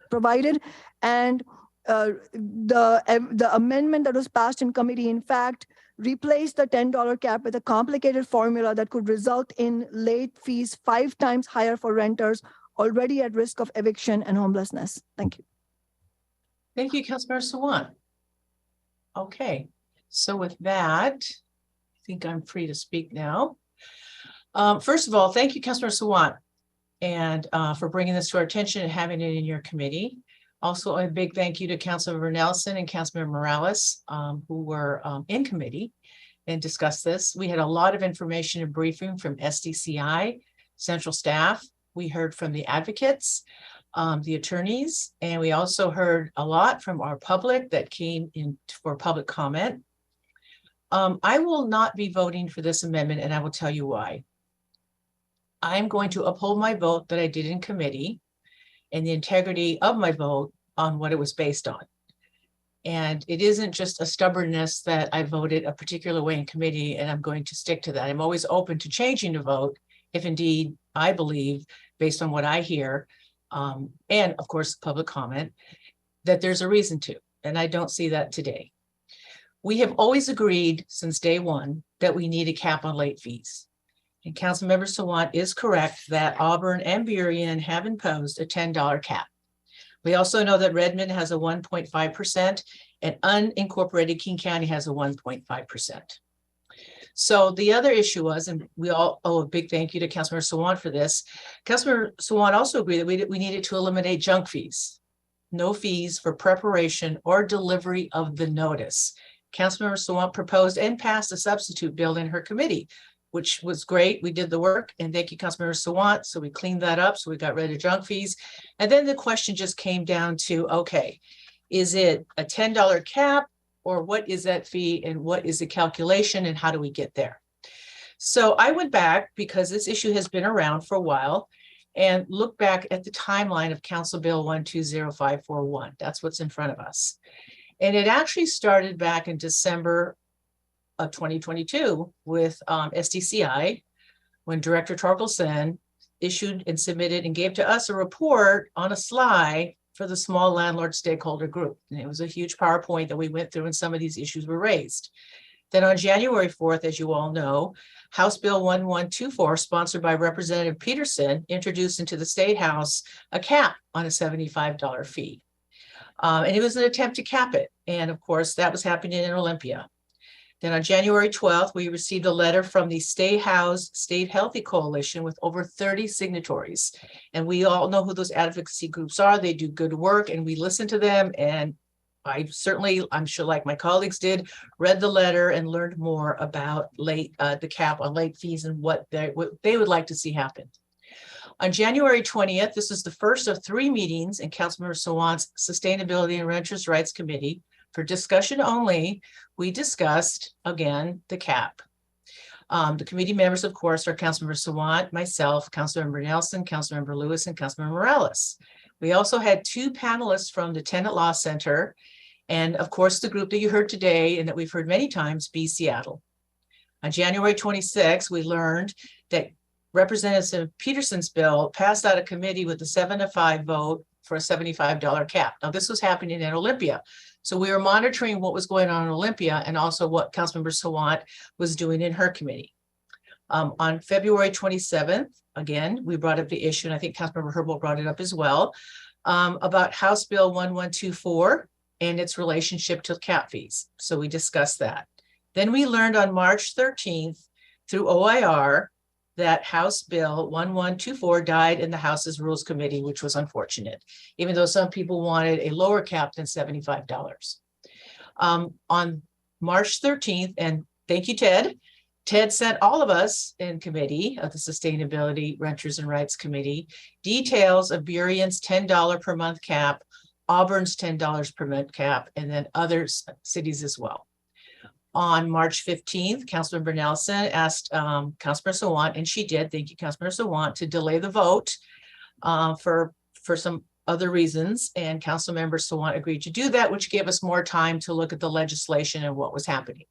provided, and the amendment that was passed in committee, in fact, replaced the $10 cap with a complicated formula that could result in late fees 5 times higher for renters already at risk of eviction and homelessness. Thank you. Thank you, Councilmember Sawant. Okay, so with that, I think I'm free to speak now. First of all, thank you, Councilmember Sawant, and for bringing this to our attention and having it in your committee. Also, a big thank you to Councilmember Nelson and Councilmember Morales, who were in committee and discussed this. We had a lot of information and briefing from SDCI, central staff. We heard from the advocates, the attorneys, and we also heard a lot from our public that came in for public comment. I will not be voting for this amendment, and I will tell you why. I'm going to uphold my vote that I did in committee and the integrity of my vote on what it was based on. And it isn't just a stubbornness that I voted a particular way in committee and I'm going to stick to that. I'm always open to changing the vote if indeed I believe, based on what I hear, and of course, public comment, that there's a reason to, and I don't see that today. We have always agreed since day one that we need a cap on late fees. And Councilmember Sawant is correct that Auburn and Burien have imposed a $10 cap. We also know that Redmond has a 1.5% and unincorporated King County has a 1.5%. So the other issue was, and we all owe a big thank you to Councilmember Sawant for this. Councilmember Sawant also agreed that we needed to eliminate junk fees. No fees for preparation or delivery of the notice. Councilmember Sawant proposed and passed a substitute bill in her committee, which was great. We did the work, and thank you, Councilmember Sawant. So we cleaned that up. So we got rid of junk fees. And then the question just came down to, okay, is it a $10 cap, or what is that fee, and what is the calculation, and how do we get there? So I went back, because this issue has been around for a while, and look back at the timeline of Council Bill 120541. That's what's in front of us. And it actually started back in December of 2022 with SDCI, when Director Torkelson issued and submitted and gave to us a report on a slide for the small landlord stakeholder group. And it was a huge PowerPoint that we went through, and some of these issues were raised. Then on January 4th, as you all know, House Bill 1124, sponsored by Representative Peterson, introduced into the State House a cap on a $75 fee. And it was an attempt to cap it. And of course, that was happening in Olympia. Then on January 12th, we received a letter from the Stay Housed, Stay Healthy Coalition with over 30 signatories. And we all know who those advocacy groups are. They do good work, and we listen to them. And I certainly, I'm sure like my colleagues did, read the letter and learned more about the cap on late fees and what they would like to see happen. On January 20th, this is the first of 3 meetings in Councilmember Sawant's Sustainability and Renters' Rights Committee. For discussion only, we discussed, again, the cap. The committee members, of course, are Councilmember Sawant, myself, Councilmember Nelson, Councilmember Lewis, and Councilmember Morales. We also had 2 panelists from the Tenant Law Center, and of course, the group that you heard today and that we've heard many times, Be Seattle. On January 26th, we learned that Representative Peterson's bill passed out of committee with a 7-5 vote for a $75 cap. Now, this was happening in Olympia. So we were monitoring what was going on in Olympia, and also what Councilmember Sawant was doing in her committee. On February 27th, again, we brought up the issue, and I think Councilmember Herbold brought it up as well, about House Bill 1124 and its relationship to cap fees. So we discussed that. Then we learned on March 13th through OIR that House Bill 1124 died in the House's Rules Committee, which was unfortunate, even though some people wanted a lower cap than $75. On March 13th, and thank you, Ted. Ted sent all of us in committee of the Sustainability, Renters and Rights Committee details of Burion's $10 per month cap, Auburn's $10 per month cap, and then other cities as well. On March 15th, Councilmember Nelson asked Councilmember Sawant, and she did, thank you, Councilmember Sawant, to delay the vote for some other reasons. And Councilmember Sawant agreed to do that, which gave us more time to look at the legislation and what was happening.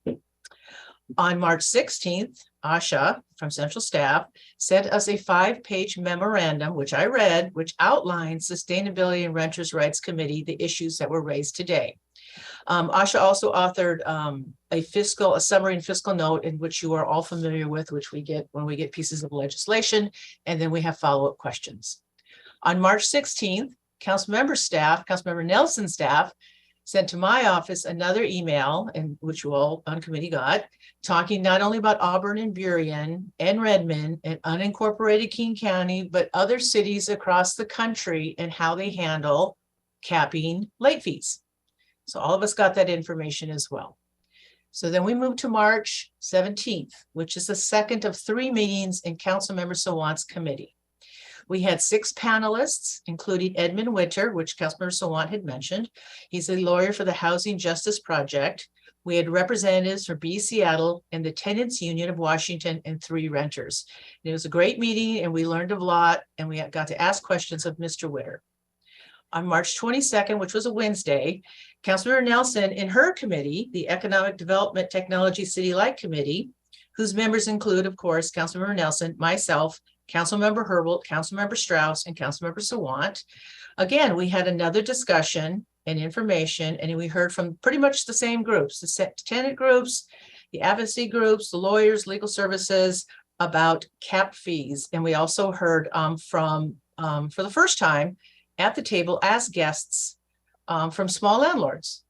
On March 16th, Asha from Central Staff sent us a 5-page memorandum, which I read, which outlined Sustainability and Renters' Rights Committee, the issues that were raised today. Asha also authored a summary and fiscal note, in which you are all familiar with, which we get when we get pieces of legislation, and then we have follow-up questions. On March 16th, Councilmember Nelson's staff sent to my office another email, and which you all on committee got, talking not only about Auburn and Burien and Redmond and unincorporated King County, but other cities across the country and how they handle capping late fees. So all of us got that information as well. So then we moved to March 17th, which is the second of 3 meetings in Councilmember Sawant's committee. We had 6 panelists, including Edmund Witter, which Councilmember Sawant had mentioned. He's a lawyer for the Housing Justice Project. We had representatives from Be Seattle and the Tenants Union of Washington and 3 renters. And it was a great meeting, and we learned a lot, and we got to ask questions of Mr. Witter. On March 22nd, which was a Wednesday, Councilmember Nelson in her committee, the Economic Development Technology City Light Committee, whose members include, of course, Councilmember Nelson, myself, Councilmember Herbold, Councilmember Strauss, and Councilmember Sawant. Again, we had another discussion and information, and we heard from pretty much the same groups, the tenant groups, the advocacy groups, the lawyers, legal services, about cap fees. And we also heard for the first time at the table as guests from small landlords.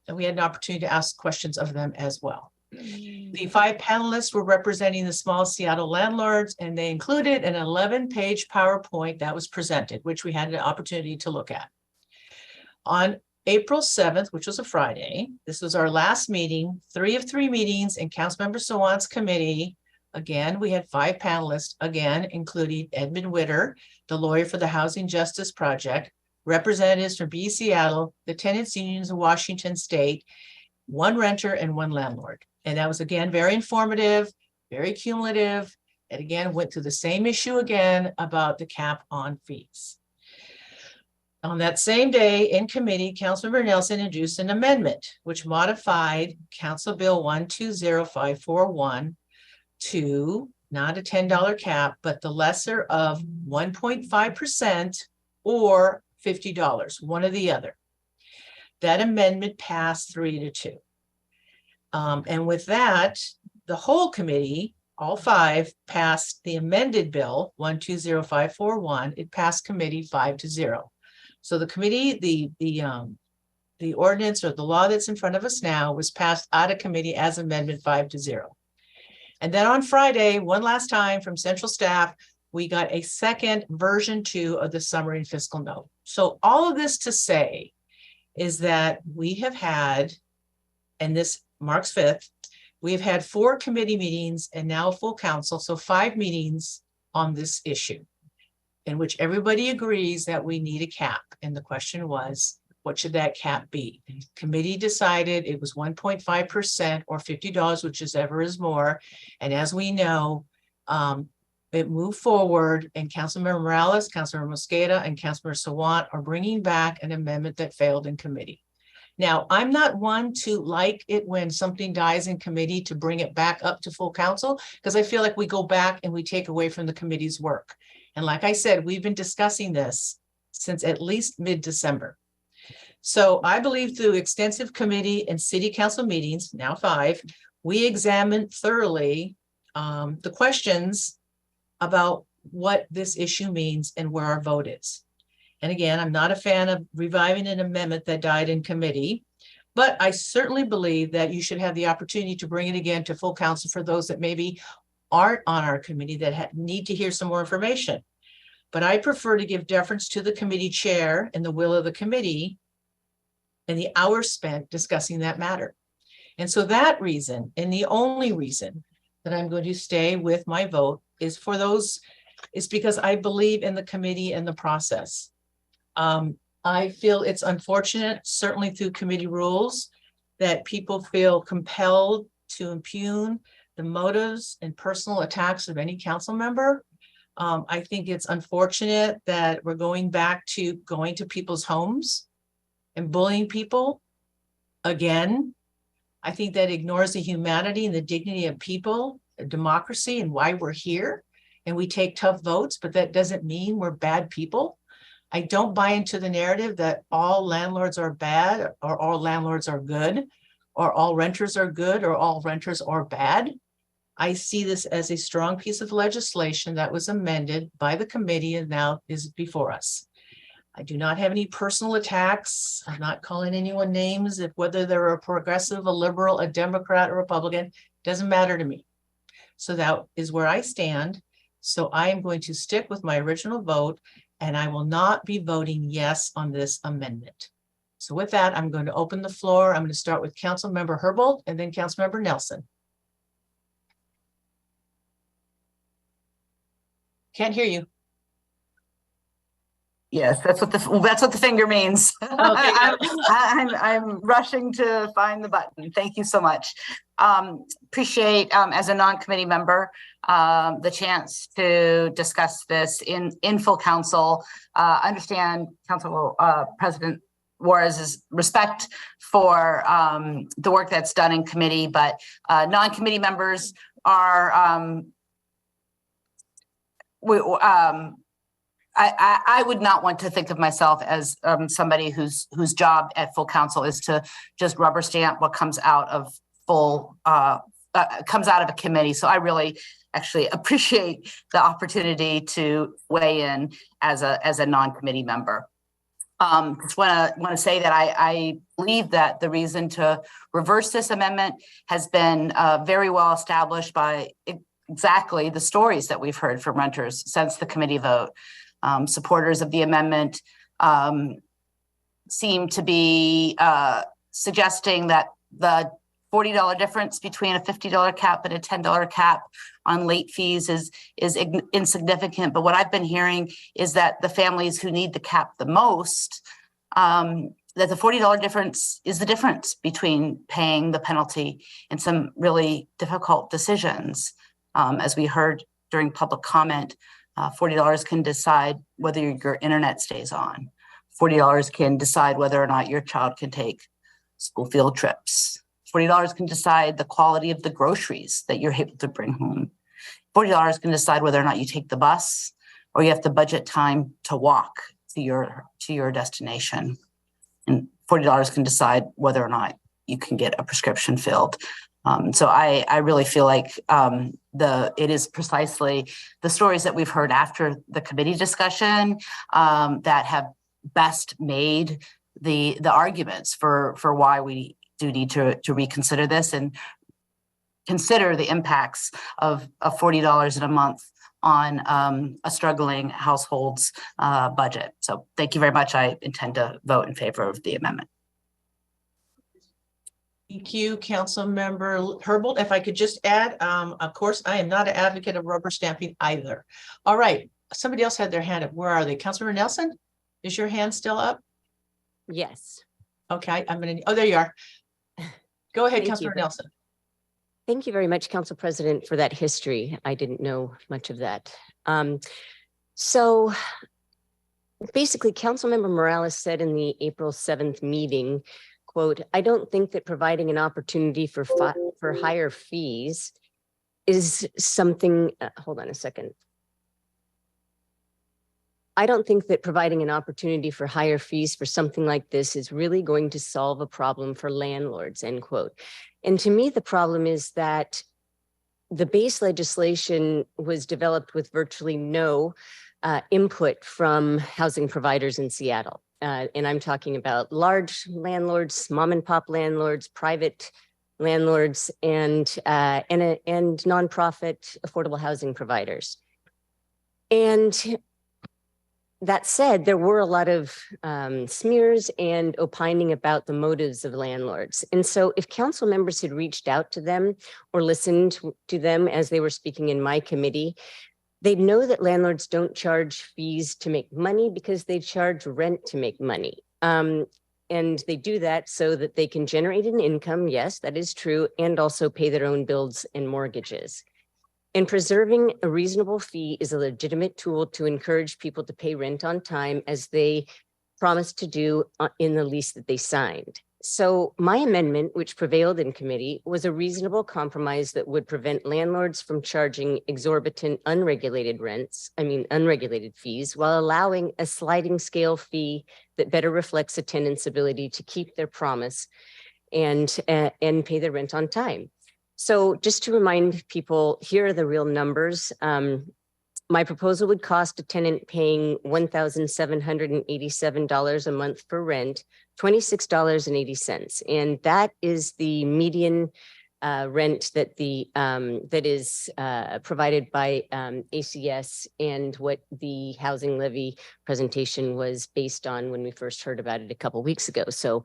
And we had an opportunity to ask questions of them as well. The 5 panelists were representing the small Seattle landlords, and they included an 11-page PowerPoint that was presented, which we had an opportunity to look at. On April 7th, which was a Friday, this was our last meeting, 3 of 3 meetings in Councilmember Sawant's committee. Again, we had 5 panelists, again, including Edmund Witter, the lawyer for the Housing Justice Project, representatives from B Seattle, the tenants unions of Washington State, 1 renter and 1 landlord. And that was, again, very informative, very cumulative. And again, went through the same issue again about the cap on fees. On that same day in committee, Councilmember Nelson introduced an amendment which modified Council Bill 120541 to not a $10 cap, but the lesser of 1.5% or $50, one or the other. That amendment passed 3-2. And with that, the whole committee, all 5, passed the amended bill 120541. It passed committee 5-0. So the committee, the ordinance or the law that's in front of us now was passed out of committee as amendment 5-0. And then on Friday, one last time from central staff, we got a second version 2 of the summary and fiscal note. So all of this to say is that we have had, and this marks 5th, we have had 4 committee meetings and now a full council, so 5 meetings on this issue, in which everybody agrees that we need a cap. And the question was, what should that cap be? Committee decided it was 1.5% or $50, whichever is more. And as we know, it moved forward, and Councilmember Morales, Councilmember Mosqueda, and Councilmember Sawant are bringing back an amendment that failed in committee. Now, I'm not one to like it when something dies in committee to bring it back up to full council, because I feel like we go back and we take away from the committee's work. And like I said, we've been discussing this since at least mid-December. So I believe through extensive committee and city council meetings, now 5, we examined thoroughly the questions about what this issue means and where our vote is. And again, I'm not a fan of reviving an amendment that died in committee, but I certainly believe that you should have the opportunity to bring it again to full council for those that maybe aren't on our committee that need to hear some more information. But I prefer to give deference to the committee chair and the will of the committee and the hours spent discussing that matter. And so that reason, and the only reason that I'm going to stay with my vote is because I believe in the committee and the process. I feel it's unfortunate, certainly through committee rules, that people feel compelled to impugn the motives and personal attacks of any council member. I think it's unfortunate that we're going back to going to people's homes and bullying people again. I think that ignores the humanity and the dignity of people, democracy, and why we're here. And we take tough votes, but that doesn't mean we're bad people. I don't buy into the narrative that all landlords are bad or all landlords are good or all renters are good or all renters are bad. I see this as a strong piece of legislation that was amended by the committee and now is before us. I do not have any personal attacks. I'm not calling anyone names, whether they're a progressive, a liberal, a Democrat, or Republican, doesn't matter to me. So that is where I stand. So I am going to stick with my original vote, and I will not be voting yes on this amendment. So with that, I'm going to open the floor. I'm going to start with Councilmember Herbold and then Councilmember Nelson. Can't hear you. Yes, that's what the finger means. Okay, I'm rushing to find the button. Thank you so much. Appreciate as a non-committee member the chance to discuss this in full council. Understand Council President Juarez's respect for the work that's done in committee, but non-committee members are I would not want to think of myself as somebody whose job at full council is to just rubber stamp what comes out of comes out of a committee. So I really actually appreciate the opportunity to weigh in as a non-committee member. Just want to say that I believe that the reason to reverse this amendment has been very well established by exactly the stories that we've heard from renters since the committee vote. Supporters of the amendment seem to be suggesting that the $40 difference between a $50 cap and a $10 cap on late fees is insignificant. But what I've been hearing is that the families who need the cap the most, that the $40 difference is the difference between paying the penalty and some really difficult decisions. As we heard during public comment, $40 can decide whether your internet stays on. $40 can decide whether or not your child can take school field trips. $40 can decide the quality of the groceries that you're able to bring home. $40 can decide whether or not you take the bus or you have to budget time to walk to your destination. And $40 can decide whether or not you can get a prescription filled. So I really feel like it is precisely the stories that we've heard after the committee discussion that have best made the arguments for why we do need to reconsider this and consider the impacts of $40 in a month on a struggling household's budget. So thank you very much. I intend to vote in favor of the amendment. Thank you, Councilmember Herbold. If I could just add, of course, I am not an advocate of rubber stamping either. All right, somebody else had their hand up. Where are they? Councilmember Nelson, is your hand still up? Yes. Okay, oh, there you are. Go ahead, Councilmember Nelson. Thank you very much, Council President, for that history. I didn't know much of that. So basically, Councilmember Morales said in the April 7th meeting, quote, "I don't think that providing an opportunity for higher fees is something," hold on a second. "I don't think that providing an opportunity for higher fees for something like this is really going to solve a problem for landlords," end quote. And to me, the problem is that the base legislation was developed with virtually no input from housing providers in Seattle. And I'm talking about large landlords, mom and pop landlords, private landlords, and nonprofit affordable housing providers. And that said, there were a lot of smears and opining about the motives of landlords. And so if council members had reached out to them or listened to them as they were speaking in my committee, they'd know that landlords don't charge fees to make money because they charge rent to make money. And they do that so that they can generate an income, yes, that is true, and also pay their own bills and mortgages. And preserving a reasonable fee is a legitimate tool to encourage people to pay rent on time, as they promised to do in the lease that they signed. So my amendment, which prevailed in committee, was a reasonable compromise that would prevent landlords from charging exorbitant unregulated fees, while allowing a sliding scale fee that better reflects a tenant's ability to keep their promise and pay their rent on time. So just to remind people, here are the real numbers. My proposal would cost a tenant paying $1,787 a month for rent, $26.80. And that is the median rent that that is provided by ACS, and what the housing levy presentation was based on when we first heard about it a couple of weeks ago. So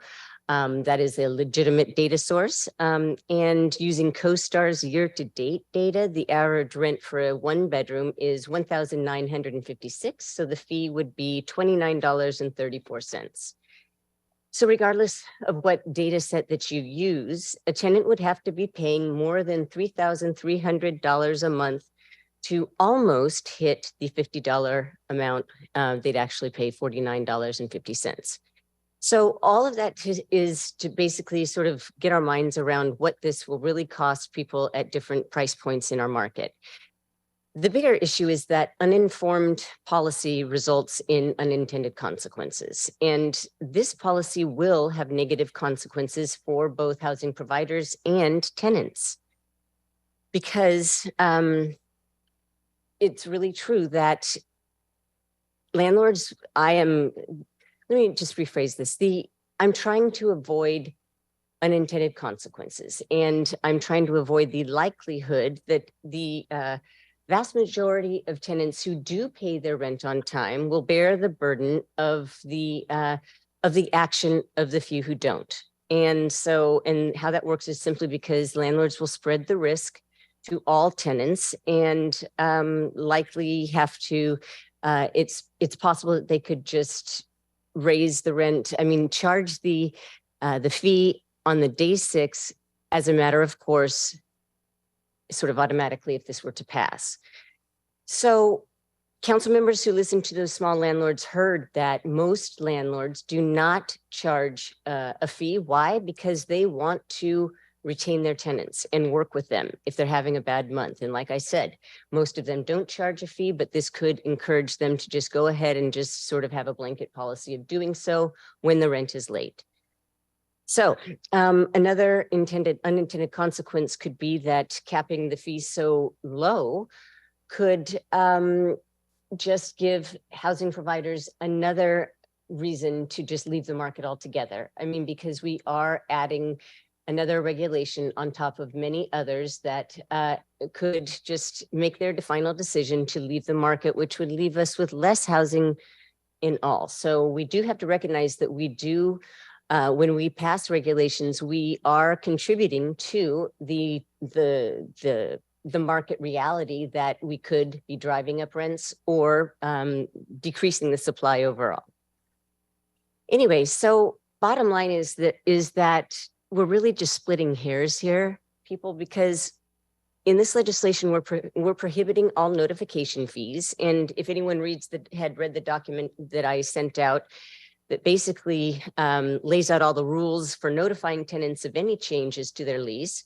that is a legitimate data source. And using CoStar's year-to-date data, the average rent for a one-bedroom is $1,956. So the fee would be $29.34. So regardless of what data set that you use, a tenant would have to be paying more than $3,300 a month to almost hit the $50 amount. They'd actually pay $49.50. So all of that is to basically sort of get our minds around what this will really cost people at different price points in our market. The bigger issue is that uninformed policy results in unintended consequences. And this policy will have negative consequences for both housing providers and tenants. Because it's really true that landlords, let me just rephrase this. I'm trying to avoid unintended consequences, and I'm trying to avoid the likelihood that the vast majority of tenants who do pay their rent on time will bear the burden of the action of the few who don't. And so, and how that works is simply because landlords will spread the risk to all tenants and likely have to, it's possible that they could just raise the rent, charge the fee on the day 6 as a matter of course, sort of automatically if this were to pass. So council members who listen to those small landlords heard that most landlords do not charge a fee. Why? Because they want to retain their tenants and work with them if they're having a bad month. And like I said, most of them don't charge a fee, but this could encourage them to just go ahead and just sort of have a blanket policy of doing so when the rent is late. So another unintended consequence could be that capping the fee so low could just give housing providers another reason to just leave the market altogether. Because we are adding another regulation on top of many others that could just make their final decision to leave the market, which would leave us with less housing in all. So we do have to recognize that we do, when we pass regulations, we are contributing to the market reality that we could be driving up rents or decreasing the supply overall. Anyway, so bottom line is that we're really just splitting hairs here, people, because in this legislation, we're prohibiting all notification fees. And if anyone had read the document that I sent out, that basically lays out all the rules for notifying tenants of any changes to their lease,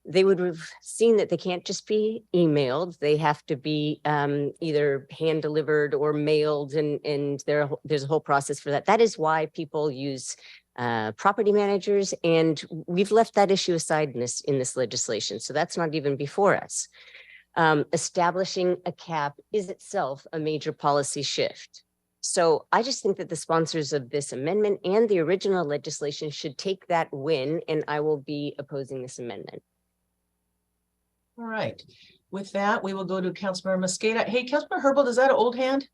they would have seen that they can't just be emailed. They have to be either hand delivered or mailed, and there's a whole process for that. That is why people use property managers, and we've left that issue aside in this legislation. So that's not even before us. Establishing a cap is itself a major policy shift. So I just think that the sponsors of this amendment and the original legislation should take that win, and I will be opposing this amendment. All right. With that, we will go to Councilmember Mosqueda. Hey, Councilmember Herbold, is that an old hand?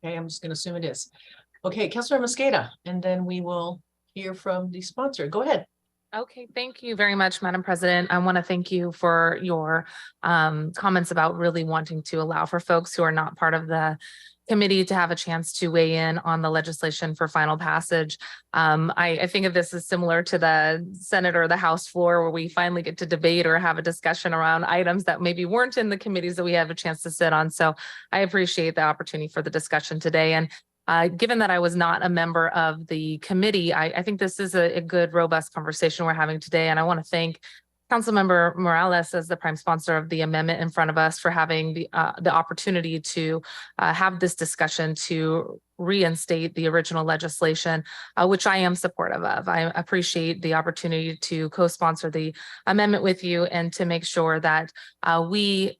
Okay, I'm just going to assume it is. Okay, Councilmember Mosqueda, and then we will hear from the sponsor. Go ahead. Okay, thank you very much, Madam President. I want to thank you for your comments about really wanting to allow for folks who are not part of the committee to have a chance to weigh in on the legislation for final passage. I think of this as similar to the Senate or the House floor, where we finally get to debate or have a discussion around items that maybe weren't in the committees that we have a chance to sit on. So I appreciate the opportunity for the discussion today. And given that I was not a member of the committee, I think this is a good, robust conversation we're having today. And I want to thank Councilmember Morales as the prime sponsor of the amendment in front of us for having the opportunity to have this discussion to reinstate the original legislation, which I am supportive of. I appreciate the opportunity to co-sponsor the amendment with you and to make sure that we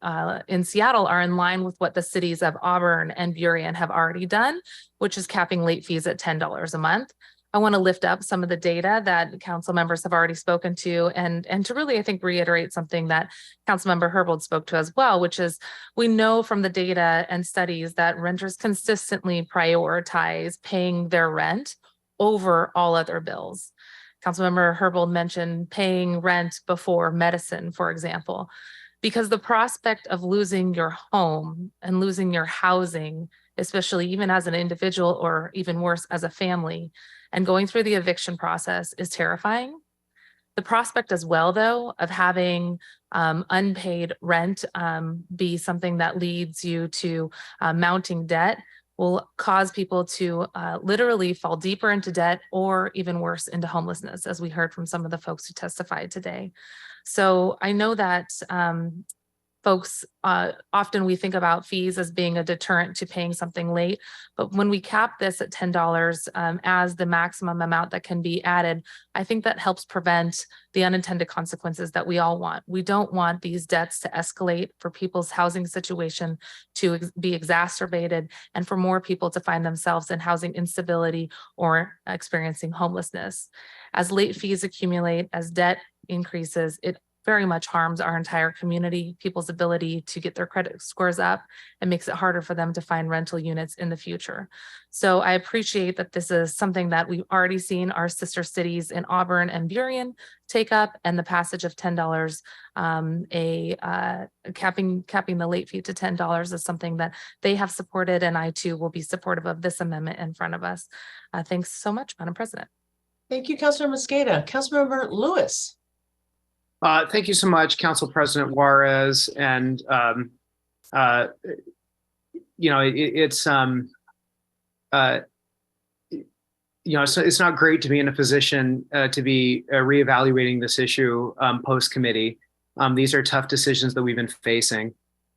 in Seattle are in line with what the cities of Auburn and Burien have already done, which is capping late fees at $10 a month. I want to lift up some of the data that council members have already spoken to and to really, I think, reiterate something that Councilmember Herbold spoke to as well, which is we know from the data and studies that renters consistently prioritize paying their rent over all other bills. Councilmember Herbold mentioned paying rent before medicine, for example, because the prospect of losing your home and losing your housing, especially even as an individual or even worse as a family, and going through the eviction process is terrifying. The prospect as well, though, of having unpaid rent be something that leads you to mounting debt will cause people to literally fall deeper into debt or even worse into homelessness, as we heard from some of the folks who testified today. So I know that folks, often we think about fees as being a deterrent to paying something late. But when we cap this at $10 as the maximum amount that can be added, I think that helps prevent the unintended consequences that we all want. We don't want these debts to escalate, for people's housing situation to be exacerbated, and for more people to find themselves in housing instability or experiencing homelessness. As late fees accumulate, as debt increases, it very much harms our entire community, people's ability to get their credit scores up, and makes it harder for them to find rental units in the future. So I appreciate that this is something that we've already seen our sister cities in Auburn and Burien take up, and the passage of $10, capping the late fee to $10 is something that they have supported, and I too will be supportive of this amendment in front of us. Thanks so much, Madam President. Thank you, Councilor Mosqueda. Councilmember Lewis. Thank you so much, Council President Juarez. And, it's not great to be in a position to be reevaluating this issue post-committee. These are tough decisions that we've been facing.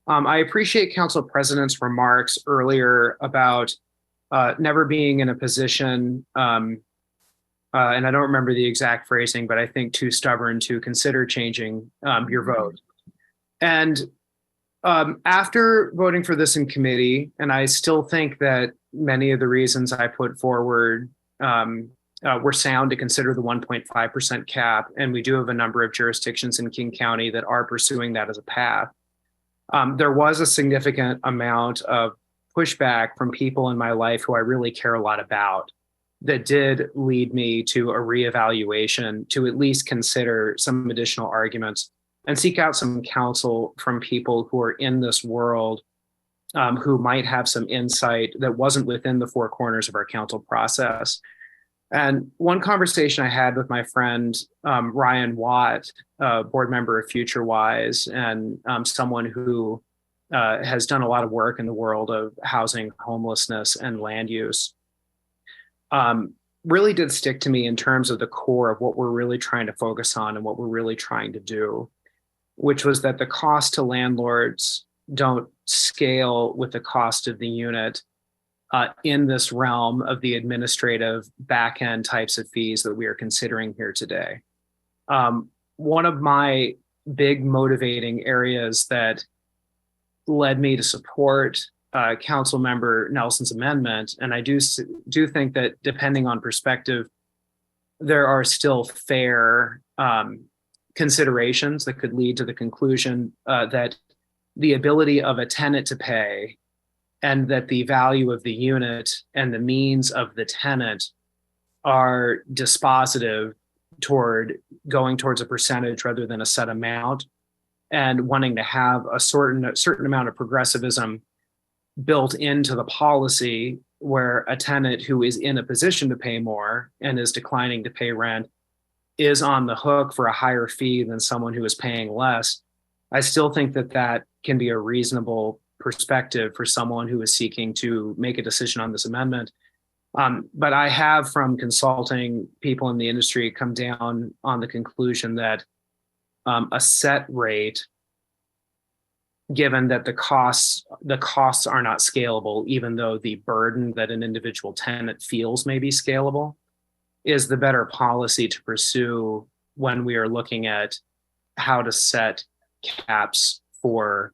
I appreciate Council President's remarks earlier about never being in a position and I don't remember the exact phrasing, but I think too stubborn to consider changing your vote. And after voting for this in committee, and I still think that many of the reasons I put forward were sound to consider the 1.5% cap, and we do have a number of jurisdictions in King County that are pursuing that as a path. There was a significant amount of pushback from people in my life who I really care a lot about, that did lead me to a reevaluation to at least consider some additional arguments and seek out some counsel from people who are in this world, who might have some insight that wasn't within the four corners of our council process. And one conversation I had with my friend, Ryan Watt, board member of FutureWise, and someone who has done a lot of work in the world of housing, homelessness, and land use, really did stick to me in terms of the core of what we're really trying to focus on and what we're really trying to do, which was that the cost to landlords don't scale with the cost of the unit in this realm of the administrative back-end types of fees that we are considering here today. One of my big motivating areas that led me to support Council Member Nelson's amendment, and I do think that depending on perspective, there are still fair considerations that could lead to the conclusion that the ability of a tenant to pay and that the value of the unit and the means of the tenant are dispositive toward going towards a percentage rather than a set amount, and wanting to have a certain amount of progressivism built into the policy, where a tenant who is in a position to pay more and is declining to pay rent is on the hook for a higher fee than someone who is paying less. I still think that that can be a reasonable perspective for someone who is seeking to make a decision on this amendment. But I have, from consulting people in the industry, come down on the conclusion that a set rate, given that the costs are not scalable, even though the burden that an individual tenant feels may be scalable, is the better policy to pursue when we are looking at how to set caps for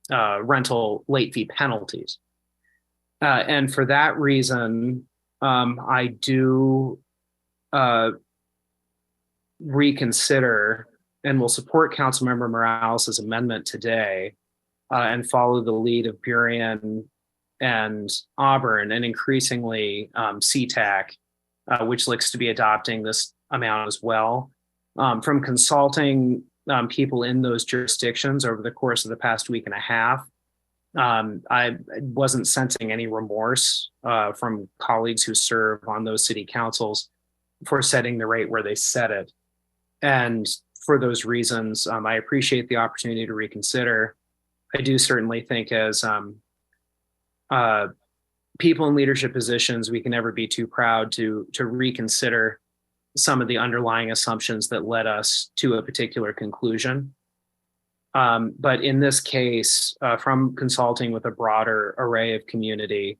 rental late fee penalties. And for that reason, I do reconsider and will support Councilmember Morales' amendment today, and follow the lead of Burien and Auburn, and increasingly CTAC, which looks to be adopting this amount as well. From consulting people in those jurisdictions over the course of the past week and a half, I wasn't sensing any remorse from colleagues who serve on those city councils for setting the rate where they set it. And for those reasons, I appreciate the opportunity to reconsider. I do certainly think, as people in leadership positions, we can never be too proud to reconsider some of the underlying assumptions that led us to a particular conclusion. But in this case, from consulting with a broader array of community,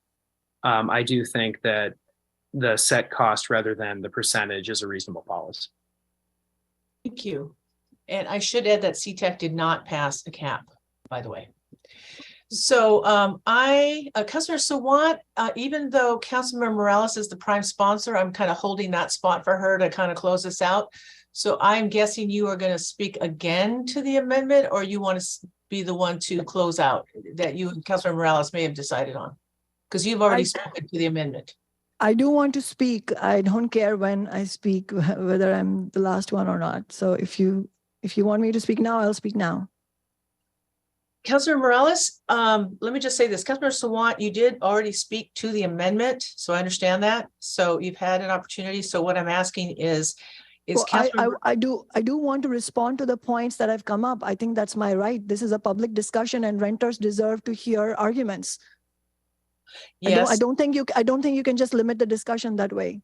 I do think that the set cost rather than the percentage is a reasonable policy. Thank you. And I should add that CTEC did not pass a cap, by the way. So Councilor Sawant, even though Councilmember Morales is the prime sponsor, I'm kind of holding that spot for her to kind of close this out. So I'm guessing you are going to speak again to the amendment, or you want to be the one to close out that you and Councilor Morales may have decided on, because you've already spoken to the amendment. I do want to speak. I don't care when I speak, whether I'm the last one or not. So if you want me to speak now, I'll speak now. Councilor Morales, let me just say this. Councilor Sawant, you did already speak to the amendment, so I understand that. So you've had an opportunity. So what I'm asking is well, I do want to respond to the points that have come up. I think that's my right. This is a public discussion, and renters deserve to hear arguments. Yes. I don't think you can just limit the discussion that way.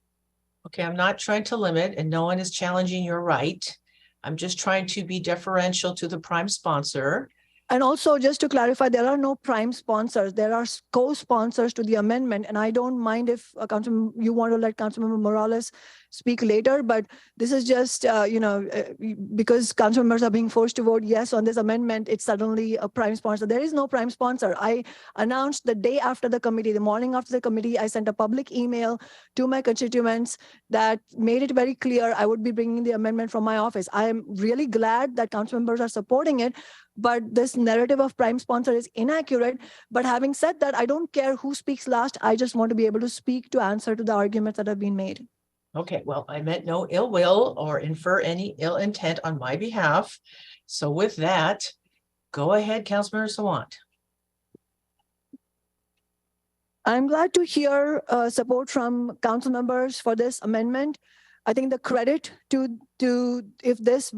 Okay, I'm not trying to limit, and no one is challenging your right. I'm just trying to be deferential to the prime sponsor. And also, just to clarify, there are no prime sponsors. There are co-sponsors to the amendment. And I don't mind if you want to let Councilmember Morales speak later, but this is just, because council members are being forced to vote yes on this amendment, it's suddenly a prime sponsor. There is no prime sponsor. I announced the day after the committee, the morning after the committee, I sent a public email to my constituents that made it very clear I would be bringing the amendment from my office. I am really glad that council members are supporting it, but this narrative of prime sponsor is inaccurate. But having said that, I don't care who speaks last. I just want to be able to speak to answer to the arguments that have been made. Okay, well, I meant no ill will or infer any ill intent on my behalf. So with that, go ahead, Councilmember Sawant. I'm glad to hear support from council members for this amendment. I think the credit to if this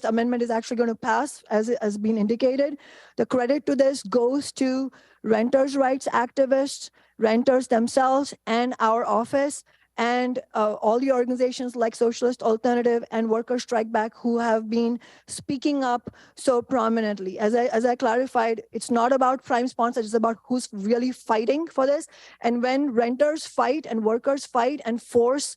amendment is actually going to pass, as it has been indicated, the credit to this goes to renters' rights activists, renters themselves, and our office, and all the organizations like Socialist Alternative and Workers Strike Back who have been speaking up so prominently. As I clarified, it's not about prime sponsors, it's about who's really fighting for this. And when renters fight and workers fight and force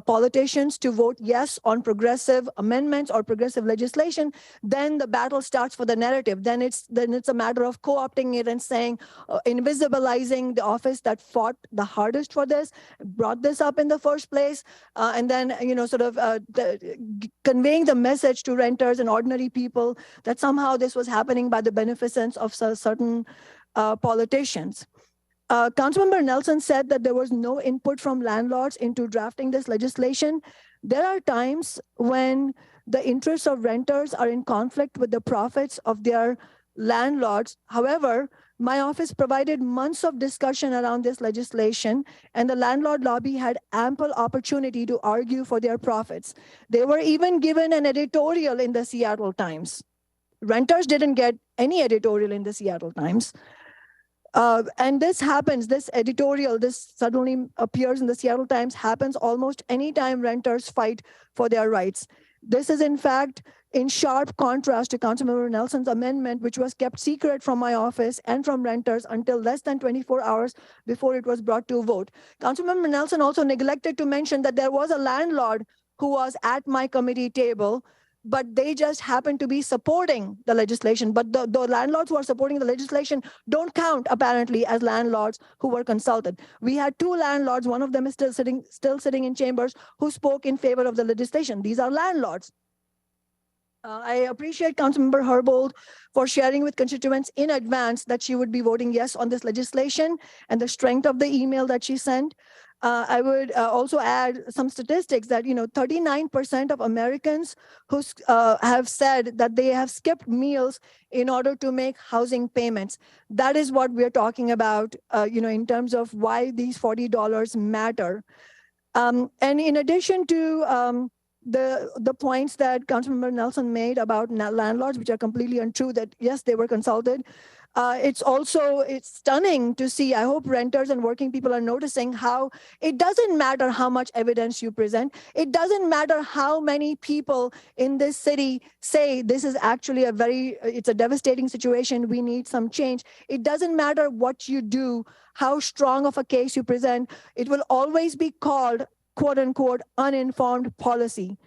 politicians to vote yes on progressive amendments or progressive legislation, then the battle starts for the narrative. Then it's a matter of co-opting it and saying, invisibilizing the office that fought the hardest for this, brought this up in the first place, and then conveying the message to renters and ordinary people that somehow this was happening by the beneficence of certain politicians. Councilmember Nelson said that there was no input from landlords into drafting this legislation. There are times when the interests of renters are in conflict with the profits of their landlords. However, my office provided months of discussion around this legislation, and the landlord lobby had ample opportunity to argue for their profits. They were even given an editorial in the Seattle Times. Renters didn't get any editorial in the Seattle Times. And this happens, this editorial, this suddenly appears in the Seattle Times, happens almost anytime renters fight for their rights. This is in fact in sharp contrast to Councilmember Nelson's amendment, which was kept secret from my office and from renters until less than 24 hours before it was brought to a vote. Councilmember Nelson also neglected to mention that there was a landlord who was at my committee table, but they just happen to be supporting the legislation. But the landlords who are supporting the legislation don't count, apparently, as landlords who were consulted. We had two landlords, one of them is still sitting in chambers, who spoke in favor of the legislation. These are landlords. I appreciate Councilmember Herbold for sharing with constituents in advance that she would be voting yes on this legislation and the strength of the email that she sent. I would also add some statistics that 39% of Americans who have said that they have skipped meals in order to make housing payments. That is what we're talking about, in terms of why these $40 matter. And in addition to the points that Councilmember Nelson made about landlords, which are completely untrue, that yes, they were consulted. It's stunning to see. I hope renters and working people are noticing how it doesn't matter how much evidence you present. It doesn't matter how many people in this city say this is actually it's a devastating situation. We need some change. It doesn't matter what you do, how strong of a case you present. It will always be called, quote unquote, uninformed policy.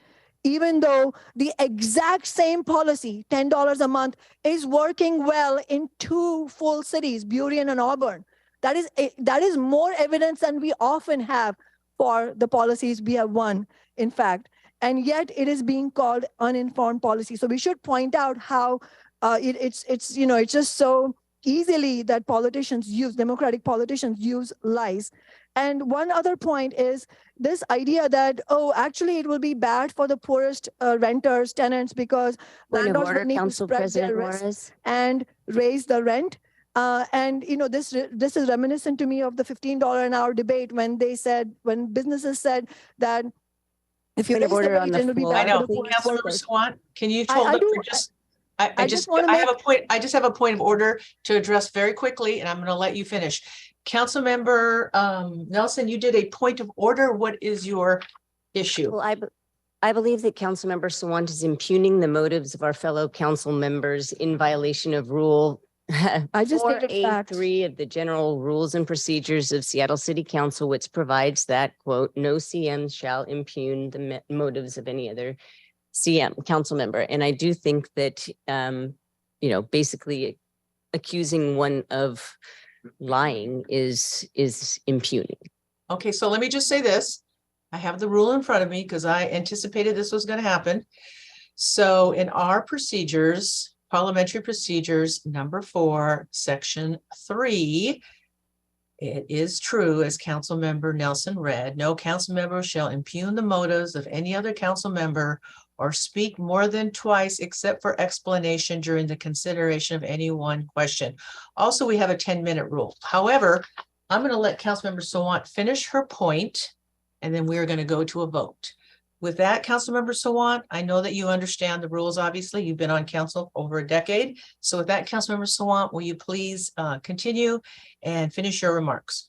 Even though the exact same policy, $10 a month, is working well in 2 full cities, Burien and Auburn. That is more evidence than we often have for the policies we have won, in fact. And yet it is being called uninformed policy. So we should point out how it's just so easily that Democratic politicians use lies. And one other point is this idea that, actually it will be bad for the poorest renters, tenants, because landlords will need to spread their risk and raise the rent. This is reminiscent to me of the $15 an hour debate when businesses said that if you raise the wage, it will be bad for the poorest Councilmember workers. Sawant, can you hold up for just? I just have a point of order to address very quickly, and I'm going to let you finish. Councilmember Nelson, you did a point of order. What is your issue? Well, I believe that Councilmember Sawant is impugning the motives of our fellow council members in violation of Rule 4A3 of the General Rules and Procedures of Seattle City Council, which provides that, quote, no CM shall impugn the motives of any other council member. And I do think that, basically accusing one of lying is impugning. Okay, so let me just say this. I have the rule in front of me because I anticipated this was going to happen. So in our procedures, parliamentary procedures, number 4, section 3, it is true, as Council Member Nelson read, no council member shall impugn the motives of any other council member or speak more than twice except for explanation during the consideration of any one question. Also, we have a 10-minute rule. However, I'm going to let Councilmember Sawant finish her point, and then we're going to go to a vote. With that, Councilmember Sawant, I know that you understand the rules, obviously. You've been on council over a decade. So with that, Councilmember Sawant, will you please continue and finish your remarks?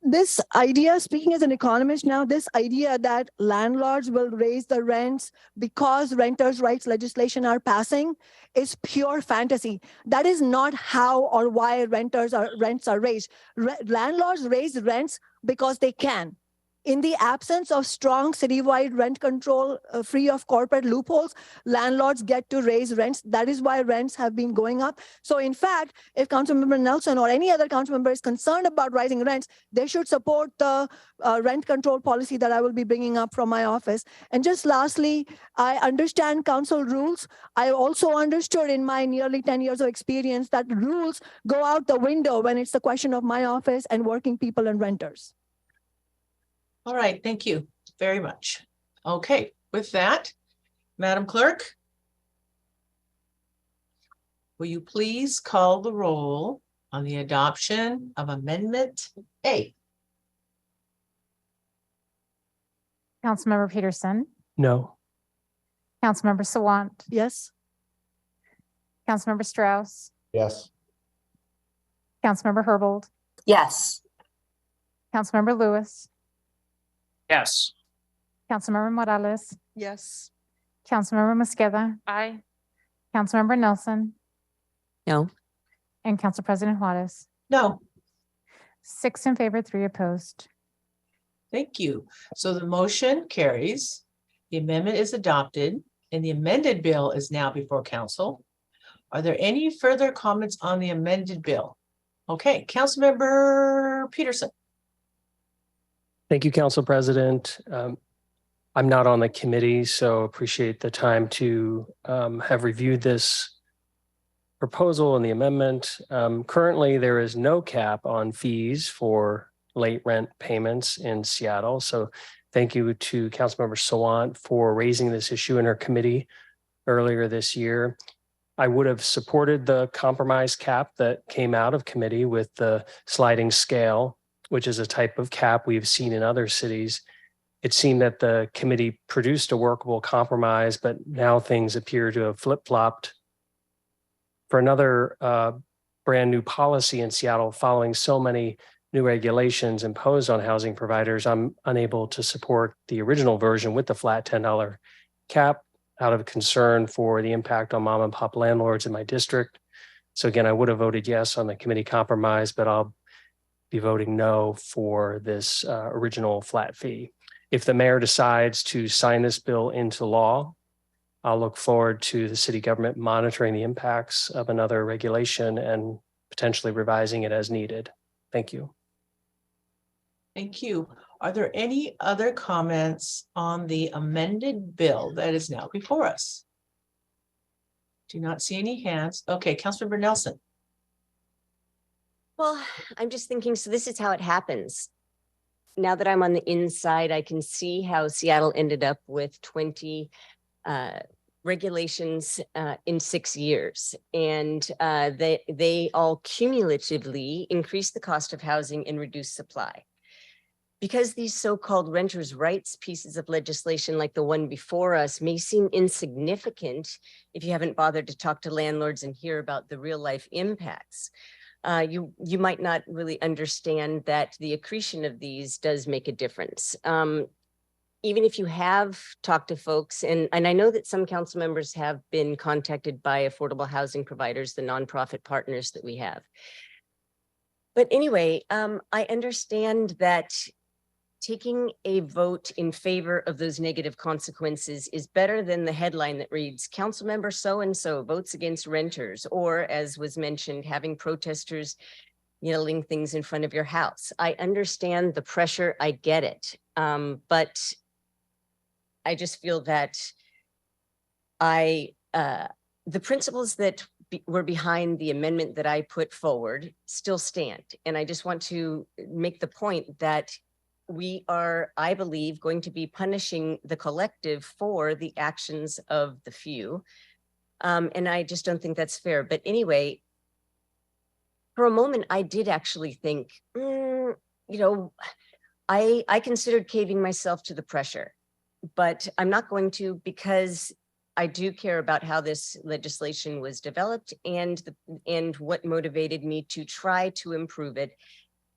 This idea, speaking as an economist now, this idea that landlords will raise the rents because renters' rights legislation are passing is pure fantasy. That is not how or why rents are raised. Landlords raise rents because they can. In the absence of strong citywide rent control, free of corporate loopholes, landlords get to raise rents. That is why rents have been going up. So in fact, if Councilmember Nelson or any other council member is concerned about rising rents, they should support the rent control policy that I will be bringing up from my office. And just lastly, I understand council rules. I also understood in my nearly 10 years of experience that rules go out the window when it's the question of my office and working people and renters. All right, thank you very much. Okay, with that, Madam Clerk, will you please call the roll on the adoption of Amendment A? Councilmember Peterson, No. Councilmember Sawant, yes. Councilmember Strauss, Yes. Councilmember Herbold, Yes. Councilmember Lewis, Yes. Councilmember Morales, Yes. Councilmember Mosqueda. Aye. Councilmember Nelson. No. And Council President Juarez. No. 6 in favor, 3 opposed. Thank you. So the motion carries. The amendment is adopted and the amended bill is now before council. Are there any further comments on the amended bill? Okay, Councilmember Peterson. Thank you, Council President. I'm not on the committee, so appreciate the time to have reviewed this proposal and the amendment. Currently, there is no cap on fees for late rent payments in Seattle. So thank you to Councilmember Sawant for raising this issue in her committee earlier this year. I would have supported the compromise cap that came out of committee with the sliding scale, which is a type of cap we've seen in other cities. It seemed that the committee produced a workable compromise, but now things appear to have flip-flopped for another brand new policy in Seattle following so many new regulations imposed on housing providers, I'm unable to support the original version with the flat $10 cap out of concern for the impact on mom and pop landlords in my district. So again, I would have voted yes on the committee compromise, but I'll be voting no for this original flat fee. If the mayor decides to sign this bill into law, I'll look forward to the city government monitoring the impacts of another regulation and potentially revising it as needed. Thank you. Thank you. Are there any other comments on the amended bill that is now before us? Do not see any hands. Okay, Councilmember Nelson. Well, I'm just thinking, so this is how it happens. Now that I'm on the inside, I can see how Seattle ended up with 20 regulations in 6 years. And they all cumulatively increase the cost of housing and reduce supply. Because these so-called renters' rights pieces of legislation like the one before us may seem insignificant if you haven't bothered to talk to landlords and hear about the real life impacts, you might not really understand that the accretion of these does make a difference. Even if you have talked to folks, and I know that some council members have been contacted by affordable housing providers, the nonprofit partners that we have. But anyway, I understand that taking a vote in favor of those negative consequences is better than the headline that reads, council member so-and-so votes against renters, or as was mentioned, having protesters yelling things in front of your house. I understand the pressure, I get it. But I just feel that the principles that were behind the amendment that I put forward still stand. And I just want to make the point that we are, I believe, going to be punishing the collective for the actions of the few. And I just don't think that's fair. But anyway, for a moment, I did actually think, you know, I considered caving myself to the pressure, but I'm not going to, because I do care about how this legislation was developed and what motivated me to try to improve it.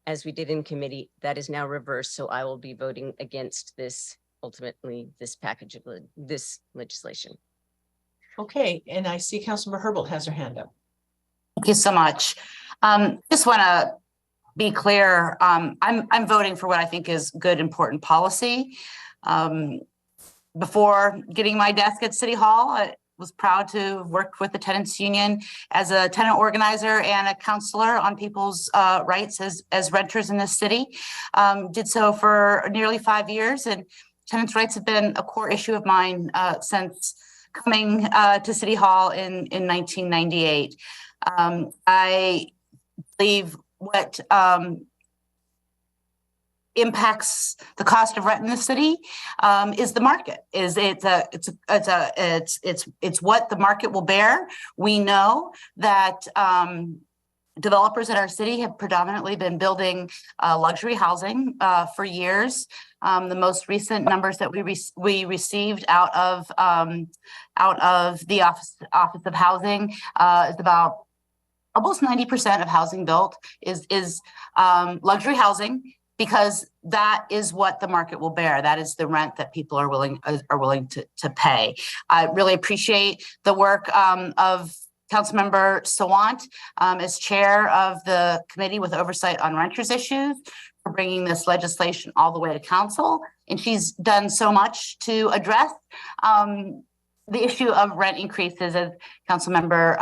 As we did in committee, that is now reversed. So I will be voting against this, ultimately, this package of this legislation. Okay, and I see Councilmember Herbold has her hand up. Thank you so much. Just want to be clear. I'm voting for what I think is good, important policy. Before getting my desk at City Hall, I was proud to have worked with the tenants union as a tenant organizer and a counselor on people's rights as renters in this city. Did so for nearly 5 years, and tenants' rights have been a core issue of mine since coming to City Hall in 1998. I believe what impacts the cost of rent in the city is the market. It's what the market will bear. We know that developers in our city have predominantly been building luxury housing for years. The most recent numbers that we received out of the Office of Housing is about almost 90% of housing built is luxury housing, because that is what the market will bear. That is the rent that people are willing to pay. I really appreciate the work of Councilmember Sawant as chair of the committee with oversight on renters issues for bringing this legislation all the way to council. And she's done so much to address the issue of rent increases, as Councilmember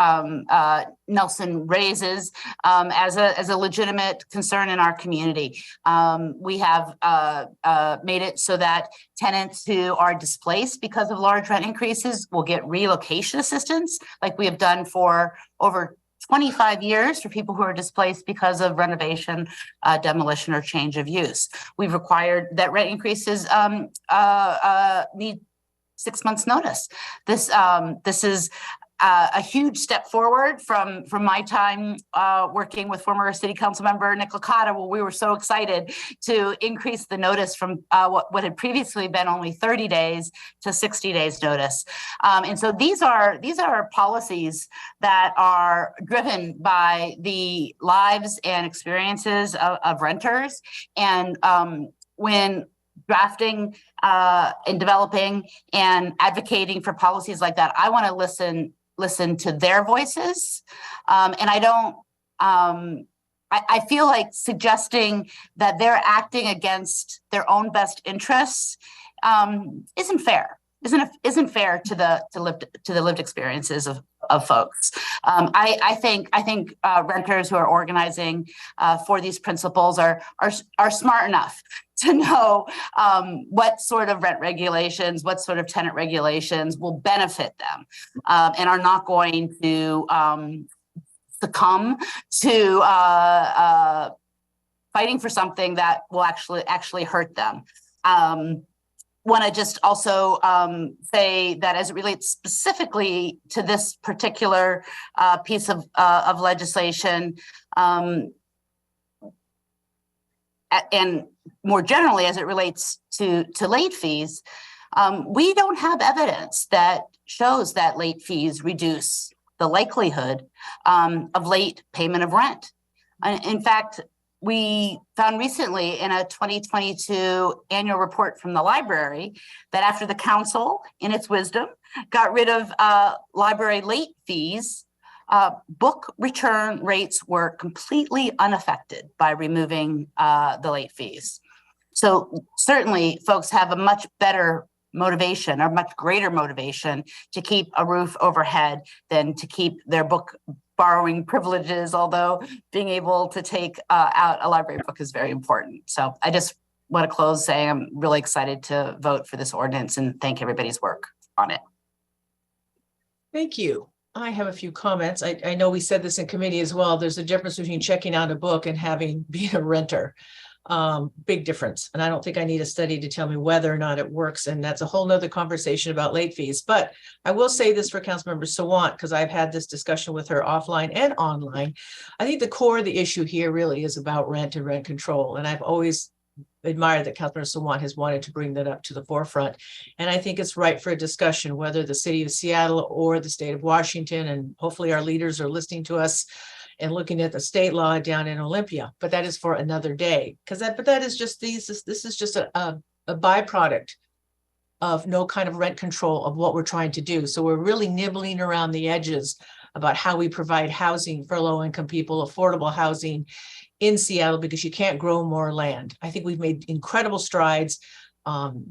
Nelson raises, as a legitimate concern in our community. We have made it so that tenants who are displaced because of large rent increases will get relocation assistance, like we have done for over 25 years for people who are displaced because of renovation, demolition, or change of use. We've required that rent increases need 6 months notice. This is a huge step forward from my time working with former city council member Nick Licata, where we were so excited to increase the notice from what had previously been only 30 days to 60 days notice. And so these are policies that are driven by the lives and experiences of renters. And when drafting and developing and advocating for policies like that, I want to listen to their voices. And I don't, I feel like suggesting that they're acting against their own best interests isn't fair. Isn't fair to the lived experiences of folks. I think renters who are organizing for these principles are smart enough to know what sort of rent regulations, what sort of tenant regulations will benefit them, and are not going to succumb to fighting for something that will actually hurt them. Want to just also say that as it relates specifically to this particular piece of legislation, and more generally as it relates to late fees, we don't have evidence that shows that late fees reduce the likelihood of late payment of rent. In fact, we found recently in a 2022 annual report from the library that after the council, in its wisdom, got rid of library late fees, book return rates were completely unaffected by removing the late fees. So certainly folks have a much better motivation or much greater motivation to keep a roof overhead than to keep their book borrowing privileges, although being able to take out a library book is very important. So I just want to close saying I'm really excited to vote for this ordinance and thank everybody's work on it. Thank you. I have a few comments. I know we said this in committee as well. There's a difference between checking out a book and being a renter. Big difference. And I don't think I need a study to tell me whether or not it works. And that's a whole nother conversation about late fees. But I will say this for Councilmember Sawant, because I've had this discussion with her offline and online. I think the core of the issue here really is about rent and rent control. And I've always admired that Councilmember Sawant has wanted to bring that up to the forefront. And I think it's right for a discussion, whether the city of Seattle or the state of Washington, and hopefully our leaders are listening to us and looking at the state law down in Olympia, but that is for another day. But that is just this is just a byproduct of no kind of rent control of what we're trying to do. So we're really nibbling around the edges about how we provide housing for low-income people, affordable housing in Seattle, because you can't grow more land. I think we've made incredible strides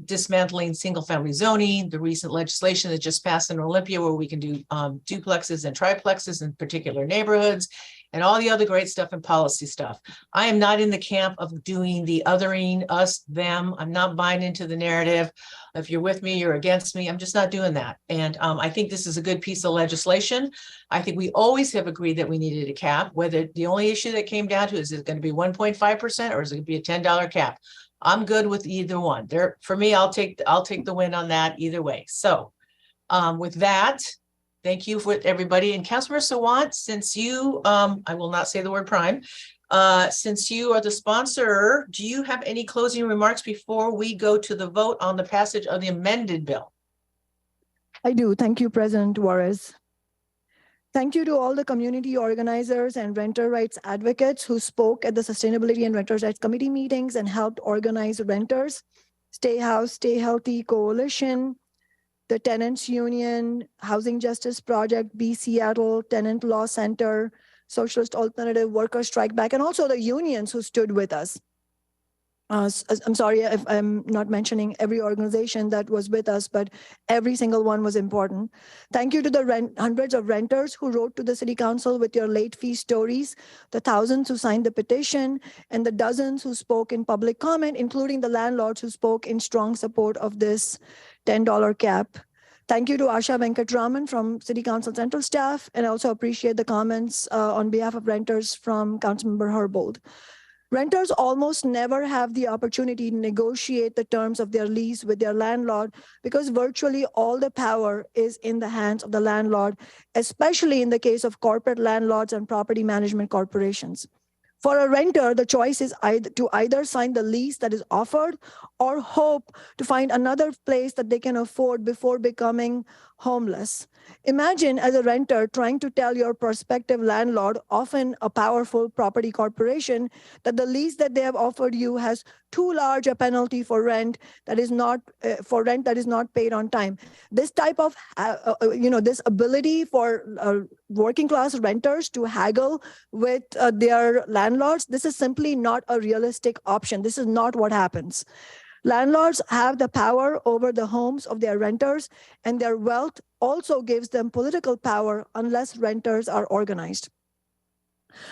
dismantling single-family zoning, the recent legislation that just passed in Olympia where we can do duplexes and triplexes in particular neighborhoods, and all the other great stuff and policy stuff. I am not in the camp of doing the othering, us, them. I'm not buying into the narrative. If you're with me, you're against me. I'm just not doing that. And I think this is a good piece of legislation. I think we always have agreed that we needed a cap, whether the only issue that came down to is it going to be 1.5% or is it going to be a $10 cap? I'm good with either one. For me, I'll take the win on that either way. So with that, thank you for everybody. And Councilmember Sawant, since you, I will not say the word prime, since you are the sponsor, do you have any closing remarks before we go to the vote on the passage of the amended bill? I do. Thank you, President Juarez. Thank you to all the community organizers and renter rights advocates who spoke at the Sustainability and Renters' Rights Committee meetings and helped organize renters, Stay House, Stay Healthy Coalition, the Tenants Union, Housing Justice Project, Be Seattle, Tenant Law Center, Socialist Alternative, Worker Strike Back, and also the unions who stood with us. I'm sorry if I'm not mentioning every organization that was with us, but every single one was important. Thank you to the hundreds of renters who wrote to the City Council with your late fee stories, the thousands who signed the petition, and the dozens who spoke in public comment, including the landlords who spoke in strong support of this $10 cap. Thank you to Asha Venkatraman from City Council Central staff, and I also appreciate the comments on behalf of renters from Councilmember Herbold. Renters almost never have the opportunity to negotiate the terms of their lease with their landlord because virtually all the power is in the hands of the landlord, especially in the case of corporate landlords and property management corporations. For a renter, the choice is either sign the lease that is offered or hope to find another place that they can afford before becoming homeless. Imagine as a renter trying to tell your prospective landlord, often a powerful property corporation, that the lease that they have offered you has too large a penalty for rent that is not paid on time. This type of this ability for working class renters to haggle with their landlords, this is simply not a realistic option. This is not what happens. Landlords have the power over the homes of their renters, and their wealth also gives them political power unless renters are organized.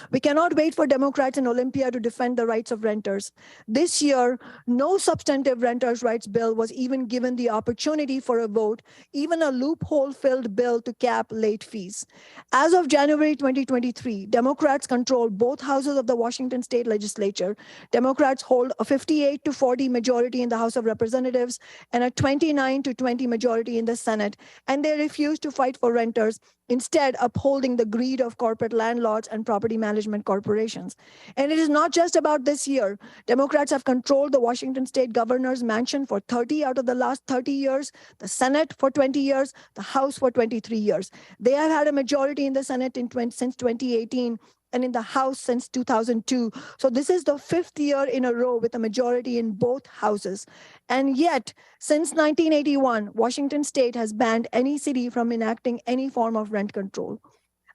We cannot wait for Democrats in Olympia to defend the rights of renters. This year, no substantive renters' rights bill was even given the opportunity for a vote, even a loophole-filled bill to cap late fees. As of January 2023, Democrats control both houses of the Washington State Legislature. Democrats hold a 58-40 majority in the House of Representatives and a 29-20 majority in the Senate, and they refuse to fight for renters, instead upholding the greed of corporate landlords and property management corporations. And it is not just about this year. Democrats have controlled the Washington State governor's mansion for 30 out of the last 30 years, the Senate for 20 years, the House for 23 years. They have had a majority in the Senate since 2018, and in the House since 2002. So this is the 5th year in a row with a majority in both houses. And yet, since 1981, Washington State has banned any city from enacting any form of rent control.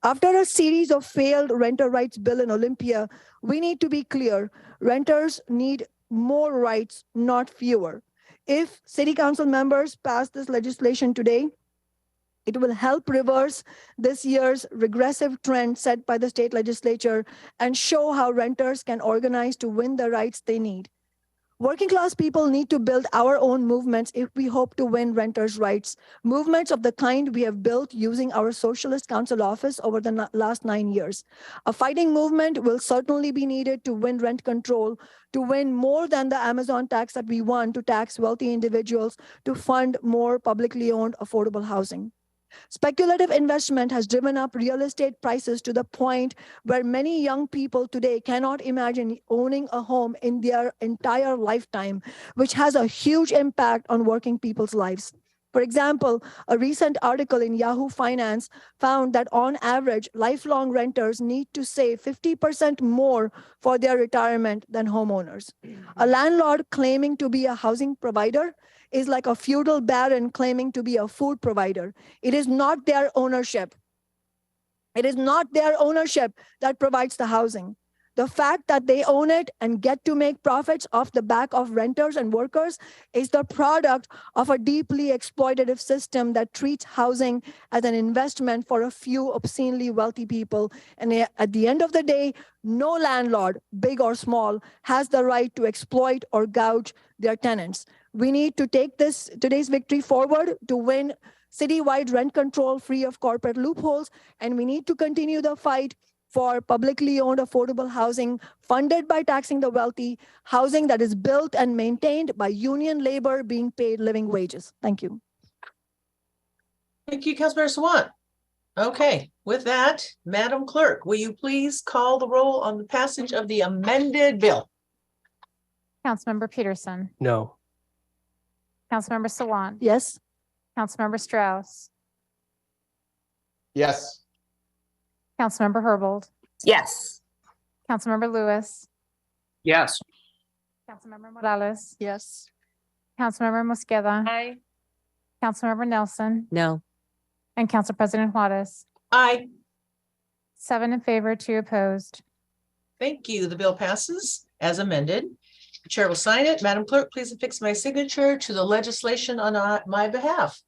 After a series of failed renter rights bill in Olympia, we need to be clear. Renters need more rights, not fewer. If city council members pass this legislation today, it will help reverse this year's regressive trend set by the state legislature and show how renters can organize to win the rights they need. Working class people need to build our own movements if we hope to win renters' rights, movements of the kind we have built using our Socialist Council office over the last 9 years. A fighting movement will certainly be needed to win rent control, to win more than the Amazon tax that we won to tax wealthy individuals, to fund more publicly owned affordable housing. Speculative investment has driven up real estate prices to the point where many young people today cannot imagine owning a home in their entire lifetime, which has a huge impact on working people's lives. For example, a recent article in Yahoo Finance found that on average, lifelong renters need to save 50% more for their retirement than homeowners. A landlord claiming to be a housing provider is like a feudal baron claiming to be a food provider. It is not their ownership. It is not their ownership that provides the housing. The fact that they own it and get to make profits off the back of renters and workers is the product of a deeply exploitative system that treats housing as an investment for a few obscenely wealthy people. And at the end of the day, no landlord, big or small, has the right to exploit or gouge their tenants. We need to take today's victory forward to win citywide rent control free of corporate loopholes, and we need to continue the fight for publicly owned affordable housing funded by taxing the wealthy, housing that is built and maintained by union labor being paid living wages. Thank you. Thank you, Councilmember Sawant. Okay, with that, Madam Clerk, will you please call the roll on the passage of the amended bill? Councilmember Peterson. No. Councilmember Sawant. Yes. Councilmember Strauss. Yes. Councilmember Herbold. Yes. Councilmember Lewis. Yes. Councilmember Morales. Yes. Councilmember Mosqueda. Aye. Councilmember Nelson. No. And Council President Juarez. Aye. 7 in favor, 2 opposed. Thank you. The bill passes as amended. The chair will sign it. Madam Clerk, please affix my signature to the legislation on my behalf.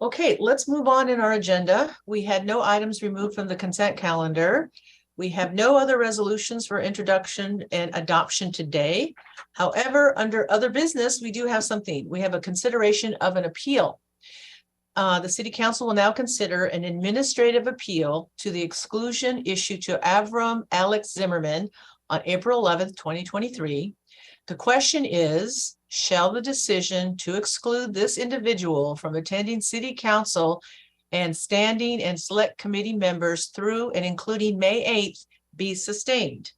Okay, let's move on in our agenda. We had no items removed from the consent calendar. We have no other resolutions for introduction and adoption today. However, under other business, we do have something. We have a consideration of an appeal. The City Council will now consider an administrative appeal to the exclusion issued to Avram Alex Zimmerman on April 11th, 2023. The question is, shall the decision to exclude this individual from attending city council and standing and select committee members through and including May 8th be sustained?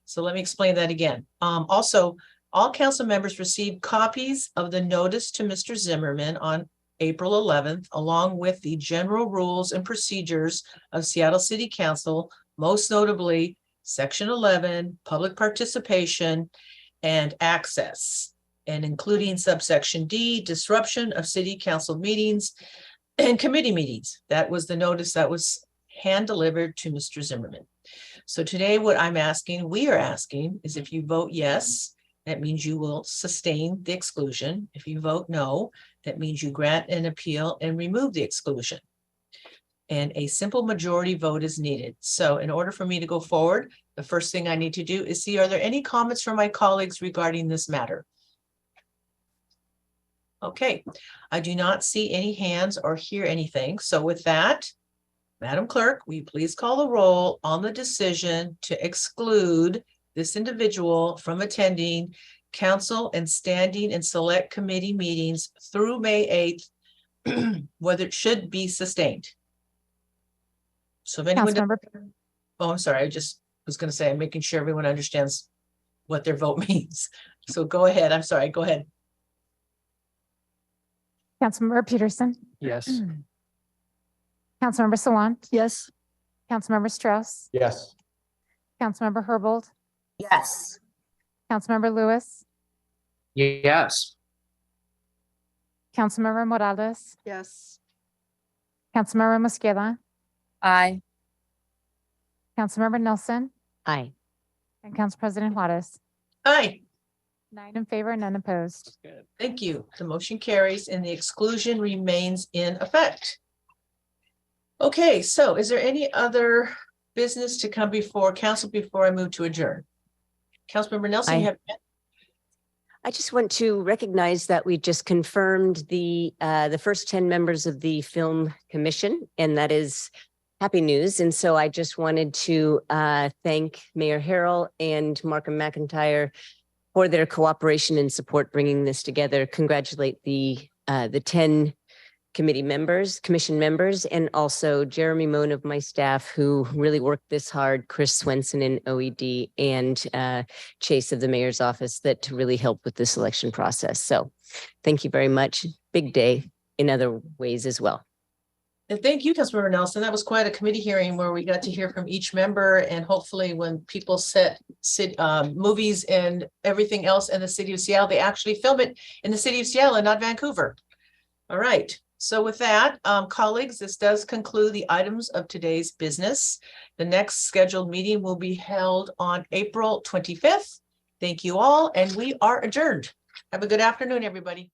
So let me explain that again. Also, all council members received copies of the notice to Mr. Zimmerman on April 11th, along with the general rules and procedures of Seattle City Council, most notably Section 11, public participation and access, and including subsection D, disruption of city council meetings and committee meetings. That was the notice that was hand delivered to Mr. Zimmerman. So today what we are asking is, if you vote yes, that means you will sustain the exclusion. If you vote no, that means you grant an appeal and remove the exclusion. And a simple majority vote is needed. So in order for me to go forward, the first thing I need to do is see, are there any comments from my colleagues regarding this matter? Okay, I do not see any hands or hear anything. So with that, Madam Clerk, will you please call the roll on the decision to exclude this individual from attending council and standing and select committee meetings through May 8th, whether it should be sustained? So if anyone, oh, I'm sorry, I just was going to say, I'm making sure everyone understands what their vote means. So go ahead. I'm sorry, go ahead. Councilmember Peterson. Yes. Councilmember Salant. Yes. Councilmember Strauss. Yes. Councilmember Herbold. Yes. Councilmember Lewis. Yes. Councilmember Morales. Yes. Councilmember Mosqueda. Aye. Councilmember Nelson. Aye. And Council President Juarez. Aye. 9 in favor, none opposed. Thank you. The motion carries and the exclusion remains in effect. Okay, so is there any other business to come before council before I move to adjourn? Councilmember Nelson, you have. I just want to recognize that we just confirmed the first 10 members of the Film Commission, and that is happy news. And so I just wanted to thank Mayor Harrell and Markham McIntyre for their cooperation and support bringing this together. Congratulate the 10 commission members, and also Jeremy Moan of my staff, who really worked this hard, Chris Swenson in OED, and Chase of the mayor's office, that to really help with the selection process. So thank you very much. Big day in other ways as well. And thank you, Councilmember Nelson. That was quite a committee hearing where we got to hear from each member, and hopefully when people set movies and everything else in the city of Seattle, they actually film it in the city of Seattle and not Vancouver. All right. So with that, colleagues, this does conclude the items of today's business. The next scheduled meeting will be held on April 25th. Thank you all, and we are adjourned. Have a good afternoon, everybody.